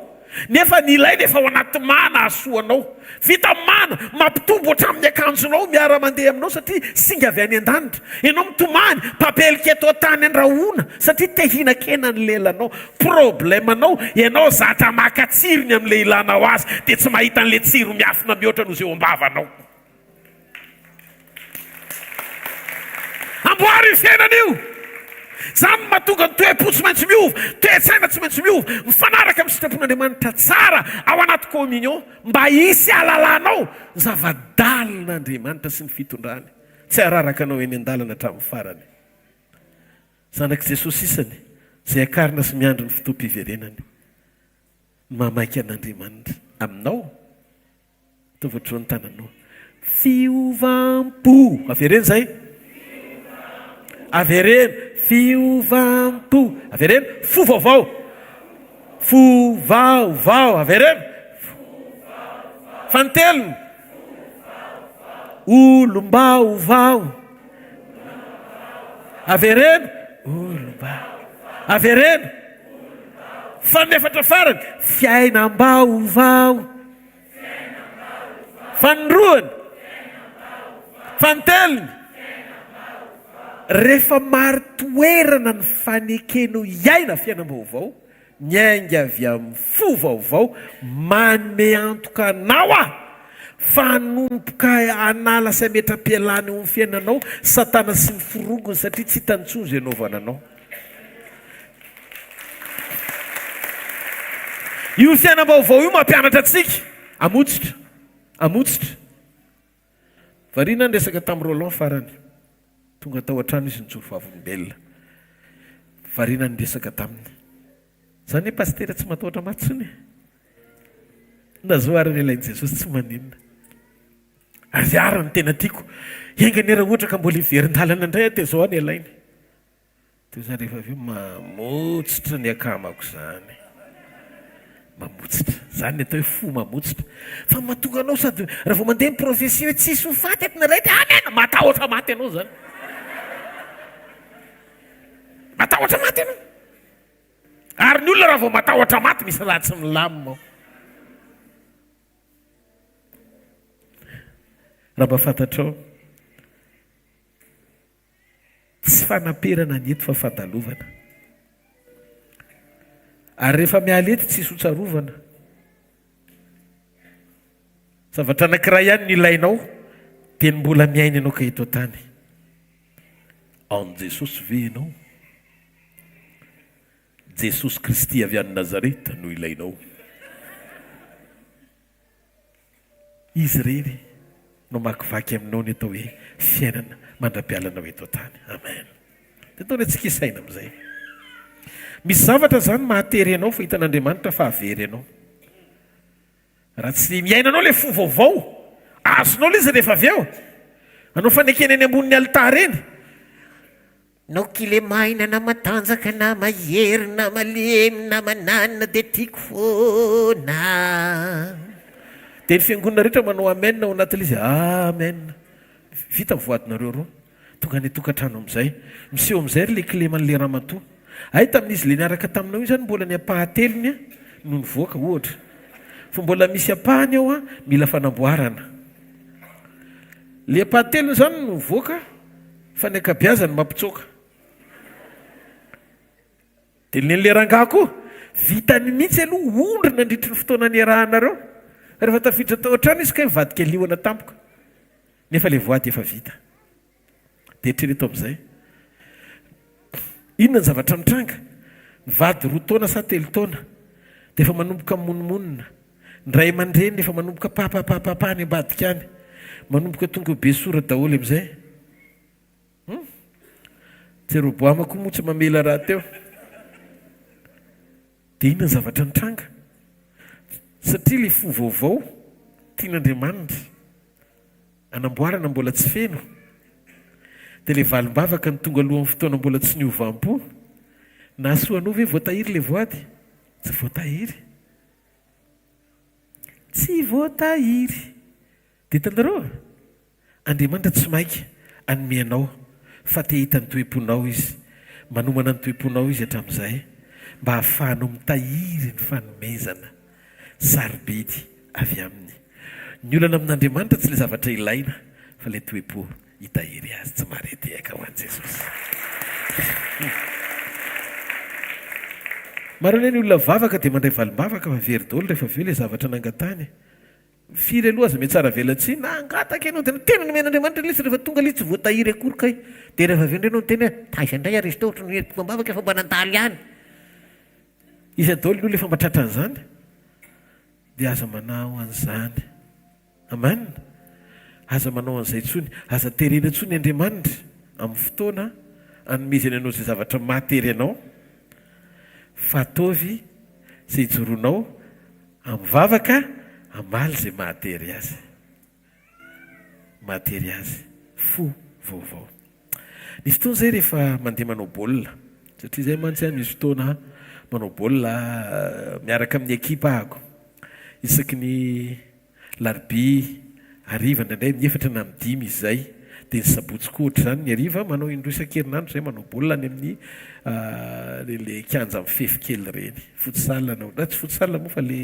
nefa ny ilaina efa ao anaty mana asoanao. Vita mana mampitombo hatramin'ny akanjonao miara mandeha aminao, satria singa avy any an-danitra. Ianao mitomany papelika eto tany andrahoana satria te hinan-kena ny lelanao. Problemanao ianao zatra maka tsirony amin'le ilanao azy, dia tsy mahita an'le tsiro miafina mihoatra no zay ombavanao. Amboary ny fiainana io. Zany mahatonga ny toe-po tsy maintsy miova, toe-tsaina tsy maintsy miova, mifanaraka amin'ny sitrapon'Andriamanitra tsara ao anaty communion, mba hisy alalanao zava-dalin'Andriamanitra sy ny fitondrany, tsy araraka anao eny an-dalana hatramin'ny farany. Zanak'i Jesosy isany zay akarina sy miandry ny fotoam-piverenany, mamaiky an'Andriamanitra aminao, taovatra ny tananao, fiovampo. Avereny zay, avereny fiovampo, avereny fo vaovao, fo vaovao, avereny fanteliny, olom-baovao, avereny olom-bao, avereny fanefatra farany fiainam-baovao, fanroany fanteliny. Rehefa maro toerana ny fanekeno iaina fiainam-baovao, miainga avy amin'ny fo vaovao, manome antoka anao fanompoka anala sy ametra-pialany eo amin'ny fiainanao, satana sy ny forongony, satria tsy hitantsony zay naovananao. Io fiainam-baovao io mampianatra antsika amotsitra, amotsitra. Variana ny resaka tamin'ny Roland farany, tonga tao an-trano izy nijoro vavolombelona, variana ny resaka taminy. Zany hoe pastera tsy matahotra matsiny, nazoarany ilain'i Jesosy tsy maninona. Ariara ny tena tiako, enganera ohatra ka mbola hiverin-dalana indray te zao any ilainy. Teo za rehefa avy eo mamotsitra ny akamako zany, mamotsitra zany ny atao hoe fo mamotsitra. Fa mahatonga anao sady raha vao mandeha ny profesia hoe tsisy ho faty etina raity, amena matahotra maty anao zany, matahotra maty anao. Ary ny olona raha vao matahotra maty misy raha tsy milamina. Raha mba fantatrao, tsy fanamperana ny eto fa fadalovana. Ary rehefa miala eto tsisy hotsarovana. Zavatra anankiray ihany ny ilainao dia ny mbola miaina ianao ka eto tany. An Jesosy ve ianao? Jesosy Kristy avy any Nazareta no ilainao. izy reny no makivaky aminao ny atao hoe fiainana mandra-pialana ho eto tany. Amen. De ataony atsika isaina amin'izay. Misy zavatra zany mahatery anao fa hitan'Andriamanitra fa avery anao. Raha tsy miainanao le fo vaovao, azonao le izy rehefa avy eo. Anao fanekena eny ambonin'ny altara eny. Nao kile maina na matanjaka na mahery na malemy na mananina de tiako foana. De ny fiangonana rehetra manao amen ao anatin'ilay izy amen. Vita voadinareo roa. Tonga ny tokantrano amin'izay. Miseho amin'izay le clé man'le ramatoa. Ay tamin'izy le niaraka taminao io zany mbola ny apahatelony no nivoaka ohatra. Fa mbola misy apahany ao mila fanamboarana. Le apahatelony zany no nivoaka fa ny akabiazany mampitsoka. De le rangaha vitany mihitsy aloha ondrina nandritry ny fotoana niarahanareo. Rehefa tafiditra tao an-trano izy ka mivadika liona tampoka. Nefa le voady efa vita. De trereto amin'izay. Inona ny zavatra mitranga? Vady 2 taona sa 3 taona. De efa manomboka mononmonina. Ndray aman-dreny efa manomboka papapapapa ny ambadika any. Manomboka tonga be sora daholo amin'izay. Jeroboama koa moa tsy mamela raha teo. De inona ny zavatra mitranga? Satria le fo vaovao tian'Andriamanitra anamboarana mbola tsy feno. De le valim-bavaka ny tonga alohan'ny fotoana mbola tsy niovampo. Na soanao ve voatahiry le voady? Tsy voatahiry. Tsy voatahiry. De hitanareo? Andriamanitra tsy maika anomeanao fa te hita ny toe-ponao izy. Manomana ny toe-ponao izy hatramin'izay mba hahafahanao mitahiry ny fanomezana sarobidy avy aminy. Ny olana amin'Andriamanitra tsy le zavatra ilaina fa le toe-po hitahiry azy. Tsy maretehaka ho an'i Jesosy. Marina ny olona vavaka dia mandray valim-bavaka fa very daholo rehefa avy eo le zavatra nangatany. Firy aloha aza mety tsara velatsy nangataka ianao dia tena nomen'Andriamanitra ilay izy rehefa tonga ilay tsy voatahiry akory kay. Dia rehefa avy eo indray ianao tena taiza indray ary izy tao ohatry ny entiko am-bavaka efa mba nandaly ihany. Izy daholo aloha le fambatratra an'izany dia aza manao an'izany. Amen. Aza manao an'izay tsony, aza terena tsony Andriamanitra amin'ny fotoana anomezany anao izay zavatra mahatery anao. Fa ataovy izay joronao amin'ny vavaka amaly izay mahatery azy. Mahatery azy. Fo vaovao. Ny fotoana izay rehefa mandeha manao baolina. Satria izay mantsy misy fotoana manao baolina miaraka amin'ny ekipa ahako. Isaky ny larobia hariva indraindray mi-efatra na mi-5 izy zay. Dia ny sabotsy koa ohatra izany ny hariva manao indroa isan-kerinandro izay manao baolina any amin'ny le kianja mifefy kely ireny. Futsal anao. Tsy futsal moa fa le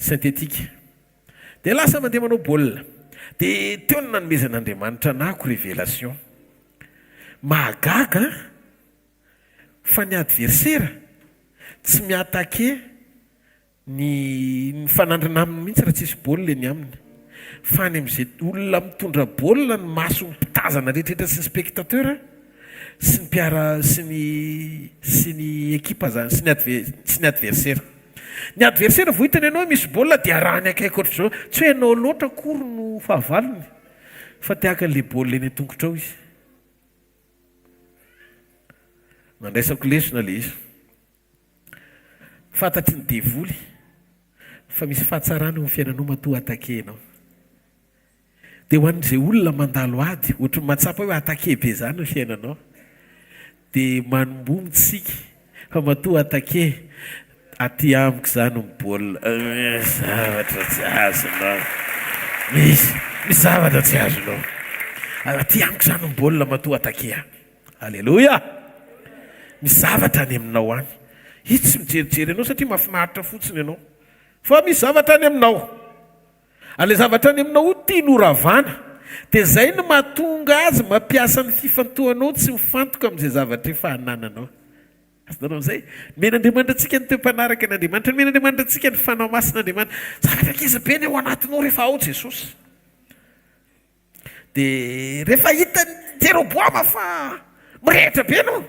synthetique. Dia lasa mandeha manao baolina. Dia teo ny nanomezan'Andriamanitra anahako révélation. Mahagaga fa ny adversaire tsy miatake ny fanandrina aminy mihitsy raha tsisy baolina eny aminy. Fa any amin'izay olona mitondra baolina ny maso mitazana rehetrarehetra sy ny spectateur sy ny mpiara sy ny ekipa zany sy ny adversaire. Ny adversaire vao hitany ianao misy baolina dia arahany akaiky ohatr'izao. Tsy hoe ianao loatra akory no fahavalony fa te-haka an'ilay baolina eny an-tongotra ao izy. Mandraisako lesona le izy. Fantatry ny devoly fa misy fahatsarana ho fiainanao matoa atake ianao. Dia ho an'izay olona mandalo ady ohatry mahatsapa hoe atake be zany ny fiainanao. Dia manombomy tsika fa matoa atake aty amiko zany ny baolina. Zavatra tsy azonao. Misy zavatra tsy azonao. Aty amiko zany ny baolina matoa atake. Alleluia. Misy zavatra any aminao any. Izy tsy mijerijery ianao satria mahafinaritra fotsiny ianao. Fa misy zavatra any aminao. Ale zavatra any aminao tia noravana. Dia izay no mahatonga azy mampiasa ny fifantohanao tsy mifantoka amin'izay zavatra efa hanananao. Azonareo amin'izay? Men'Andriamanitra antsika ny toe-panaraka an'Andriamanitra. Men'Andriamanitra antsika ny fanao masin'Andriamanitra. Zavatra keza be ny ao anatinao rehefa ao Jesosy. Dia rehefa hita Jeroboama fa mirehitra be anao.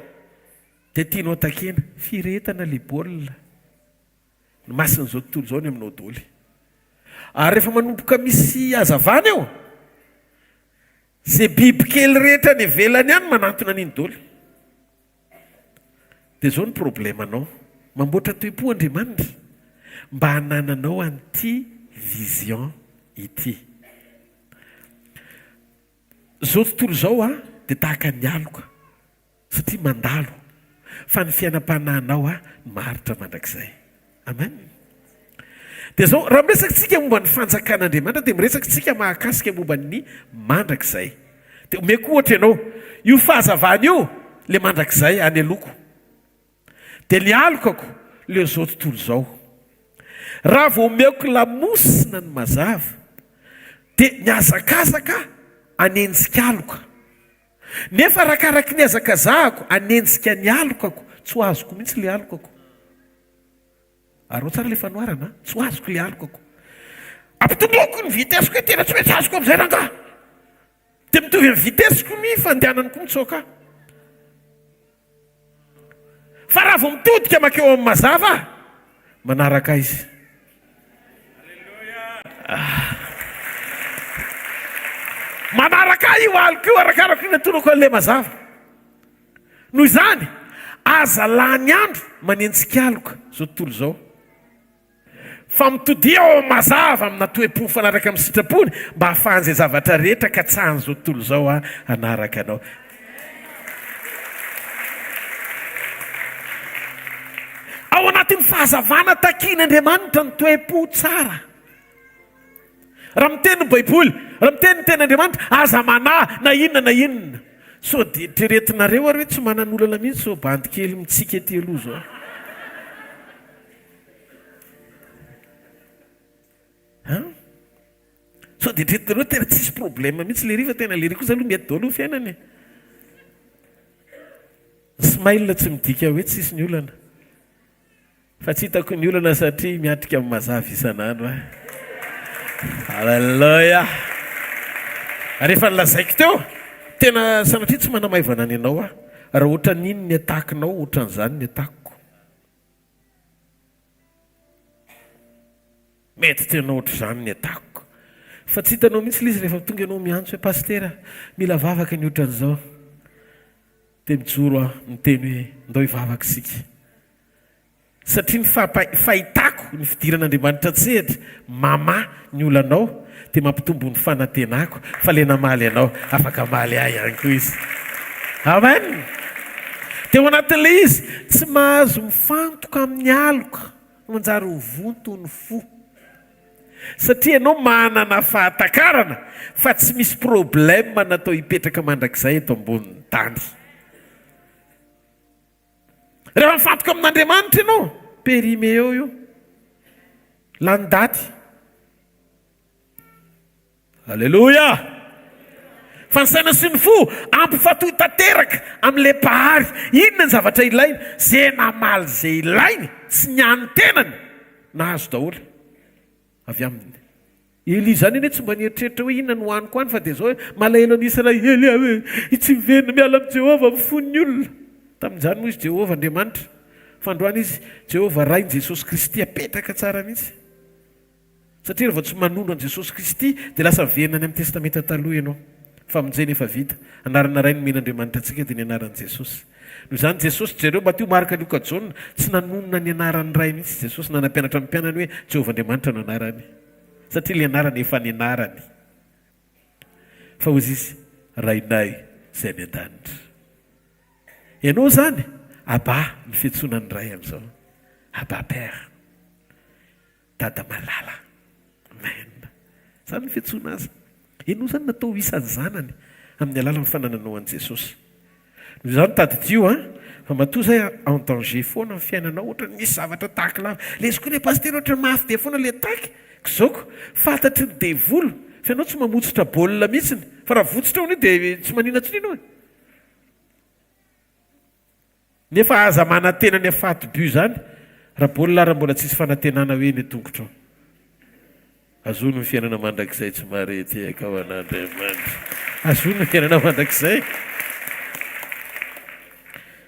Dia tianao takena firetana le baolina. Ny masin'izao tontolo izao ny aminao daholo. ary rehefa manomboka misy azavana eo zay biby kely rehetra ny velany ihany manantona an'iny doly. dia zao ny problemanao mamboatra toe-po Andriamanitra mba hanananao an'ity vision ity. Zao tontolo zao dia tahaka ny aloka satria mandalo fa ny fiainam-panahinao maritra mandrakizay. Amen. dia zao raha miresakitsika momba ny fanjakan'Andriamanitra dia miresakitsika mahakasika momba ny mandrakizay. dia omeko ohatra ianao io fahazavana io le mandrakizay any aloko dia ny alokako le zao tontolo zao. raha vao omeko lamosina ny mazava dia ny azakazaka anenjika aloka nefa rakaraky ny azakazahako anenjika ny alokako tsy ho azoko mihitsy le alokako. arao tsara le fanoarana tsy ho azoko le alokako ampitomoko ny vitesiko e tena tsy mety azoko am'izay ranga dia mitovy amin'ny vitesiko ny fandehanany koa mitsoka. fa raha vao mitodika makeo amin'ny mazava manaraka izy. manaraka io aloko io arakaraka ny atonako an'le mazava. noho izany aza lany andro manenjika aloka zao tontolo zao fa mitodia ao amin'ny mazava amina toe-po fanaraka amin'ny sitrapony mba hahafahan'izay zavatra rehetra ka tsahany zao tontolo zao anaraka anao. ao anatin'ny fahazavana takian'Andriamanitra ny toe-po tsara. raha miteny ny baiboly raha miteny ny ten'Andriamanitra aza manà na inona na inona. so dia treretinareo ary hoe tsy manan'olana mihitsy so bandikely mitsika ety aloha zao. so dia treretinareo tena tsisy problème mihitsy le riva tena le ry kosa aloha mety daholo ny fiainany. smile tsy midika hoe tsisy ny olana fa tsy hitako ny olana satria miatrika amin'ny mazava isan'andro. Halleluja. rehefa nilazaiko teo tena sanatria tsy manamaivana any ianao raha ohatra n'iny ny atakinao ohatra n'izany ny atakiko. mety tena ohatra izany ny atakiko fa tsy hitanao mihitsy lizy rehefa tonga ianao miantso hoe pastera mila vavaka ny ohatra n'izao dia mijoro miteny hoe ndao hivavaka isika satria ny fahitako ny fidiran'Andriamanitra tsehatra mama ny olanao dia mampitombo ny fanantenako fa le namaly ianao afaka maly ahy ihany koa izy. Amen. dia ao anatin'le izy tsy mahazo mifantoka amin'ny aloka manjary ho vonto ny fo satria ianao manana fahatakarana fa tsy misy problème natao hipetraka mandrakizay eto ambonin'ny tany. rehefa mifantoka amin'Andriamanitra ianao perime eo io lany daty. Halleluja. fa ny saina sy ny fo ampifatohy tanteraka amin'le pahary inona ny zavatra ilainy zay namaly zay ilainy tsy niany tenany nahazo daholo avy aminy. Eli zany eny tsy mba nieritreritra hoe inona no hoaniko any fa dia zao hoe malahelo anisana Eli hoe tsy miverina miala amin'ny Jehova mifon'ny olona. tamin'izany moa izy Jehova Andriamanitra fandroany izy Jehova rainy Jesosy Kristy apetraka tsara mihitsy satria rehefa tsy manono an Jesosy Kristy dia lasa venany amin'ny testamenta taloha ianao fa amin'izay efa vita anarana ray nomen'Andriamanitra antsika dia ny anaran'i Jesosy. noho izany Jesosy jereo mba tio marika Luka Jaune tsy nanonona ny anarany ray mihitsy Jesosy nanampianatra amin'ny mpianany hoe Jehova Andriamanitra no anarany satria le anarany efa ny anarany fa ozy izy rainay izay ny an-danitra. ianao zany aba ny fiantsonany ray amin'izao aba père dada malala amen zany ny fiantsona azy. ianao zany natao isan'ny zanany amin'ny alalan'ny fanananao an' Jesosy. noho izany tadidio fa matoa zay en danger foana ny fiainanao ohatra nisy zavatra tahaky lava lesy koa ny pastera ohatra mafy dia foana le taky zaoko fantatry ny devolo fa ianao tsy mamotsitra baolina mihitsiny fa raha votsitra ono dia tsy manina tsonina nefa aza manantena ny afatoby zany raha baolina raha mbola tsisy fanantenana hoe ny tongotra azono ny fiainana mandrakizay tsy marety eka ao an'Andriamanitra azono ny fiainana mandrakizay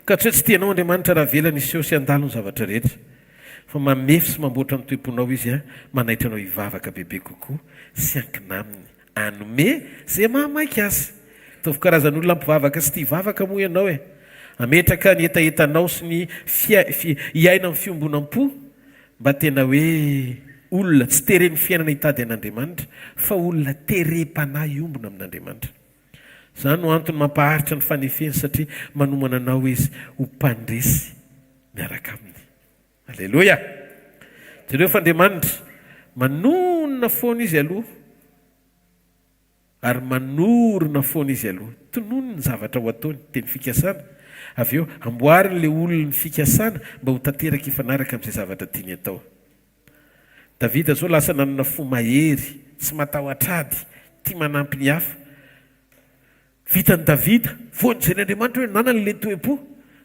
ka tsy hoe tsy tianao Andriamanitra raha velany iseho sy andalo ny zavatra rehetra fa mamefy sy mamboatra ny toeponao izy a manaitra anao hivavaka bebe kokoa sy ankina aminy anome zay mahamaika azy. Tovy karazan'olona mpivavaka sy tia hivavaka moa ianao e, ametraka ny etaetanao sy ny hiaina amin'ny fiombonam-po mba tena hoe olona tsy teren'ny fiainana hitady an'Andriamanitra fa olona terem-panahy iombona amin'Andriamanitra. Zany no antony mampaharitra ny fanefeny satria manomana anao izy ho mpandresy miaraka aminy. Alleloia. Jereo fa Andriamanitra manonona foana izy aloha ary manorona foana izy aloha, tonono ny zavatra ho ataony teny fikasana, avy eo amboariny le olona ny fikasana mba ho tanteraka ifanaraka amin'izay zavatra tiany atao. Davida zao lasa nanana fo mahery tsy matahotra ady tia manampy ny hafa. Vitany Davida voan'izay n'Andriamanitra hoe nanany le toe-po,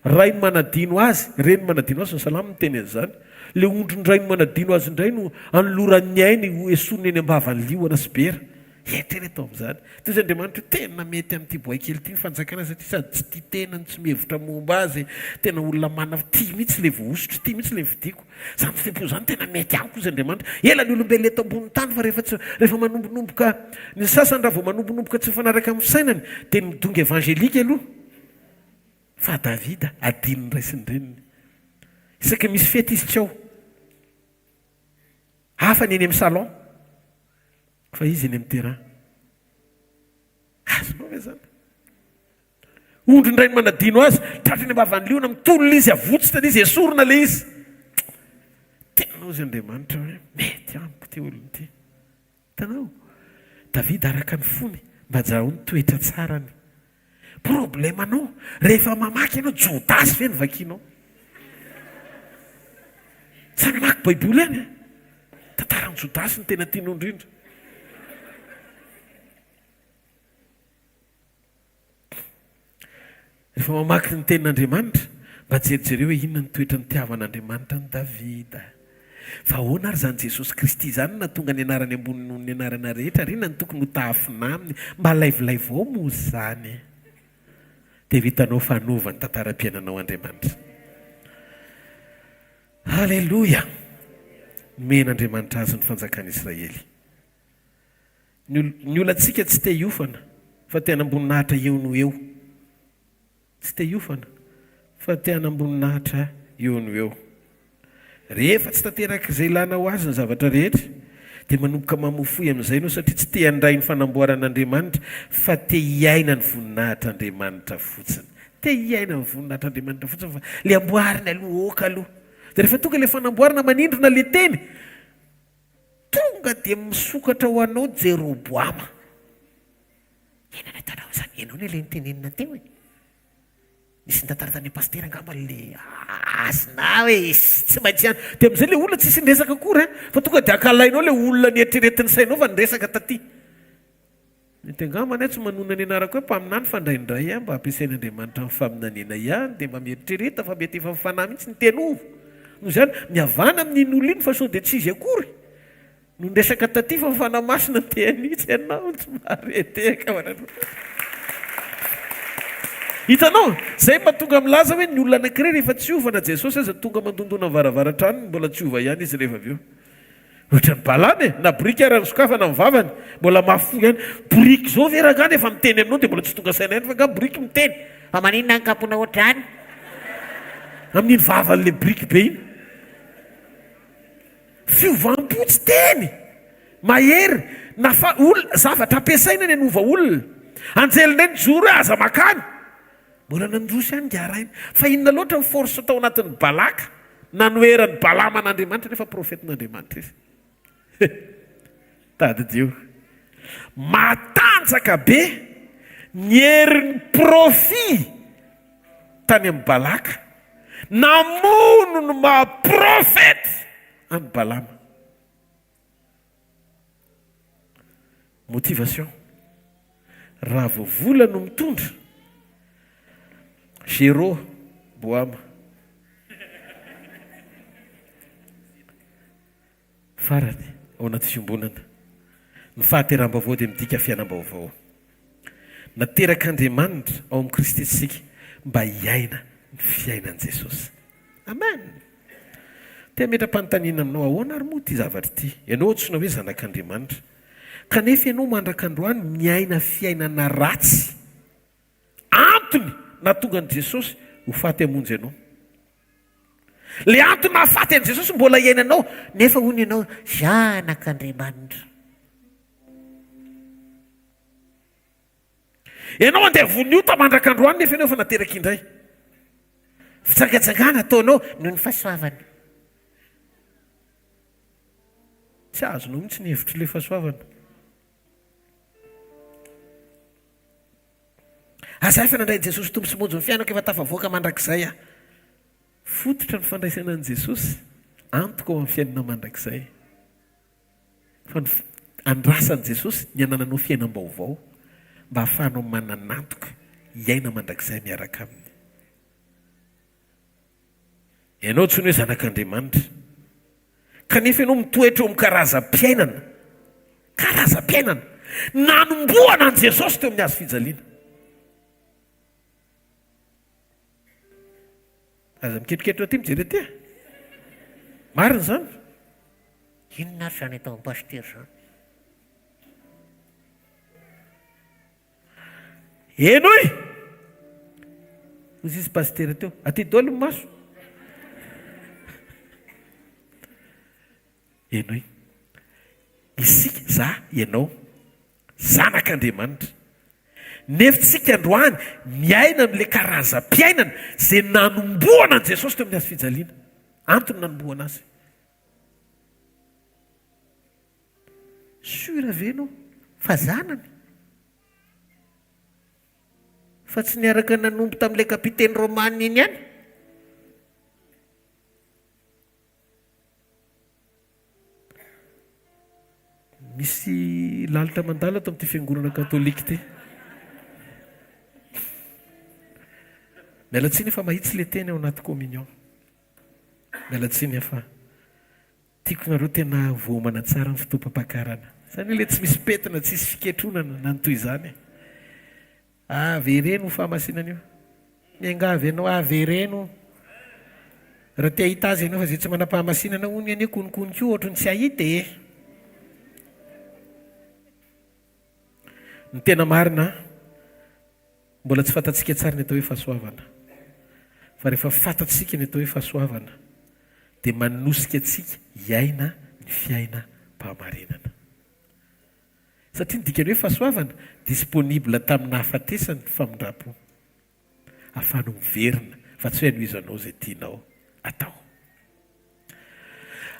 ray ny manadino azy, reny manadino azy, ny salamo miteny an'izany. Le ondron-dray ny manadino azy indray no anoloran'ny ainy ho esoniny eny ambavany liona sy bera. Eritrereto amin'izany. Toy izay Andriamanitra tena mety amin'ity boay kely ity ny fanjakana satria sady tsy tia tenany tsy mihevitra momba azy, tena olona mana tia mihitsy le vohosotro, tia mihitsy le vidiko. Zany fitempo zany tena mety amiko izy Andriamanitra. Ela ny olombelona eto ambony tany fa rehefa manombonomboka ny sasany raha vao manombonomboka tsy mifanaraka amin'ny fisainany dia midonga evangelika aloha. Fa Davida adininy raisiny reniny. Isaka misy fety izy tsy ao. Hafa ny eny amin'ny salon. Fa izy eny amin'ny terrain. Azonao ve zany? Ondrindray ny manadino azy, tratrany ambavany liona mitolona izy, avotsitra izy, esorina le izy. Tenanao izy Andriamanitra hoe mety amiko ty olona ty. Tanao, Davida araka ny fony mba zaho ny toetra tsarany. Problemanao rehefa mamaky ianao Jodasy ve ny vakianao? Sa mamaky Baiboly any? Tantaran'ny Jodasy ny tena tianao indrindra. Rehefa mamaky ny tenin'Andriamanitra mba jerijereo hoe inona ny toetra ny tiavan'Andriamanitra ny Davida. Fa ahoana ary zany Jesosy Kristy zany na tonga ny anarany ambony noho ny anarana rehetra, ary inona ny tokony ho taafina aminy mba laivolaivo moa zany. Dia vitanao fanova ny tantaram-piainanao Andriamanitra. Halleloia. Men'Andriamanitra azy ny fanjakan'i Israely. Ny olantsika tsy te hiofana fa te hanamboninahitra eo no eo. Tsy te hiofana fa te hanamboninahitra eo no eo. Rehefa tsy tanteraka izay ilana ho azy ny zavatra rehetra dia manomboka mamofoy amin'izay no satria tsy te handray ny fanamboaran'Andriamanitra fa te hiaina ny voninahitr'Andriamanitra fotsiny. Te hiaina ny voninahitr'Andriamanitra fotsiny fa le amboarina aloha oka aloha. Dia rehefa tonga le fanamboarana manindrona le teny, tonga dia misokatra ho anao Jeroboama. Ena ny tanao zany, ianao ny le nitenenina teo e. Nisy nitatarantany pasteur angamba le azona hoe tsy maintsy ihany. Dia amin'izay le olona tsisy nresaka akory fa tonga dia akalainao le olona nieritreretin'ny sainao fa nresaka taty. Mety angambany tsy manona ny anarako hoe mpaminany fandraindray ihany mba ampiasain'Andriamanitra amin'ny faminaniana ihany dia mba mieritrereta fa mety efa mifanahy mihitsy ny tenovo. Noho izany miavana amin'iny olo iny fa sao dia tsy izy akory. No nresaka taty fa mifanahy masina teny mihitsy ianao tsy mahareteka. Hitanao, zay mahatonga milaza hoe ny olona anankiray rehefa tsy ovana Jesosy aza tonga mandondona amin'ny varavaratrano mbola tsy ova ihany izy rehefa avy eo. Ohatra ny balamy na briky ara ny sokafana amin'ny vavany mbola mahafoy ihany. Briky zao ve ragany efa miteny aminao dia mbola tsy tonga saina ihany fa nga briky miteny. Fa maninona ny kampona ohatrany? Amin'iny vavan'le briky be iny. Fiovam-po tsy teny. Mahery na zavatra ampiasaina ny anova olona. Anjelindray ny joro aza makany. Mbola nandroso ihany ngaraina. Fa inona loatra ny force atao anatin'ny balaka nanoeran'ny balaman'Andriamanitra nefa profetin'Andriamanitra izy. Tady Dio. Matanjaka be ny herin'ny profit tany amin'ny balaka. Namono ny maha-profety amin'ny balama. Motivation. Raha vao vola no mitondra Zéro boama. Farany ao anaty fiombonana. Ny fahateram-baovao dia midika fiainam-baovao. Naterak'Andriamanitra ao amin'ny Kristy isika mba hiaina ny fiainan'i Jesosy. Amen. metra-panontaniana aminao ahoana ary moa ty zavatra ity. Ianao ohatsona hoe zanak'Andriamanitra kanefa ianao mandrak'androany miaina fiainana ratsy antony na tonga an' Jesosy ho faty hamonjy ianao. Le antony nahafaty an' Jesosy mbola iainanao nefa hono ianao zanak'Andriamanitra. ianao andeha voniota mandrak'androany nefa ianao efa nateraka indray. Fitsangajangana ataonao noho ny fahasoavany. tsy azonao mihitsy ny hevitry le fahasoavana. Azay fa nandray Jesosy tompo sy monjo ny fiainako efa tafavoaka mandrakizay a. Fototra ny fandraisana an' Jesosy antoko ao amin'ny fiainana mandrakizay. Fa andrasan'i Jesosy ny anananao fiainam-baovao mba hahafahanao mananantoka hiaina mandrakizay miaraka aminy. Ianao tsy ny hoe zanak'Andriamanitra kanefa ianao mitoetra eo amin'ny karazam-piainana. Karazam-piainana nanomboana an' Jesosy teo amin'ny hazo fijaliana. Aza miketroketro aty mijery aty. Marina zany. Inona ary zany atao am-pasitera zany? Enoy hozy izy pastera teo aty dolo maso. Enoy isika za ianao zanak'Andriamanitra nefa tsika androany miaina amin'le karazam-piainana zay nanomboana an' Jesosy teo amin'ny hazo fijaliana. Antony nanomboana azy. Sura ve ianao fa zanany Fa tsy niaraka nanombo tamin'ilay kapiteny Romanina iny ihany. Misy lalitra mandala ato amin'ity fiangonana katolika ity. Miala tsiny efa mahitsy le teny ao anaty communion. Miala tsiny efa tiako nareo tena voamana tsara ny fitopam-pakarana. Zany le tsy misy petina, tsy misy fiketronana na nytoy izany. Avereno fahamasinana io. Miangavy ianao avereno. Raha te ahita azy ianao fa zay tsy manam-pahamasinana hono anie konikonika io ohatrany tsy ahita e. Ny tena marina mbola tsy fantatsika tsara ny atao hoe fahasoavana. Fa rehefa fantatsika ny atao hoe fahasoavana dia manosika atsika hiaina ny fiaina mpahamarinana. Satria ny dikany hoe fahasoavana disponible tamin'ny hafatesany famondrapo. Ahafahanao miverina fa tsy hoe anohizanao izay tianao atao.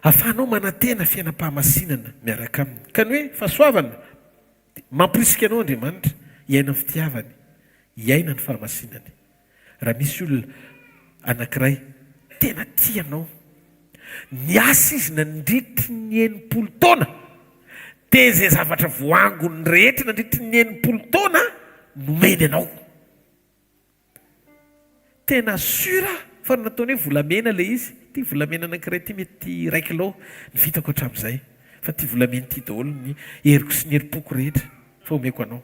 Ahafahanao manantena fiainam-pahamasinana miaraka aminy. Ka ny hoe fahasoavana mampirisika anao Andriamanitra hiaina ny fitiavany, hiaina ny fahamasinany. Raha misy olona anankiray tena tianao, niasa izy nandritry ny 80 taona, dia izay zavatra voangony rehetra nandritry ny 80 taona nomeny anao. Tena sura fa nataony hoe volamena le izy. Ty volamena anankiray ty mety 1 kilô ny vitako hatramin'izay. Fa ty volamena ty daholo ny heriko sy ny herim-poko rehetra fa omeko anao.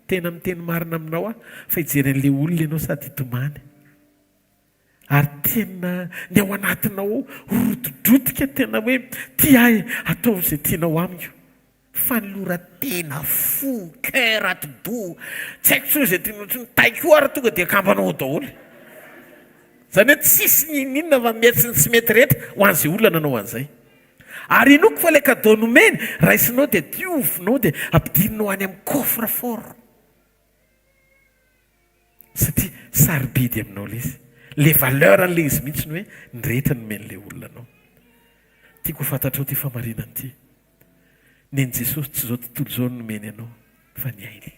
Tena miteny marina aminao a fa hijeren'le olona ianao sady hitomany. Ary tena ny ao anatinao rotodrotika tena hoe ty ahy atao izay tianao amiko. Fa ny lora tena fo, cœur ati-do. Tsy haiko tsony izay tianao tsy taiko ary tonga dia akambanao daholo. Zany hoe tsisy ninona fa mety sy tsy mety rehetra ho an'izay olona nanao an'izay. Ary inoko fa ilay cadeau nomeny raisinao dia diovinao dia ampidirinao any amin'ny coffre fort. Satria sarobidy aminao le izy. Le valeur an'le izy mihitsy ny hoe ny rehetra nomen'le olona anao. Tiako fantatrao ty famarinana ity. Neny Jesosy tsy izao tontolo izao nomeny anao fa ny ainy.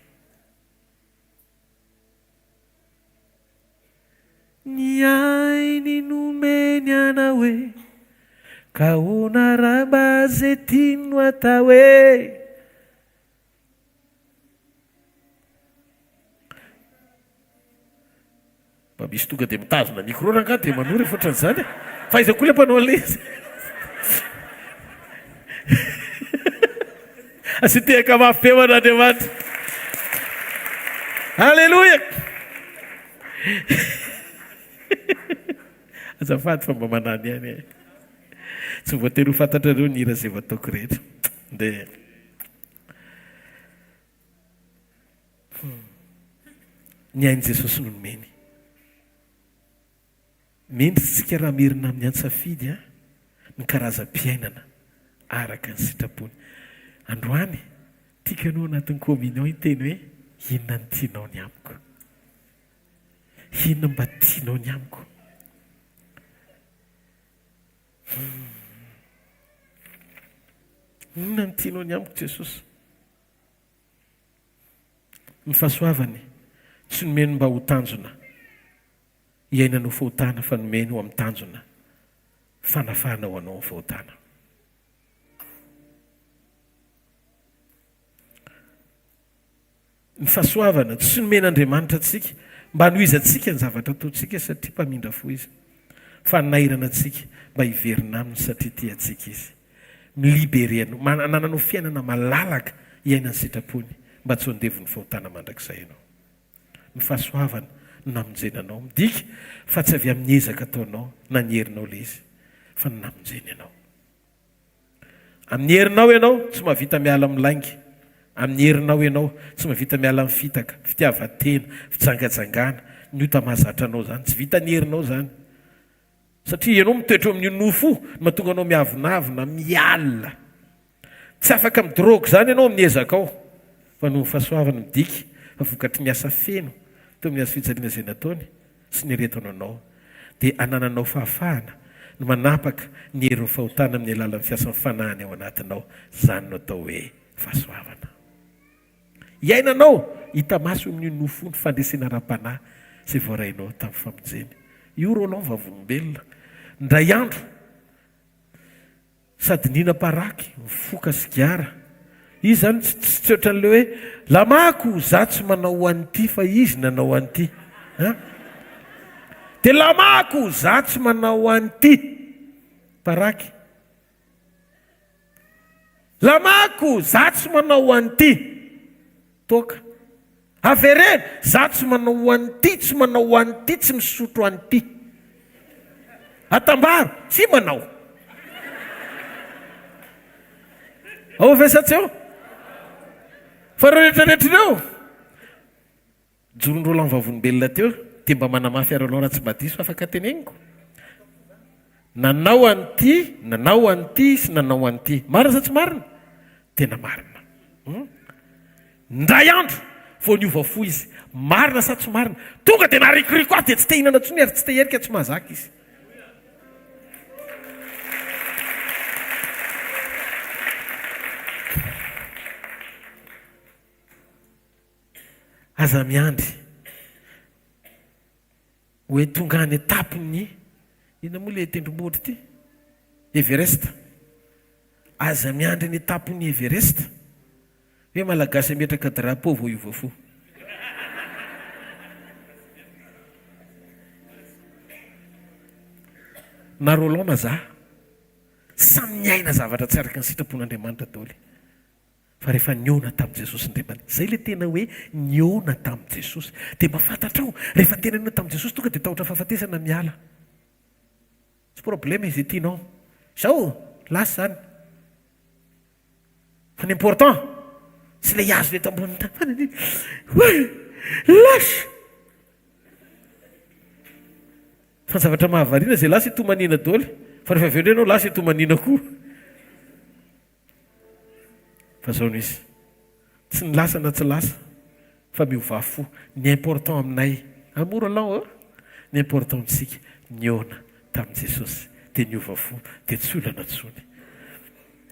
Ny ainy nomeny anao hoe ka hoana ramba zay tiano atao hoe. Mba misy tonga dia mitazona micro ranga dia manory foatran'izany. Fa iza koa le mpanao an'ilay izy. Asitehaka mafy be man'Andriamanitra. Halleluja. Azafady fa mba manany ihany e. tsy voatery ho fantatrareo ny hira zay vataoko rehetra dia ny ainy Jesosy no nomeny. Mendritsika raha merina amin'ny antsafidy a ny karazam-piainana araka ny sitrapony. Androany tiaka anao anatin'ny communion iteny hoe inona ny tianao ny amiko, inona mba tianao ny amiko. Inona ny tianao ny amiko Jesosy. Ny fahasoavany tsy nomeny mba ho tanjona iainanao fahotana fa nomeny ho amin'ny tanjona fanafana ho anao fahotana. Ny fahasoavana tsy nomen'Andriamanitra antsika mba hanohizantsika ny zavatra ataontsika satria mpamindra fo izy, fa nairana antsika mba hiverina aminy satria tiantsika izy, milibere anao, nananao fiainana malalaka iainany sitrapony mba tsy handevy ny fahotana mandrakizay ianao. Ny fahasoavana namonjena anao, midika fa tsy avy amin'ny ezaka ataonao na ny herinao le izy, fa namonjena ianao. Amin'ny herinao ianao tsy mahavita miala amin'ny laingy, amin'ny herinao ianao tsy mahavita miala amin'ny fitaka, fitiavan-tena, fitsangajangana, ny ota mahazatra anao zany tsy vita ny herinao zany, satria ianao mitoetra amin'ny nofo mahatonga anao miavonavona, mialina, tsy afaka amin'ny drogue zany ianao amin'ny ezakao, fa no fahasoavana midika fa vokatry miasa feno teo amin'ny azo fijaliana izay nataony sy ny retona anao dia anananao fahafahana no manapaka ny herin'ny fahotana amin'ny alalan'ny fiasan'ny fanahany ao anatinao. Zany no atao hoe fahasoavana. Iainanao hita maso amin'ny nofo ny fandresena ra-panahy izay voarainao tamin'ny famonjeny. Io rôlao vavolombelona ndray andro sady nina-paraky mifoka sigara. Izy zany tsy ohatran'ilay hoe lamako za tsy manao an'ity fa izy nanao an'ity. Dia lamako za tsy manao an'ity paraky. Lamako za tsy manao an'ity toka. Averena za tsy manao an'ity, tsy manao an'ity, tsy misotro an'ity. Atambaro tsy manao. Ao vesatsy eo. Fa rehetrarehetra ireo joron-drolo amin'ny vavolombelona teo dia mba manamafy ary anao raha tsy mba diso afaka teneniko. Nanao an'ity sy nanao an'ity. Marina sa tsy marina? Tena marina. Ndray andro vao niova fo izy. Marina sa tsy marina? Tonga dia narikoriko ahy dia tsy te hinana tsony ary tsy te herika tsy mahazaka izy. Aza miandry hoe tonga any etapony ina moa le tendrombohitra ity Everest. Aza miandry ny etapony Everest hoe malagasy metraka drapeau vao iova fo. Na Roland na za samy miaina zavatra tsy araka ny sitrapon'Andriamanitra daholo. Fa rehefa niona tamin'i Jesosy Andriamanitra, zay le tena hoe niona tamin'i Jesosy. Dia mahafantatrao rehefa tena niona tamin'i Jesosy tonga dia tahotra fahafatesana miala. Tsy problème izy tianao. Zao lasa zany. Fa ny important tsy le azo le tambony tany. Lasa. Fa zavatra mahavariana zay lasa itomanina daholo. Fa rehefa avy eo indray ianao lasa itomanina koa. Fa zao nisy tsy ny lasa na tsy lasa fa miova fo. Ny important aminay amora lao ny important amintsika niona tamin'i Jesosy dia niova fo dia tsy olana tsony.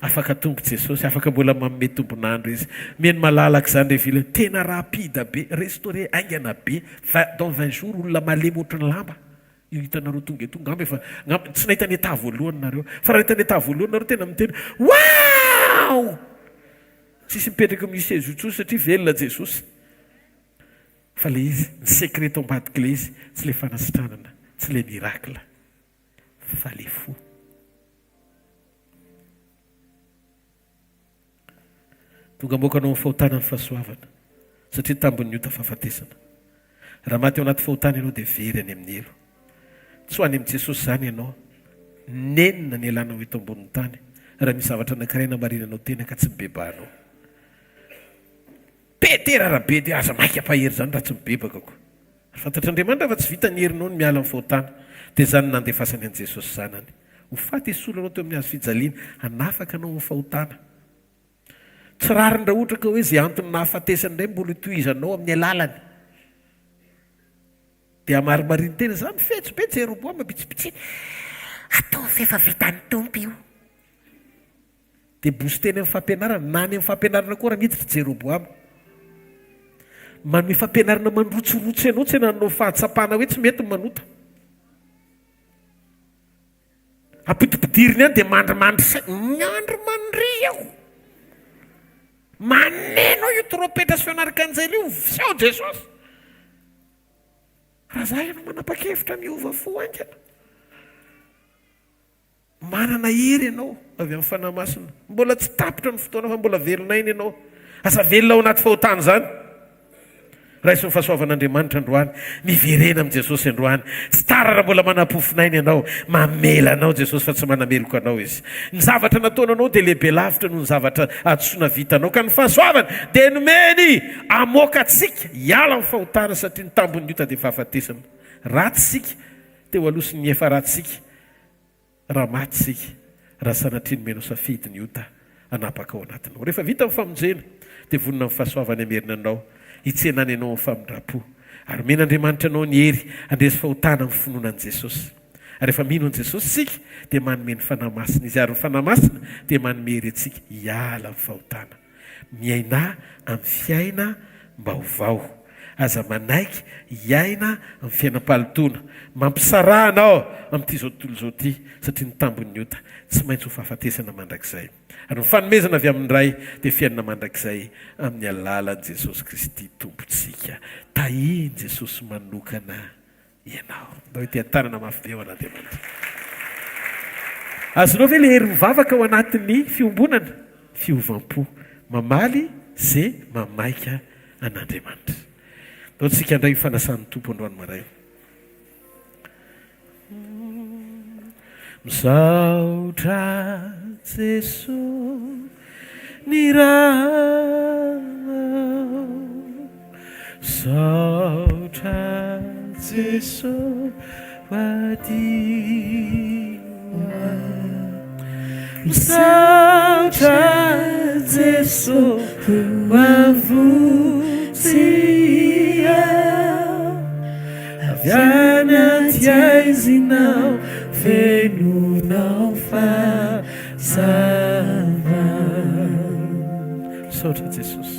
Afaka tomboka Jesosy, afaka mbola manome tombonandro izy. Mihaino malalaka zany revile tena rapida be, restauré aingana be. Dans 20 jours olona malemy ohatry ny lamba. Io hitanareo tonga tonga ambe fa tsy nahita ny età voalohany nareo. Fa raha hita ny età voalohany nareo tena miteny wow! Tsisy mipetraka amin'ny sezotsoa satria velona Jesosy. Fa le izy ny secret ambadiky le izy tsy le fanasitranana, tsy le miracle, fa le fo. Tonga moka anao fahotana amin'ny fahasoavana satria tambony ota fahafatesana. Raha maty ao anaty fahotana ianao dia very any amin'ny elo. Tsy ho any amin'ny Jesosy zany ianao nenina ny alanao eto ambonin'ny tany raha misy zavatra anankiray namarinanao tena ka tsy mibebahanao. Petera rahabe dia aza maika ampahery zany raha tsy mibebakako. Fantatr'Andriamanitra fa tsy vita ny herinao ny miala amin'ny fahotana. Dia zany nandefasany an' Jesosy zanany. Ho faty esolanao teo amin'ny hazo fijaliana, hanafaka anao amin'ny fahotana. Tsy rariny raha ohatra ka hoe izay antony nahafatesany indray mbola tohizanao amin'ny alalany. Dia amarimariny tena zany fetsipetsy Jeroboama bitsipitsiny. Ataovy efa vitany tompo io. Dia bosy teny amin'ny fampianarana, na ny amin'ny fampianarana koa raha miditra Jeroboama. Manome fampianarana mandrotsorotsy ianao tsy nanao fahatsapana hoe tsy mety manota. Ampitipidiriny any dia mandrimandry miandry mandry aho. Maneno io trompetra sy fianaraka an'izay io sao Jesosy. Raha zah ianao manapa-kevitra miova fo angana. Manana hery ianao avy amin'ny fanahy masina. Mbola tsy tapitra ny fotoana fa mbola velona iny ianao. Asa velona ao anaty fahotana zany. Raha iso ny fahasoavan'Andriamanitra androany, miverena amin'i Jesosy androany. Tsy tara raha mbola manam-pofinainy ianao, mamela anao Jesosy fa tsy manameloko anao izy. Ny zavatra nataonanao dia lehibe lavitra noho ny zavatra atsoina vitanao. Ka ny fahasoavana dia nomeny amoaka antsika hiala amin'ny fahotana satria ny tambon'ny ota dia fahafatesana. Ratsika teo alohan'ny efa ratsika. Raha maty sika, raha sanatria nomenao safidy ny ota anapaka ao anatinao. Rehefa vita amin'ny famonjena dia vonona amin'ny fahasoavana amerina anao. Hitsenany ianao amin'ny famindrapo. Ary men'Andriamanitra anao ny hery handresy fahotana amin'ny finoanan' Jesosy. Ary rehefa mino an' Jesosy sika dia manome ny fanahy masina. Izy ary ny fanahy masina dia manome hery antsika hiala amin'ny fahotana. Miaina amin'ny fiaina mbaovao. Aza manaiky hiaina amin'ny fiainam-palitona. Mampisara anao amin'ity zao tontolo zao ty satria ny tambon'ny ota tsy maintsy ho fahafatesana mandrakizay. Ary ny fanomezana avy amin'ny ray dia fiainana mandrakizay amin'ny alalan'i Jesosy Kristy tompontsika. Tahiny Jesosy manokana ianao. Ndao ity an-tanana mafy be ao an'Andriamanitra. Azonao ve le herin'ny vavaka ao anatin'ny fiombonana? Fiovampo. Mamaly zay mamaika an'Andriamanitra. Ndao tsika indray fanasan'ny tompo androany maray. Misaotra Jesosy ny raha, misaotra Jesosy vadiwa, misaotra Jesosy vavutsia, avy anaty aizinao fenonao fahazava. Misaotra Jesosy,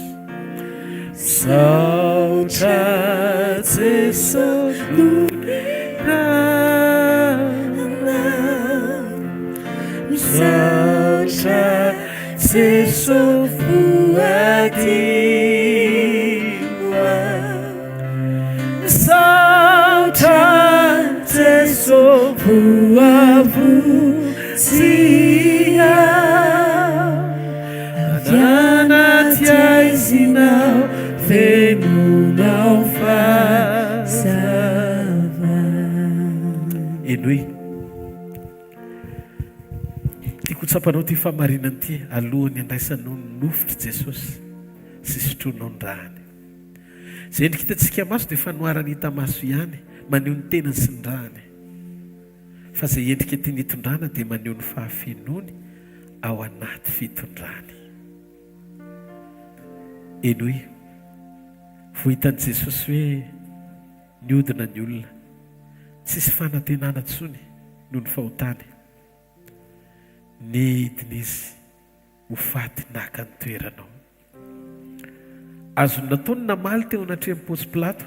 misaotra Jesosy nirana, misaotra Jesosy voadiwa, misaotra Jesosy voavutsia, avy anaty aizinao fenonao fahazava. Eno hoe tiako tsapanao ty famarinany ty alohan'ny andraisanao ny nofitra Jesosy sy sotronao ny rahany. Zay endrika hitantsika maso dia fanoharany hita maso ihany, maneho ny tenany sy ny rahany. Fa zay endrika tiany hitondrana dia maneho ny fahafenony ao anaty fitondrany. Eno hoe vohitan'i Jesosy hoe niodina ny olona, tsisy fanantenana tsony noho ny fahotany. Nidina izy ho faty naka ny toeranao. Azony nataony namaly teo anatrehan'i Pôsy Pilato,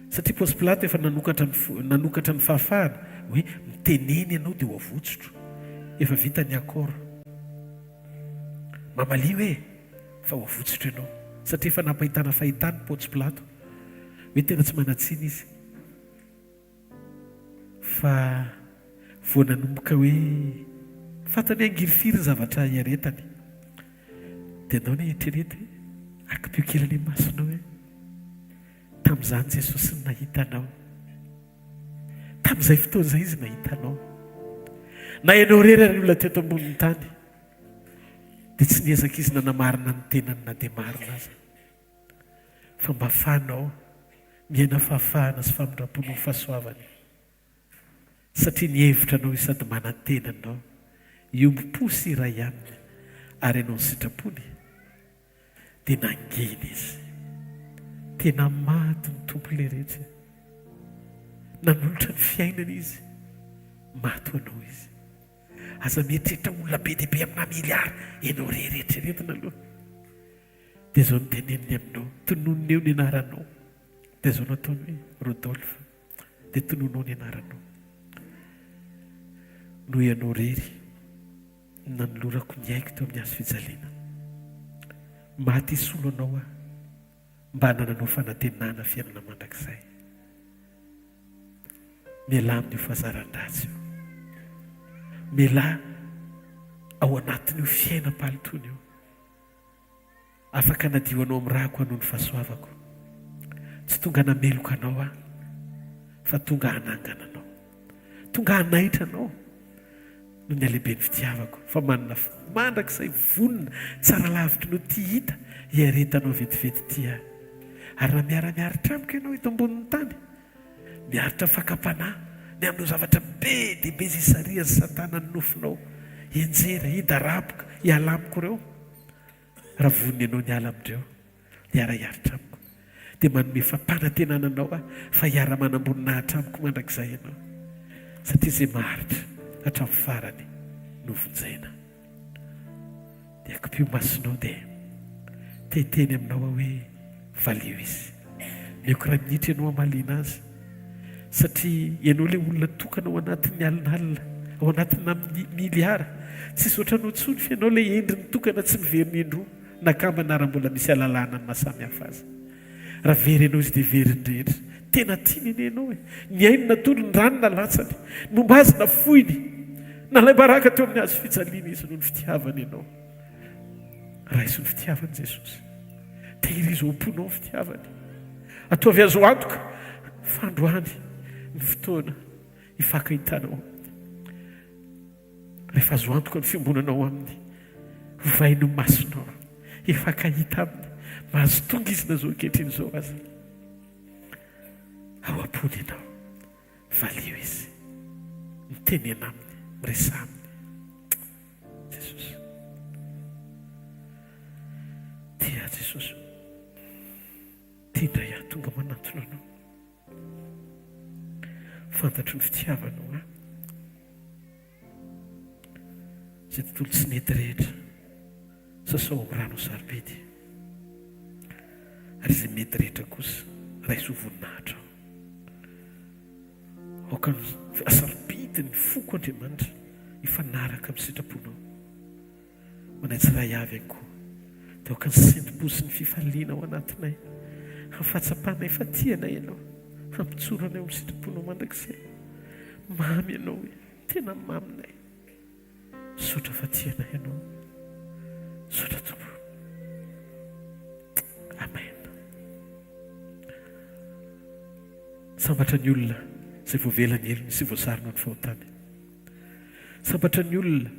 satria Pôsy Pilato efa nanokatra ny fahafahana hoe miteneny ianao dia ho avotsotro, efa vita ny akora. Mamalia hoe fa ho avotsotro ianao, satria efa nampahitana fahitany Pôsy Pilato hoe tena tsy manatsiny izy. Fa vao nanomboka hoe fantany angirifiry ny zavatra iaretany, dia andao ny eritrereto hoe akapio kely any masonao hoe tamin'izany Jesosy ny nahitanao, tamin'izay fotoana izay izy nahitanao. na ianao rery ary olona teto ambonin'ny tany dia tsy niezaka izy nanamarina ny tenany na dia marina azy fa mba afahanao miaina fahafahana sy famindrapona ny fahasoavany satria nihevitra anao izy sady manan-tenanao iombo-posy iray aminy ary ianao ny sitrapony dia nangina izy tena maty ny tompo le rehetra nanolotra ny fiainana izy maty ho anao izy aza mietrehitra olona be dia be amina miliara ianao reheretreretina aloha dia zao nyteneniny aminao tononony eo ny anaranao dia zao nataony hoe Rodolphe dia tononao ny anaranao no ianao rery nanolorako ny aiko teo amin'ny azo fijaliana maty isolo anao a mba hanananao fanantenana fiainana mandrakizay miala amin'ny io fahazaran-dratsy io miala ao anatin'io fiainam-palitony io afaka nadio anao amin'ny rahako hanao ny fahasoavako tsy tonga nameloka anao a fa tonga hanangana anao tonga hanaitra anao no ny alehibe ny fitiavako fa manana mandrakizay vonona tsara lavitra no tia hita hiaretanao vetivety tia ary raha miara-miaritra amiko ianao eto ambonin'ny tany miaritra fakapanahy ny amin'io zavatra be dia be zay sariany satana ny nofinao enjera hidaraboka hiala amiko ireo raha vonony ianao ny ala amindreo hiara-hiaritra amiko dia manome fampanantenana anao a fa hiara-manamboninahitra amiko mandrakizay ianao satria izay maharitra hatramin'ny farany no vonjena dia akopio masonao dia teteny aminao hoe valio izy mioko raha minitra ianao hamalina azy satria ianao ilay olona tokana ao anatin'ny alinalina ao anatina miliara tsisy ohatranao tsony fa ianao ilay endriny tokana tsy miveriny indroa nakambana raha mbola misy alalàna ny mahasamihafa azy raha very ianao izy dia verindrehetra tena tiany eny ianao e ny ainy natolo ny rano na latsany momba azy na foiny nalay baraka teo amin'ny azo fijaliana izy noho ny fitiavana ianao raha izy ny fitiavany Jesosy tehirizy omponao ny fitiavany ataovy azo antoka fandroany ny fotoana hifaka hitanao rehefa azo antoka ny fiombonanao aminy hovaino masonao hifaka hita aminy mahazo tonga izy na zao ankehitriny izao azy ao ampony ianao valio izy mitenena aminy miresa aminy Jesosy tia Jesosy tiandray aho tonga manantona anao fantatro ny fitiavanao a zay tontolo tsy nety rehetra sasao amin'ny rano sarobidy ary izay mety rehetra kosa raha izy ho voninahitra aoka ny asarobidy ny foko Andriamanitra hifanaraka amin'ny sitraponao manaitsy raha avy any koa dia aoka ny sendimposy ny fifaliana ao anatinay hafatsapana efa tianay ianao hampitsorana eo amin'ny sitraponao mandrakizay mamy ianao hoe tena maminay sotra fa tianay ianao sotra tompo amen sambatra ny olona izay voavelany elo misy voasarina ny fahotany sambatra ny olona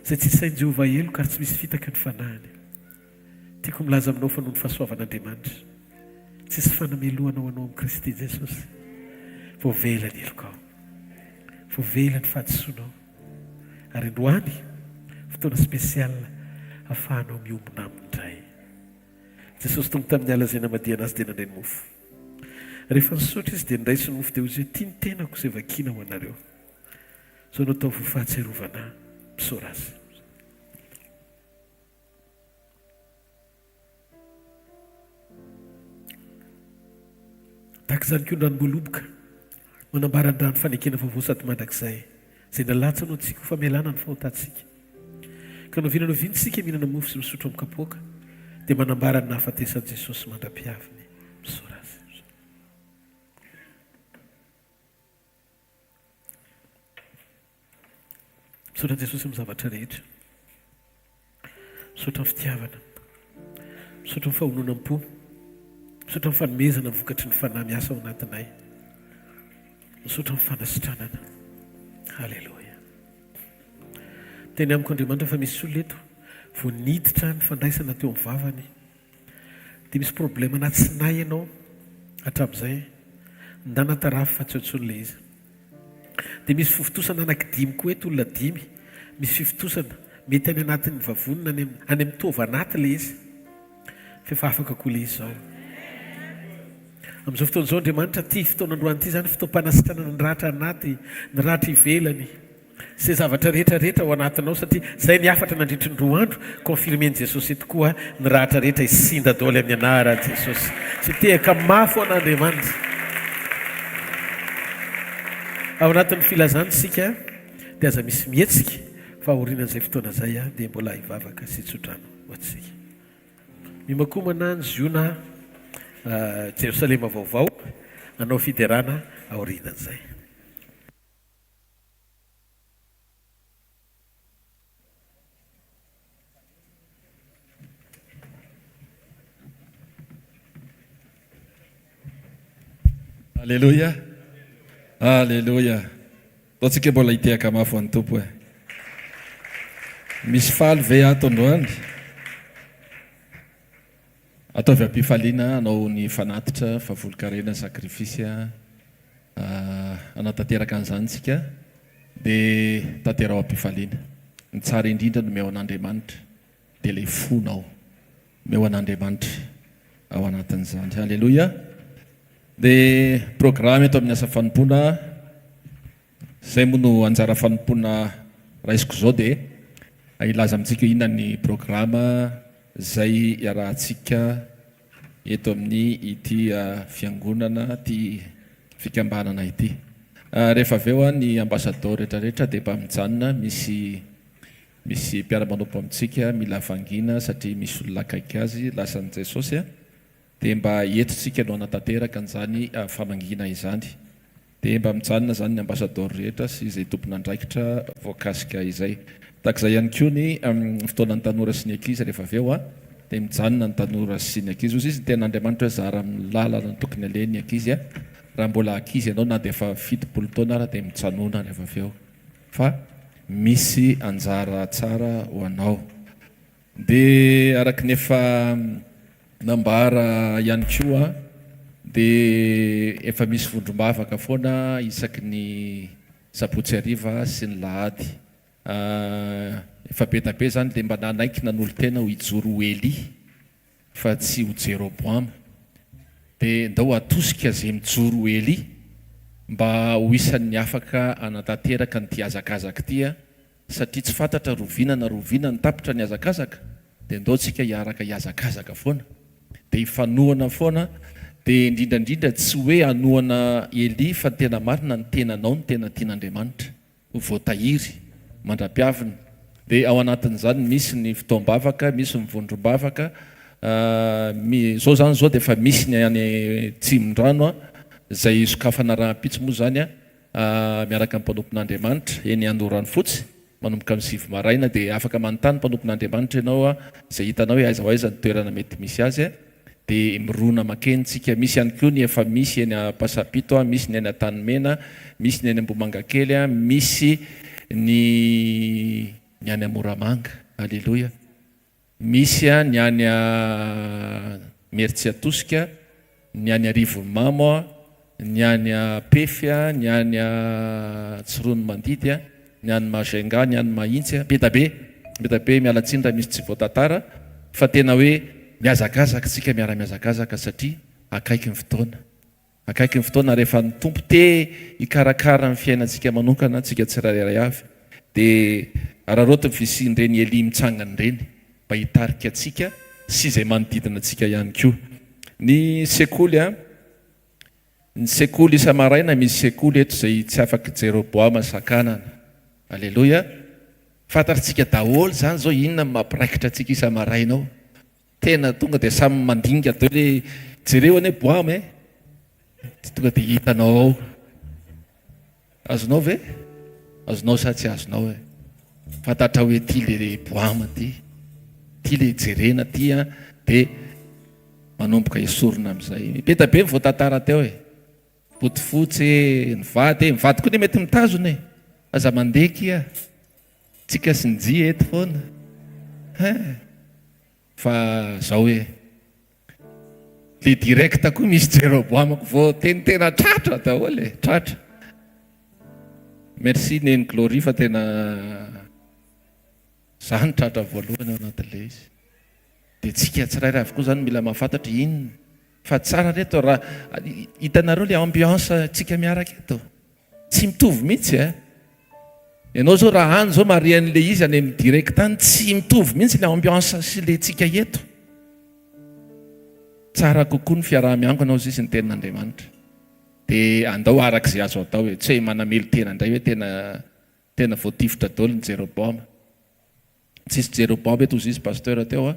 izay tsy isainy Jehovah elo kary tsy misy fitaka ny fanahiny tiako milaza aminao fa noho ny fahasoavan'Andriamanitra tsisy fanamelohanao anao amin'ny Kristy Jesosy voavelany elokao voavelany fahadisoanao ary androany fotoana spesiala ahafahanao miombona amindray Jesosy tonga tamin'ny ala izay namadiana azy dia nandray ny mofo rehefa nisotra izy dia niraisy ny mofo dia hozy hoe tia ny tenako izay vakiana ho anareo zao natao vofahatserovana misaora azy tahaka izany koa ndranomboaloboka manambarany rano fanekena vaovao sady mandrakizay izay nalatsa anao antsika ho famelana ny fahotantsika ka nao vinanao vintsika mihinana mofo sy misotro amin'ny kapoaka dia manambarany nahafatesan'i Jesosy mandra-piaviny misaora azy misaotra Jesosy amin'ny zavatra rehetra misaotra amin'ny fitiavana misaotra amin'ny fahononam-po misaotra amin'ny fanomezana ny vokatry ny fanahy miasa ao anatinay misaotra amin'ny fanasitranana halleloja teny amiko andriamanitra fa misy olona eto vo niditra ny fandraisana teo amin'ny vavany dia misy problema na tsy nay ianao hatram'izay ndanatarafy fa tsotsony le izy dia misy fifitosana anankidimy koa eto olona dimy misy fifitosana mety any anatin'ny vavonina any amin'ny tovy anaty le izy fa efa afaka koa le izy zao amin'izao fotoana izao andriamanitra ty fotoanandroany ity zany fotoam-panasitrana ny rahatra anaty ny rahatra ivelany zay zavatra rehetrarehetra ao anatinao satria zay ny afatra nandritry ny roa andro confirmen Jesosy eto koa ny rahatra rehetra isinda daoly amin'ny anara Jesosy sy tehaka mafy ho an'andriamanitra ao anatin'ny filazany sika dia aza misy mihetsika fa aorianan'izay fotoana zay dia mbola hivavaka sy tsodrano ho atsika mimakomana ny ziona Jerosalema vaovao anao fiderana aorianan'izay Alléluia. Alléluia. Taontsika mbola hitehaka mafy an'ny tompo e. Misy faly ve ato androany? Ataovy am-pifaliana anao ny fanatitra favolon-karena sakrifisy anao tanteraka an'izany tsika dia tanterao am-pifaliana. Ny tsara indrindra no meo an'Andriamanitra dia ilay fonao meo an'Andriamanitra ao anatin'izany. Alléluia. Dia programme eto amin'ny asa fanompoana zay moa no anjara fanompoana raisiko zao dia ilaza amintsika inona ny programme zay iarahantsika eto amin'ny ity fiangonana ty fikambanana ity. Rehefa avy eo ny ambassadeur rehetrarehetra dia mba mijanona misy mpiara-manompo amintsika mila vangina satria misy olona akaiky azy lasan'i Jesosy dia mba etotsika no anatanteraka an'izany famangina izany dia mba mijanona zany ny ambassadeur rehetra sy izay tompon'andraikitra voakasika izay tak'izay ihany koa ny fotoanany tanora sy ny ankizy rehefa avy eo dia mijanona ny tanora sy ny ankizy ozy izy ny ten'Andriamanitra zara amin'ny lalana ny tokony aleha ny ankizy raha mbola ankizy ianao na dia efa 70 taona ara dia mitsanona rehefa avy eo fa misy anjara tsara ho anao dia araka nefa nambara ihany koa dia efa misy vondrom-bavaka foana isaky ny sabotsy hariva sy ny lahady efa be tabe zany dia mba nanaiky nanolo-tena ho ijoro ho Eli fa tsy ho Jeroboama dia ndao atosika zay mijoro ho Eli mba ho isan'ny afaka anatanteraka ny tiazakazaka ty satria tsy fantatra rovina ny tapitra ny azakazaka dia ndao tsika hiaraka hiazakazaka foana dia hifanohana foana dia indrindrandrindra tsy hoe hanohana Eli fa tena marina ny tenanao ny tena tian'Andriamanitra ho voatahiry mandra-piavina dia ao anatin'izany misy ny fitoam-bavaka misy ny vondrom-bavaka zao zany zao dia efa misy ny any Tsimon-drano zay sokafana rahampitso moa zany miaraka amin'ny mpanompon'Andriamanitra eny Andorano fotsy manomboka amin'ny 7 maraina dia afaka manontany mpanompon'Andriamanitra ianao zay hitanao hoe aiza ho aiza ny toerana mety misy azy dia mirona makentsika misy ihany koa ny efa misy eny Pasapito misy ny eny Tanimena misy ny eny Ambomangakely misy ny any Moramanga. Alléluia. Misy ny any Mertsiatosika ny any Rivomamo ny any Pefy ny any Tsirony Mandidy ny any Mazenga ny any Mahintsy betabe mialatsindra misy tsy voatatara fa tena hoe miazakazaka tsika miara-miazakazaka satria akaiky ny fotoana rehefa ny tompo te hikarakara ny fiainantsika manokana tsika tsirairay avy dia araroty visindreny Eli mitsangany reny mba hitarika atsika sy izay manodidina atsika ihany koa ny sekoly isamaraina misy sekoly eto zay tsy afaka Jeroboama sakanana. Alleluia. Fantatritsika daholo zany zao inona mampiraikitra atsika isamarainao tena tonga dia samy mandinga atao hoe jereo any Boama tonga dia hitanao ao azonao ve azonao sa tsy azonao fantatra hoe ty le Boama ty le jerena ty dia manomboka esorona amin'izay betabe mivoatantara teo fotifotsy ny vady koa ny mety mitazona aza mandeky tsika sy ny eto foana fa zao hoe le directa koa misy Jéroboamako vao tena tratra daholo tratra. Merci neny Glory fa tena zany tratra voalohany ao anatin'le izy. Dia tsika tsirairay avokoa zany mila mahafantatra inona fa tsara reto raha hitanareo le ambiance tsika miaraka eto tsy mitovy mihitsy ianao zao raha any zao marian'le izy any amin'ny direct any tsy mitovy mihitsy le ambiance sy le tsika eto. Tsara kokoa ny fiaraha-miango anao izy ny tenin'Andriamanitra dia andao arak'izay azo atao hoe tsy hoe manamely tena indray hoe tena voatifotra daholo ny Jéroboama. Tsisy Jéroboama eto ozy izy pasteur teo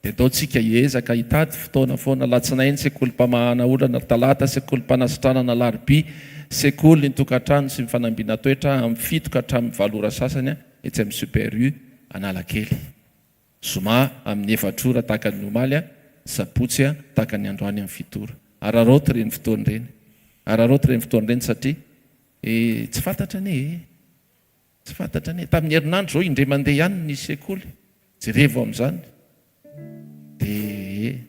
dia atao tsika hiezaka hitady fotoana foana latsinainy sekolim-pamahana olana talata sekolim-panasitranana larobia sekoly ny tokantrano sy mifanambiana toetra amin'ny fitoka hatramin'ny valora sasany etsy amin'ny super U Analakely. Zoma amin'ny efatrora tahaka ny omaly Sabotsy tahaka ny androany amin'ny fitora. Araroty reny fotoana ireny. Araroty reny fotoana ireny satria tsy fantatra tsy fantatra tamin'ny herinandro zao indray mandeha ihany ny sekoly jerevo amin'izany dia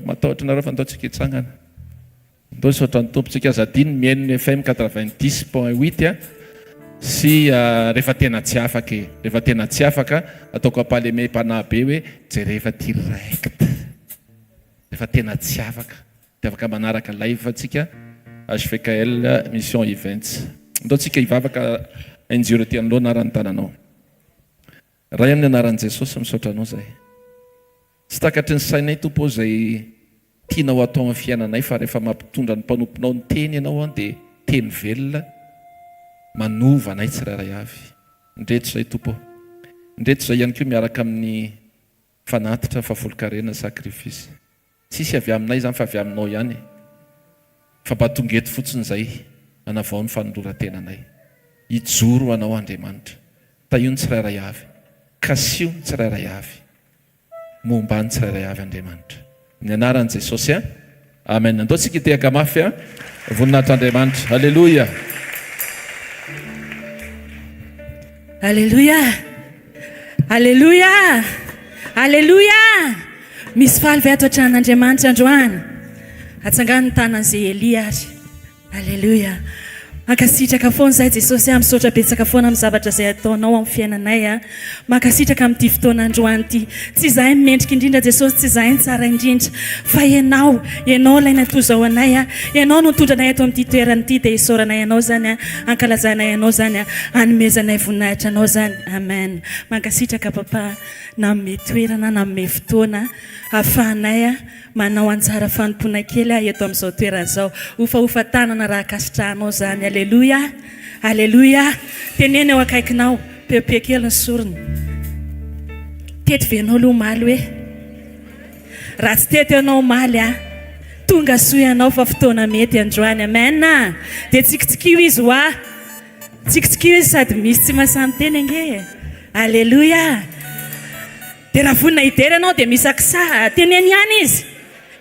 matahotra nareo fa nataontsika hitsangana ndao saotra ny tompontsika azadiny mihainony FM 90.8 sy rehefa tena tsy afaka ataoko ampalemem-panahy be hoe jerefa direct rehefa tena tsy afaka dia afaka manaraka live atsika hvkl-mission events ndao tsika hivavaka injure ty an'loha anarany tananao raha amin'ny anaran'i Jesosy misaotra anao zay tsy takatry ny sainay tompo zay tianao atao amin'ny fiainanay fa rehefa mampitondra ny mpanomponao ny teny ianao dia teny velona manova anay tsirairay avy. Ndreto zay tompo ndreto zay ihany koa miaraka amin'ny fanatitra favolon-karena sakrifisy tsisy avy aminay zany fa avy aminao ihany fa mba tongeto fotsiny zay anavao ny fanoloran-tenanay ijoro anao Andriamanitra taio ny tsirairay avy kasio ny tsirairay avy momba ny tsirairay avy Andriamanitra ny anaran'i Jesosy amen. Andao tsika tehaka mafy voninahitr'Andriamanitra. Halleluja. Alléluia. Alléluia. Alléluia. Misy faly ve ato an-tran'Andriamanitra androany atsangano ny tanan'izay Elia ary. Alléluia. Mankasitraka foana zay Jesosy misaotra betsaka foana amin'ny zavatra izay ataonao amin'ny fiainanay mankasitraka amin'ity fotoana androany ity tsy izahay mendrika indrindra Jesosy tsy izahay tsara indrindra fa ianao ilay natozao anay ianao no nitondranay ato amin'ity toerana ity dia isaoranay anao zany ankalazanay anao zany hanomezanay voninahitra anao zany. Amen. Mankasitraka papa na amin'ny toerana na amin'ny fotoana ahafahanay manao anjara fanompona kely eto amin'izao toerana izao ofaofa tanana raha kasitrahanao zany. Alléluia. Alléluia. Teneny eo akaikinao pepe kely ny sorony tety venao aloha omaly hoe raha tsy tety anao omaly tonga soa ianao fa fotoana mety androany. Amen. Dia tsikitsikio izy tsikitsikio izy sady misy tsy mahasamy teny ange. Alléluia. Dia raha vonina hidery anao dia misy akisa teneny ihany izy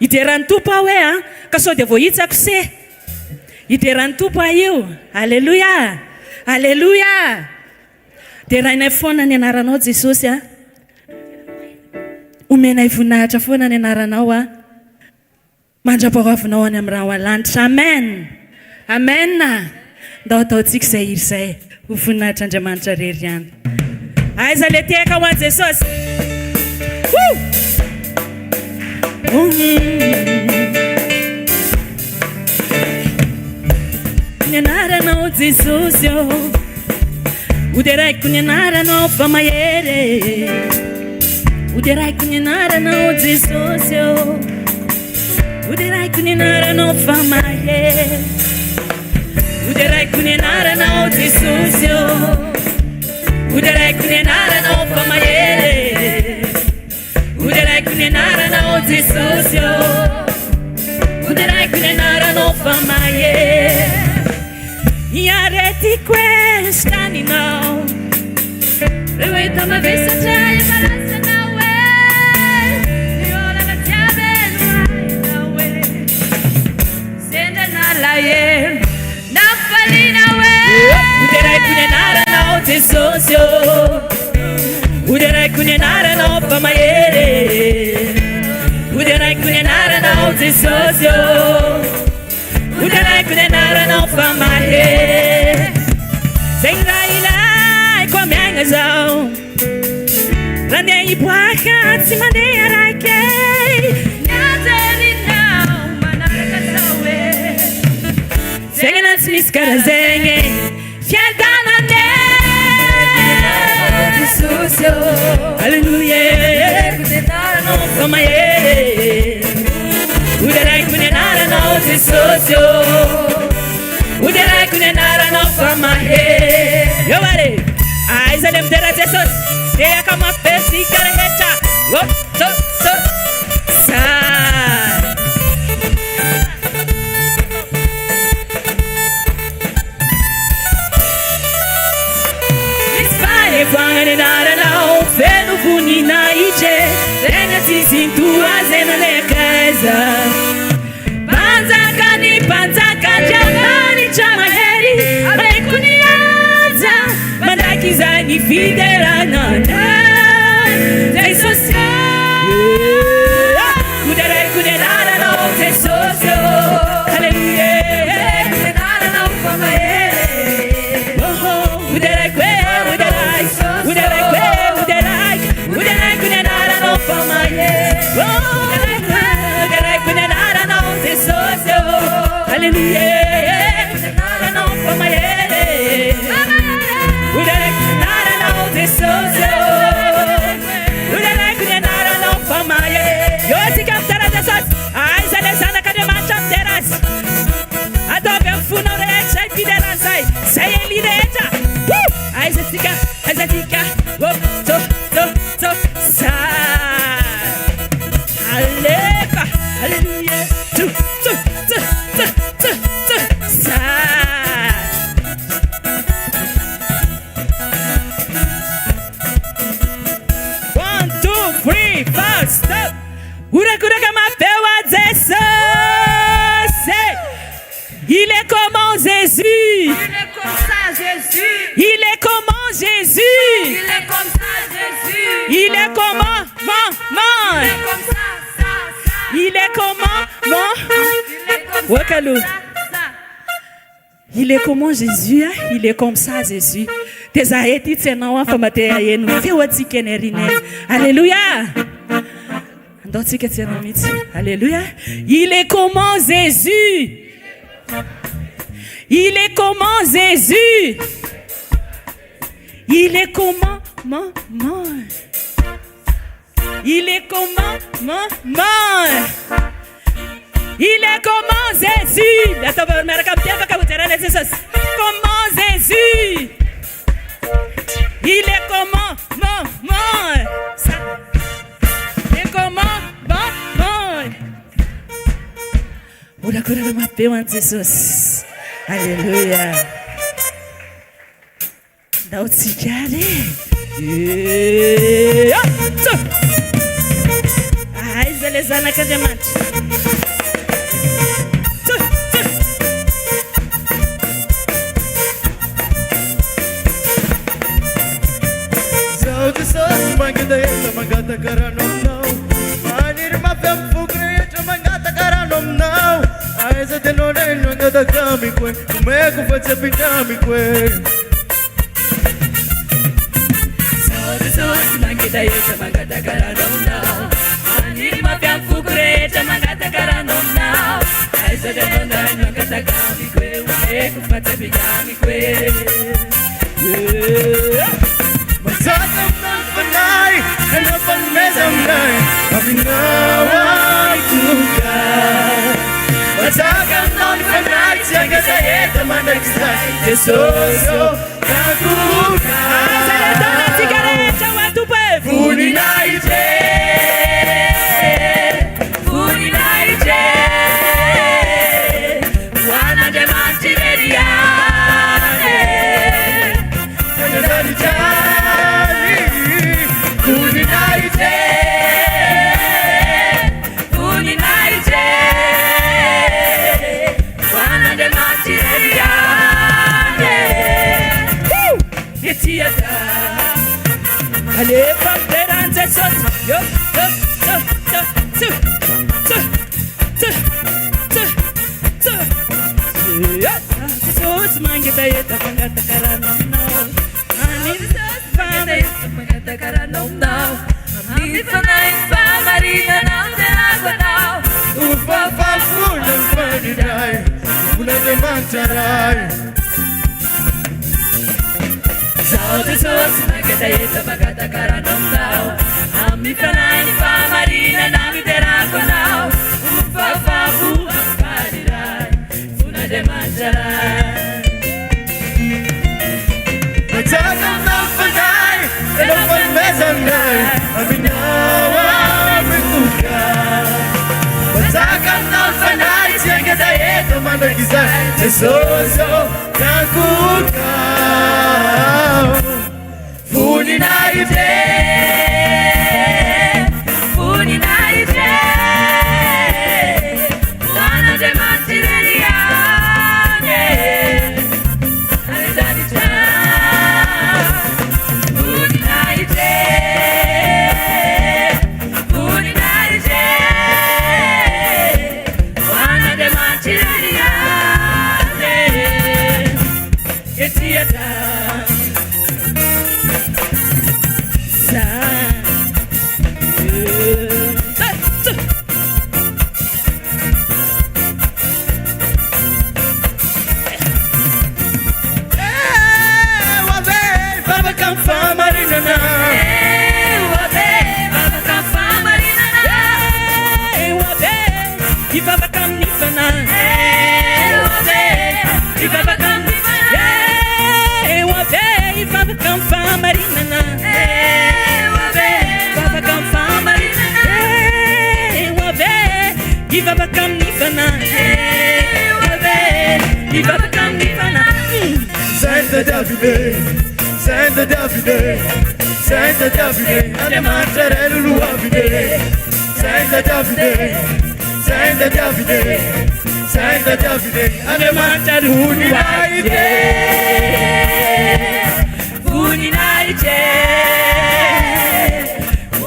hideran'ny tompo aho hoe ka sao dia voahitsako se hideran'ny tompo aho io. Alléluia. Alléluia. Dia raha inay foana ny anaranao Jesosy omenay voninahitra foana ny anaranao mandra-pahoavinao any amin'ny raha ao an-lanitra. Amen. Amen. Ndao ataontsika izay iry izay ho voninahitr'Andriamanitra rery ihany. Aiza le tehaka ho an'i Jesosy. Ny anaranao Jesosy uderaiko ny anaranao fa mahery uderaiko ny anaranao Jesosy uderaiko ny anaranao fa mahery uderaiko ny anaranao Jesosy uderaiko ny anaranao fa mahery uderaiko ny anaranao Jesosy uderaiko ny anaranao fa mahery Iareti questa ni no Reweta ma vesa c'è malassa na we Iola la chiave na we Senda na la ye Na falina we Uderai kunenara na o tesosio mahery ody araiky ny anaranao jesosy ô ody araiky ny anaranao fa mahery zegny raha ilaiko amiagna zao raha ndeha hiboaka tsy mandeha araiky niajerinao manaraka zao e zegny na tsy misy karaha zegny fiadanane Jesosy ô alleluia fa mahery ody araiky ny anaranao Jesosy ô ody araiky ny anaranao fa mahery eo are aiza le midera Jesosy teaka mapesika rehetra sa Fane naranao feno vonina ije tena tizintuazena le casa panzakani panzaka jamani chamaheri alekuniaza mandakizani fiderana Jesus kudere kudenara no Jesus hallelujah kudenara no famaere kudere kwe Il est comment Jésus, il est comme ça Jésus. Tes arrêtés, c'est non, femme matérielle, nous fait aussi qu'elle est rinée. Alléluia. Alléluia. Il est comment Jésus. Il est comment Jésus. Il est comment maman. Il est comment maman. Il est comment Jésus. Comment Jésus. Il est comment maman. Il est comment maman. Vous la connaissez ma paix en Jesus. Alléluia. Dauti kale. Ai zelezana kademante. Mangata garanom now. Manir mapem fukre mangata garanom now. Aiza denore mangata kami kwe. Kumeko fatsa pinami kwe. Sabotsy mangita yeta mangata garanom now. Manir mapem fukre mangata garanom now. Aiza denore mangata kami kwe. Kumeko fatsa pinami kwe. Masakam ng panay, hanapan mesam nai, Panginoon tuka. Masakam ng panay, siyaga sa eta managsay, Jesus o kakuka. Salita na sigareta, watu pe. Funi na ije, funi na ije. Wana de manchileriane, Kanadani jali, funi na ije, funi na ije. Wana de manchileriane, yetiada. Ale pamperan Jesus, yo mifanay famarinanao tenakoanao ufafafuna mfaniray unademantaray Zao Jesús magkataita magkatakaranong mifanay famarinanao tenakoanao ufafafuna mfaniray unademantaray Matagam na fanay Elang panmezanay Aminawa Mituka Matagam na fanay Siyang katayeto managizay Jesuso Nakukaw Funi na ite Funi na ite Wana de mantireliane Alezani chan Funi na ite Funi na ite Wana de mantireliane Etiata Santa Davide, Santa Davide, Santa Davide, alle mantarello luavide. Santa Davide, Santa Davide, Santa Davide, alle mantarello luavide. Uninaite,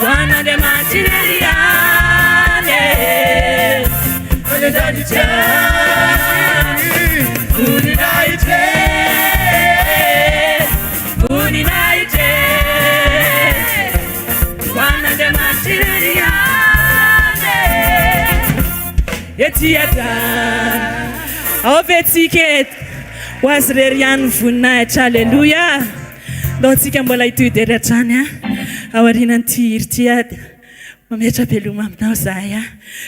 Wana de mantireliane, alle daniciani. Uninaite, Uninaite, Wana de mantireliane, Etiata, Ovetiket, was Rerian Funach, Hallelujah. Don't see Kambola to the Rachania, our in and tear, Mameta Pelumam now, Zaya,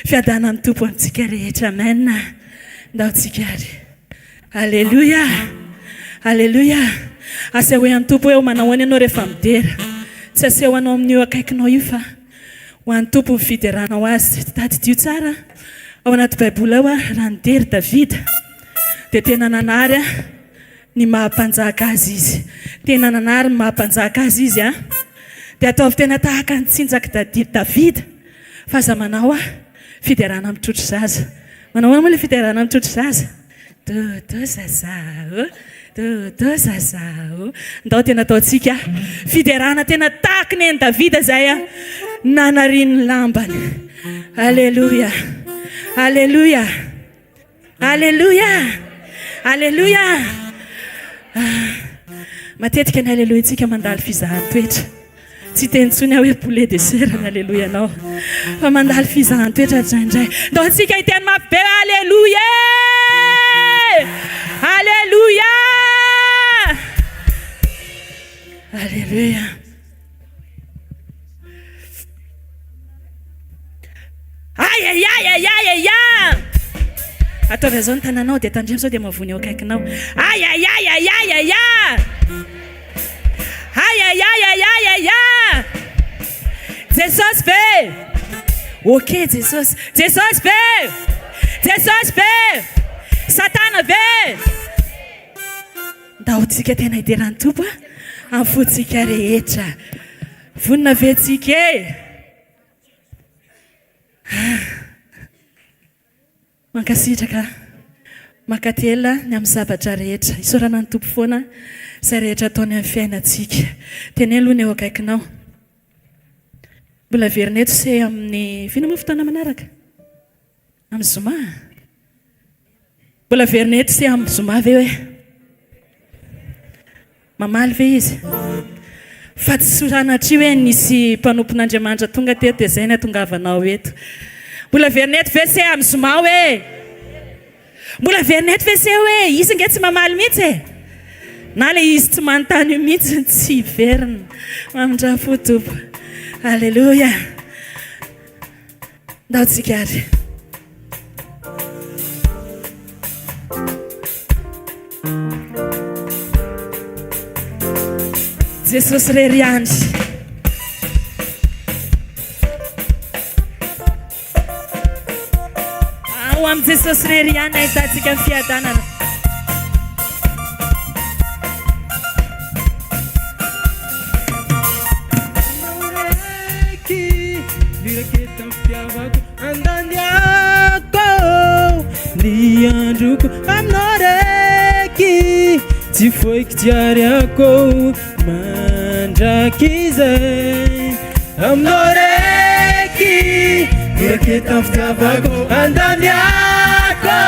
Fiadanam 2.6, amen. Don't see carry. Hallelujah, Hallelujah. I say, we am 2.0 man, I want to know if I'm there. Say, one of new, I can know you for 1.2 feet around was that Tutara. I want to Bulawa, and there David. The Tenanara. Ny mahampanjaka azy izy tena nanary mahampanjaka azy izy a dia ataovy tena tahaka ny tsinjaka Davida fa za manao a fiderana mitrotro zaza manao ahoana moa le fiderana mitrotro zaza dodo zazao dodo zazao ndao tena ataontsika fiderana tena tahaka ny an'i Davida zay a nanariny lambany alleluia alleluia alleluia alleluia. Matetika ny alleluia tsika mandalo fizahan-toetra tsy teny tsony hoe poulet de chair ny alleluia anao fa mandalo fizahan-toetra draindray ndao tsika hiteny mafy be alleluia alleluia alleluia. Aïe aïe aïe aïe aïe aïe. Ataovy azao ny tananao dia tandremo sao dia mavony eo akaikinao. Aïe aïe aïe aïe aïe aïe. Aïe aïe aïe aïe aïe aïe. Jesus be. Ok Jesus. Jesus be. Jesus be. Satana be. Ndahotsika tena hiderany tompo amin'ny fotsika rehetra. Vonina vetsika e. Mankasitraka mankatela ny amin'ny zavatra rehetra isorana ny tompo foana izay rehetra ataony amin'ny fiainantsika. Teny aloha ny eo akaikinao. Mbola veroneto se amin'ny vina moa fotoana manaraka amin'ny zoma. Mbola veroneto se amin'ny zoma ve hoe mamaly ve izy fa tsy soranatri hoe nisy mpanompon'andriamanitra tonga teto dia zay ny atongavanao eto. Mbola verineto vese amin'ny zoma hoe mbola verineto vese hoe izy nge tsy mamaly mihitsy e, na le izy tsy manontany io mihitsy tsy verina mamindrafo topo. Alleluia. Ndaotsika ary. Jesosy rery ihany. Ao amin'ny Jesosy rery ihany ahitantsika ny fiadanana. Viraketa fitiavako andaniako ny androko aminao raiky tsy foiky tiariako mandraky izay aminao raiky viraketa fitiavako andaniako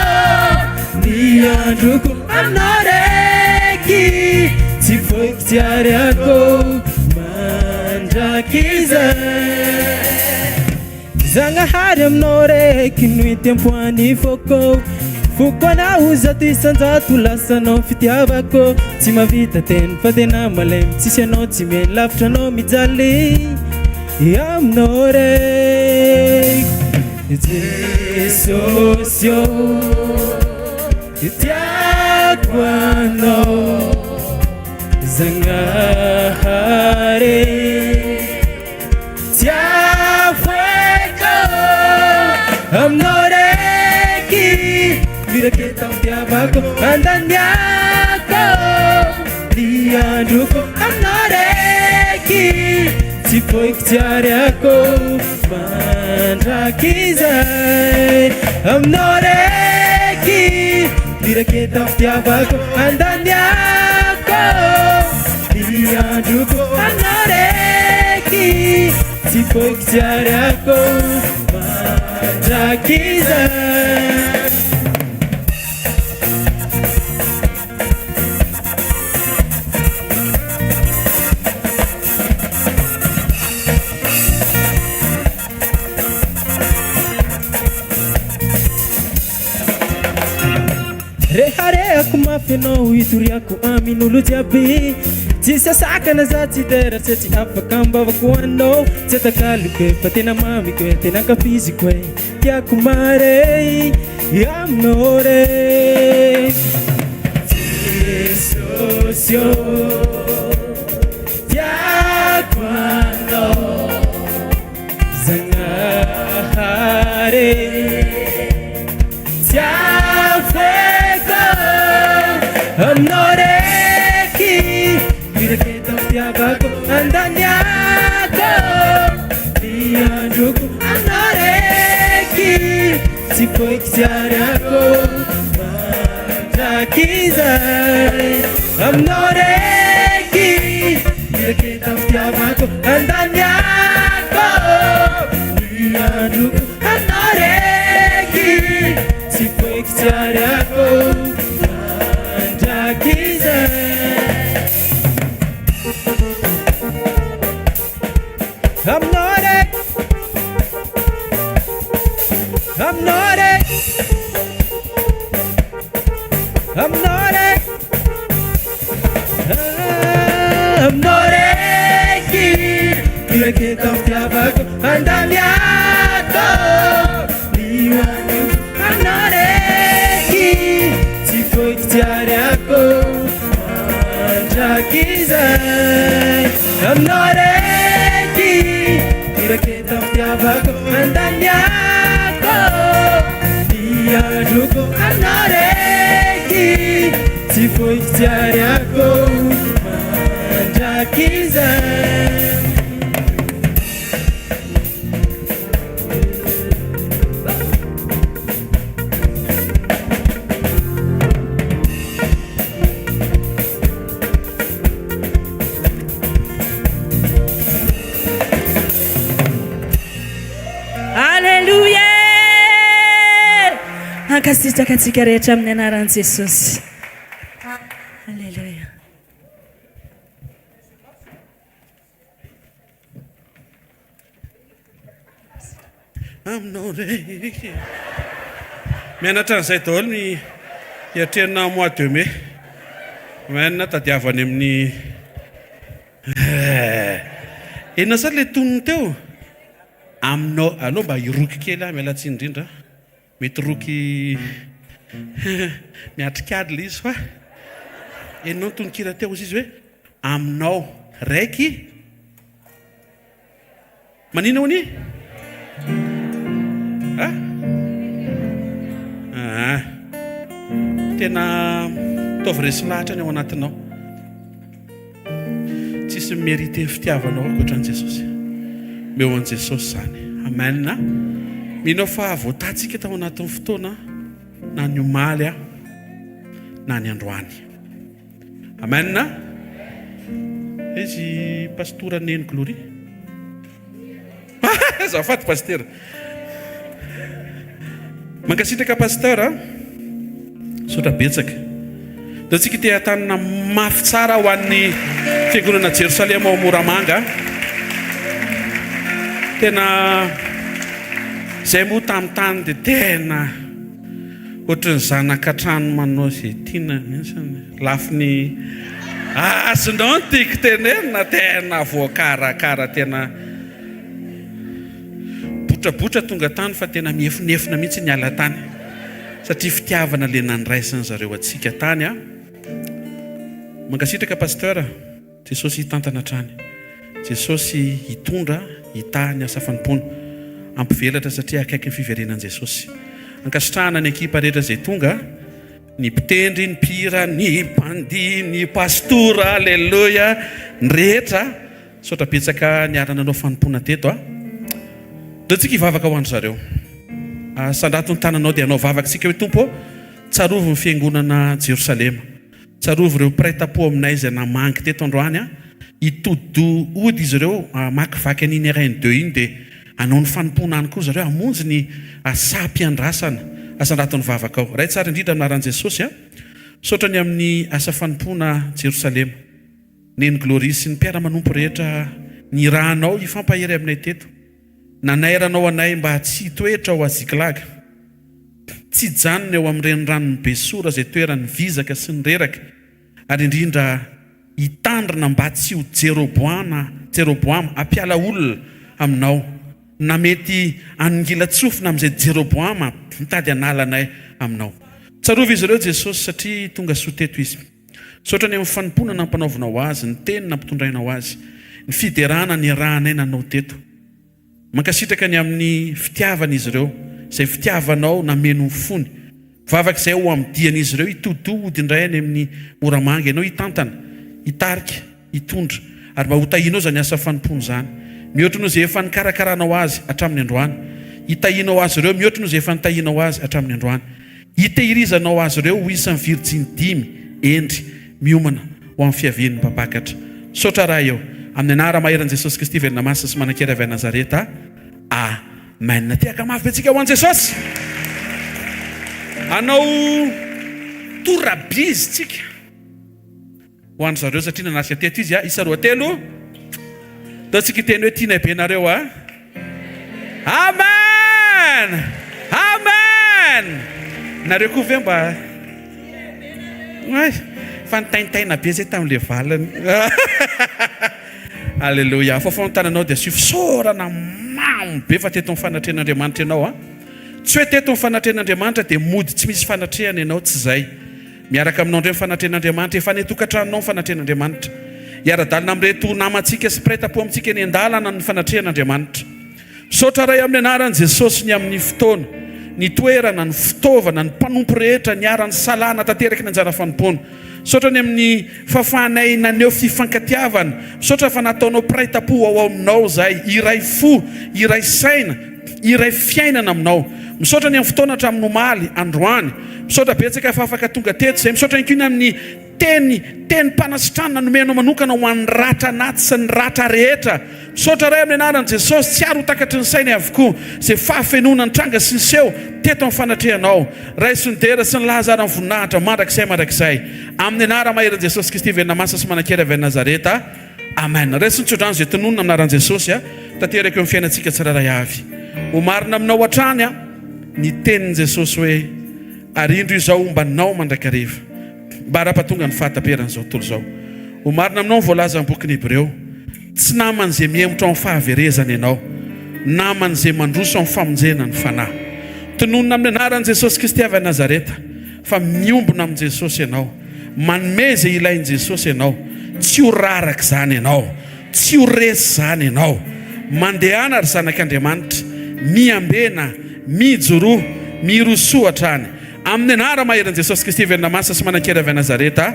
ny androko aminao raiky tsy foiky tiariako mandraky izay Zanahary aminao raiky no itempoany foko anao zato isanjato lasanao fitiavako tsy mavita teny fa tena malemy tsisy anao tsy meny lavitra anao mijaly aminao raiky Jesosy ô tiako anao Zanahary aminao raiky viraketa fitiavako andaniako ny androko aminao raiky tsy foiky tiariako mandraky izay aminao raiky viraketa fitiavako andaniako ny androko aminao raiky tsy foiky tiariako mandraky izay reharehako mafy anao hitoriako amin'olo jiaby tsisy asakana za tsy tera tsy tsy afaka ambavako anao tsy atakaliko e fa tena mamiko e tena ankafiziko e tiako mare aminao re Jesosy ô tiako anao Zanahary aminao raiky viraketa fitiavako andaniako ny androko aminao raiky tsy foiky tiariako mandraky izay aminao raiky viraketa fitiavako andaniako ny androko aminao raiky tsy foiky tiariako I'm not it. I'm not it. I'm not it. I'm not it. Viraketa fitiavako andaniako I'm not it. Tsy foiky tiariako mandraky izay I'm not it. Viraketa fitiavako andaniako ny androko aminao raiky tsy foiky tiariako mandraky izay Ankasitraka antsika rehetra amin'ny anaran'i Jesosy. Alleluia. aminao ndraiky mianatra an'izay daholo ny hiatrena mois de mai manina tadiavany amin'ny enona sa le tonony teo aminao alao mba iroky kely a mialatsy indrindra mety roky miatrikady le izy fa enao tononkira teo izy hoe aminao raiky manina hony tena taovy resy lahatra ny ao anatinao tsisy mérité fitiavanao akoatran' Jesosy meo an' Jesosy zany amen. Minao fa voatantsika tao anatin'ny fotoana na ny omaly na ny androany amen. Izy pastora neny glory zafaty pasteur mankasitraka pasteur sotra betsaka da tsika te hatanana mafy tsara ho an'ny fiangonana Jerosalema ao Moramanga tena zay moa tamin'ny tany dia tena ohatrany zanakatrano manao zay tiana mihitsy lafiny azonao ny tiako tenenina tena voakarakara tena botrabotra tonga tany fa tena miefinefina mihitsy ny ala tany satria fitiavana le nandraisany zareo atsika tany a. Mankasitraka pasteur Jesosy hitantana trany Jesosy hitondra hitany asa fanompona ampivelatra satria akaiky ny fiverenan'i Jesosy. Ankasitrahana ny ekipa rehetra zay tonga ny mpitendry ny mpira ny mpandi ny pastora alleluia ny rehetra sotra betsaka niarana anao fanompona teto a da tsika hivavaka ho andro zareo sandrato ny tananao dia anao vavaka tsika hoe tompo tsarovo ny fiangonana Jerosalema tsarovo ireo prêt-à-pot aminay izay namangy teto androany a hitodo ody izy ireo makivaky an'iny herin'ny iny dia anao ny fanompona any koa zareo hamonjy ny asa-piandrasana asandrato ny vavaka ao ray tsara indrindra anaran'i Jesosy a sotra ny amin'ny asa fanompona Jerosalema neny glory sy ny mpiara-manompo rehetra ny rahanao hifampahery aminay teto nanairanao anay mba tsy toetra ao azikilaga tsy janony eo amin'ny renirano ny besora zay toerany vizaka sy ny reraka ary indrindra hitandrina mba tsy ho Jeroboama ampiala olona aminao na mety anongilatsofina amin'izay Jeroboama mitady analanay aminao. Tsarovy izy ireo Jesosy satria tonga soa teto izy sotra ny amin'ny fanompona nampanaovanao azy ny teny nampitondrainao azy ny fiderana ny rahanay nanao teto mankasitraka ny amin'ny fitiavana izy ireo zay fitiavanao nameno fony vavaka izay ho amidian'izy ireo hitodo odindray any amin'ny Moramanga ianao hitantana hitarika hitondra ary mba ho tahinao zany asa fanompona zany mihoatra no zay efa nikarakarana azy hatramin'ny androany hitahinao azy ireo mihoatra no zay efa nitahinao azy hatramin'ny androany hitehirizanao azy ireo ho isan'ny virjiny 10 endry miomana ho amin'ny fiavian'ny mpapakatra sotra raha eo amin'ny anara maheran'i Jesosy Kristy velona masina sy manan-kera avy a Nazareta amen. Tiaka mafy be tsika ho an'i Jesosy anao torabizy tsika ho an'ny zareo satria nanasika teto izy isa roa telo da tsika teny hoe tiana be nareo amen amen nareo koa ve mba fa nitaintaina be zay tamin'le valany alleluia fa fantananao dia sy fisaorana mamy be fa teto fanatrehan'Andriamanitra ianao tsy hoe teto fanatrehan'Andriamanitra dia mody tsy misy fanatrehana ianao tsy zay miaraka aminao ndray fanatrehan'Andriamanitra efa netokantranonao fanatrehan'Andriamanitra hiara-dalina amin'reto namantsika sy prêt-à-pot amintsika ny andalana ny fanatrehan'Andriamanitra sotra ray amin'ny anaran'i Jesosy ny amin'ny fotoana ny toerana ny fitaovana ny mpanompo rehetra ny arany salana tanteraka ny anjara fanompona sotra ny amin'ny fahafahanay naneo fifankatiavana sotra fa nataonao prêt-à-pot ao aminao zay iray fo iray saina iray fiainana aminao misotra ny amin'ny fotoana hatramin'ny omaly androany misotra betsaka fa afaka tonga teto zay misotra ny amin'ny teny mpanasitrana nomenao manokana ho an'ny ratra anaty sy ny ratra rehetra misotra ray amin'ny anaran'i Jesosy tsy ary ho takatry ny sainy avokoa zay fahafenona ny tranga sy ny seho teto amin'ny fanatrehanao ray sy ny dera sy ny lahazara ny voninahitra mandrakizay amin'ny anara maheran'i Jesosy Kristy velona masina sy manan-kera avy a Nazareta amen. Ray sy ny tsodrano zay tononona amin'ny anaran'i Jesosy tanteraka eo amin'ny fiainantsika tsiraray avy ho marina aminao hatrany a ny tenin' Jesosy hoe arindro izao mba nao mandraikareva mba ara-patonga ny fahataperan'izao tontolo izao. Ho marina aminao voalaza amin'ny boky ny Hebreo, tsy naman'izay miemotra amin'ny fahaverezana ianao, naman'izay mandroso amin'ny famonjena ny fanahy. Tononona amin'ny anaran'i Jesosy Kristy avy a Nazareta fa miombona amin' Jesosy ianao, manome izay ilain'i Jesosy ianao, tsy ho raraka izany ianao, tsy ho resy izany ianao, mandehana ry zanak'Andriamanitra, miambena, mijoro, mirosoatra any amin'ny anara maheran'i Jesosy Kristy velona masina sy manan-kera avy a Nazareta.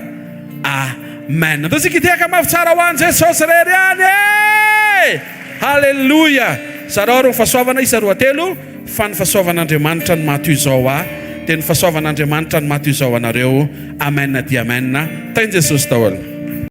Amen. Andao tsika hitehaka mafy tsara ho an'i Jesosy rery any. Halleluja. Zarao ro fahasoavana isa roa telo fa ny fahasoavan'Andriamanitra ny maty izao dia ny fahasoavan'Andriamanitra ny maty izao anareo. Amen dia amen. Tain'i Jesosy daholo.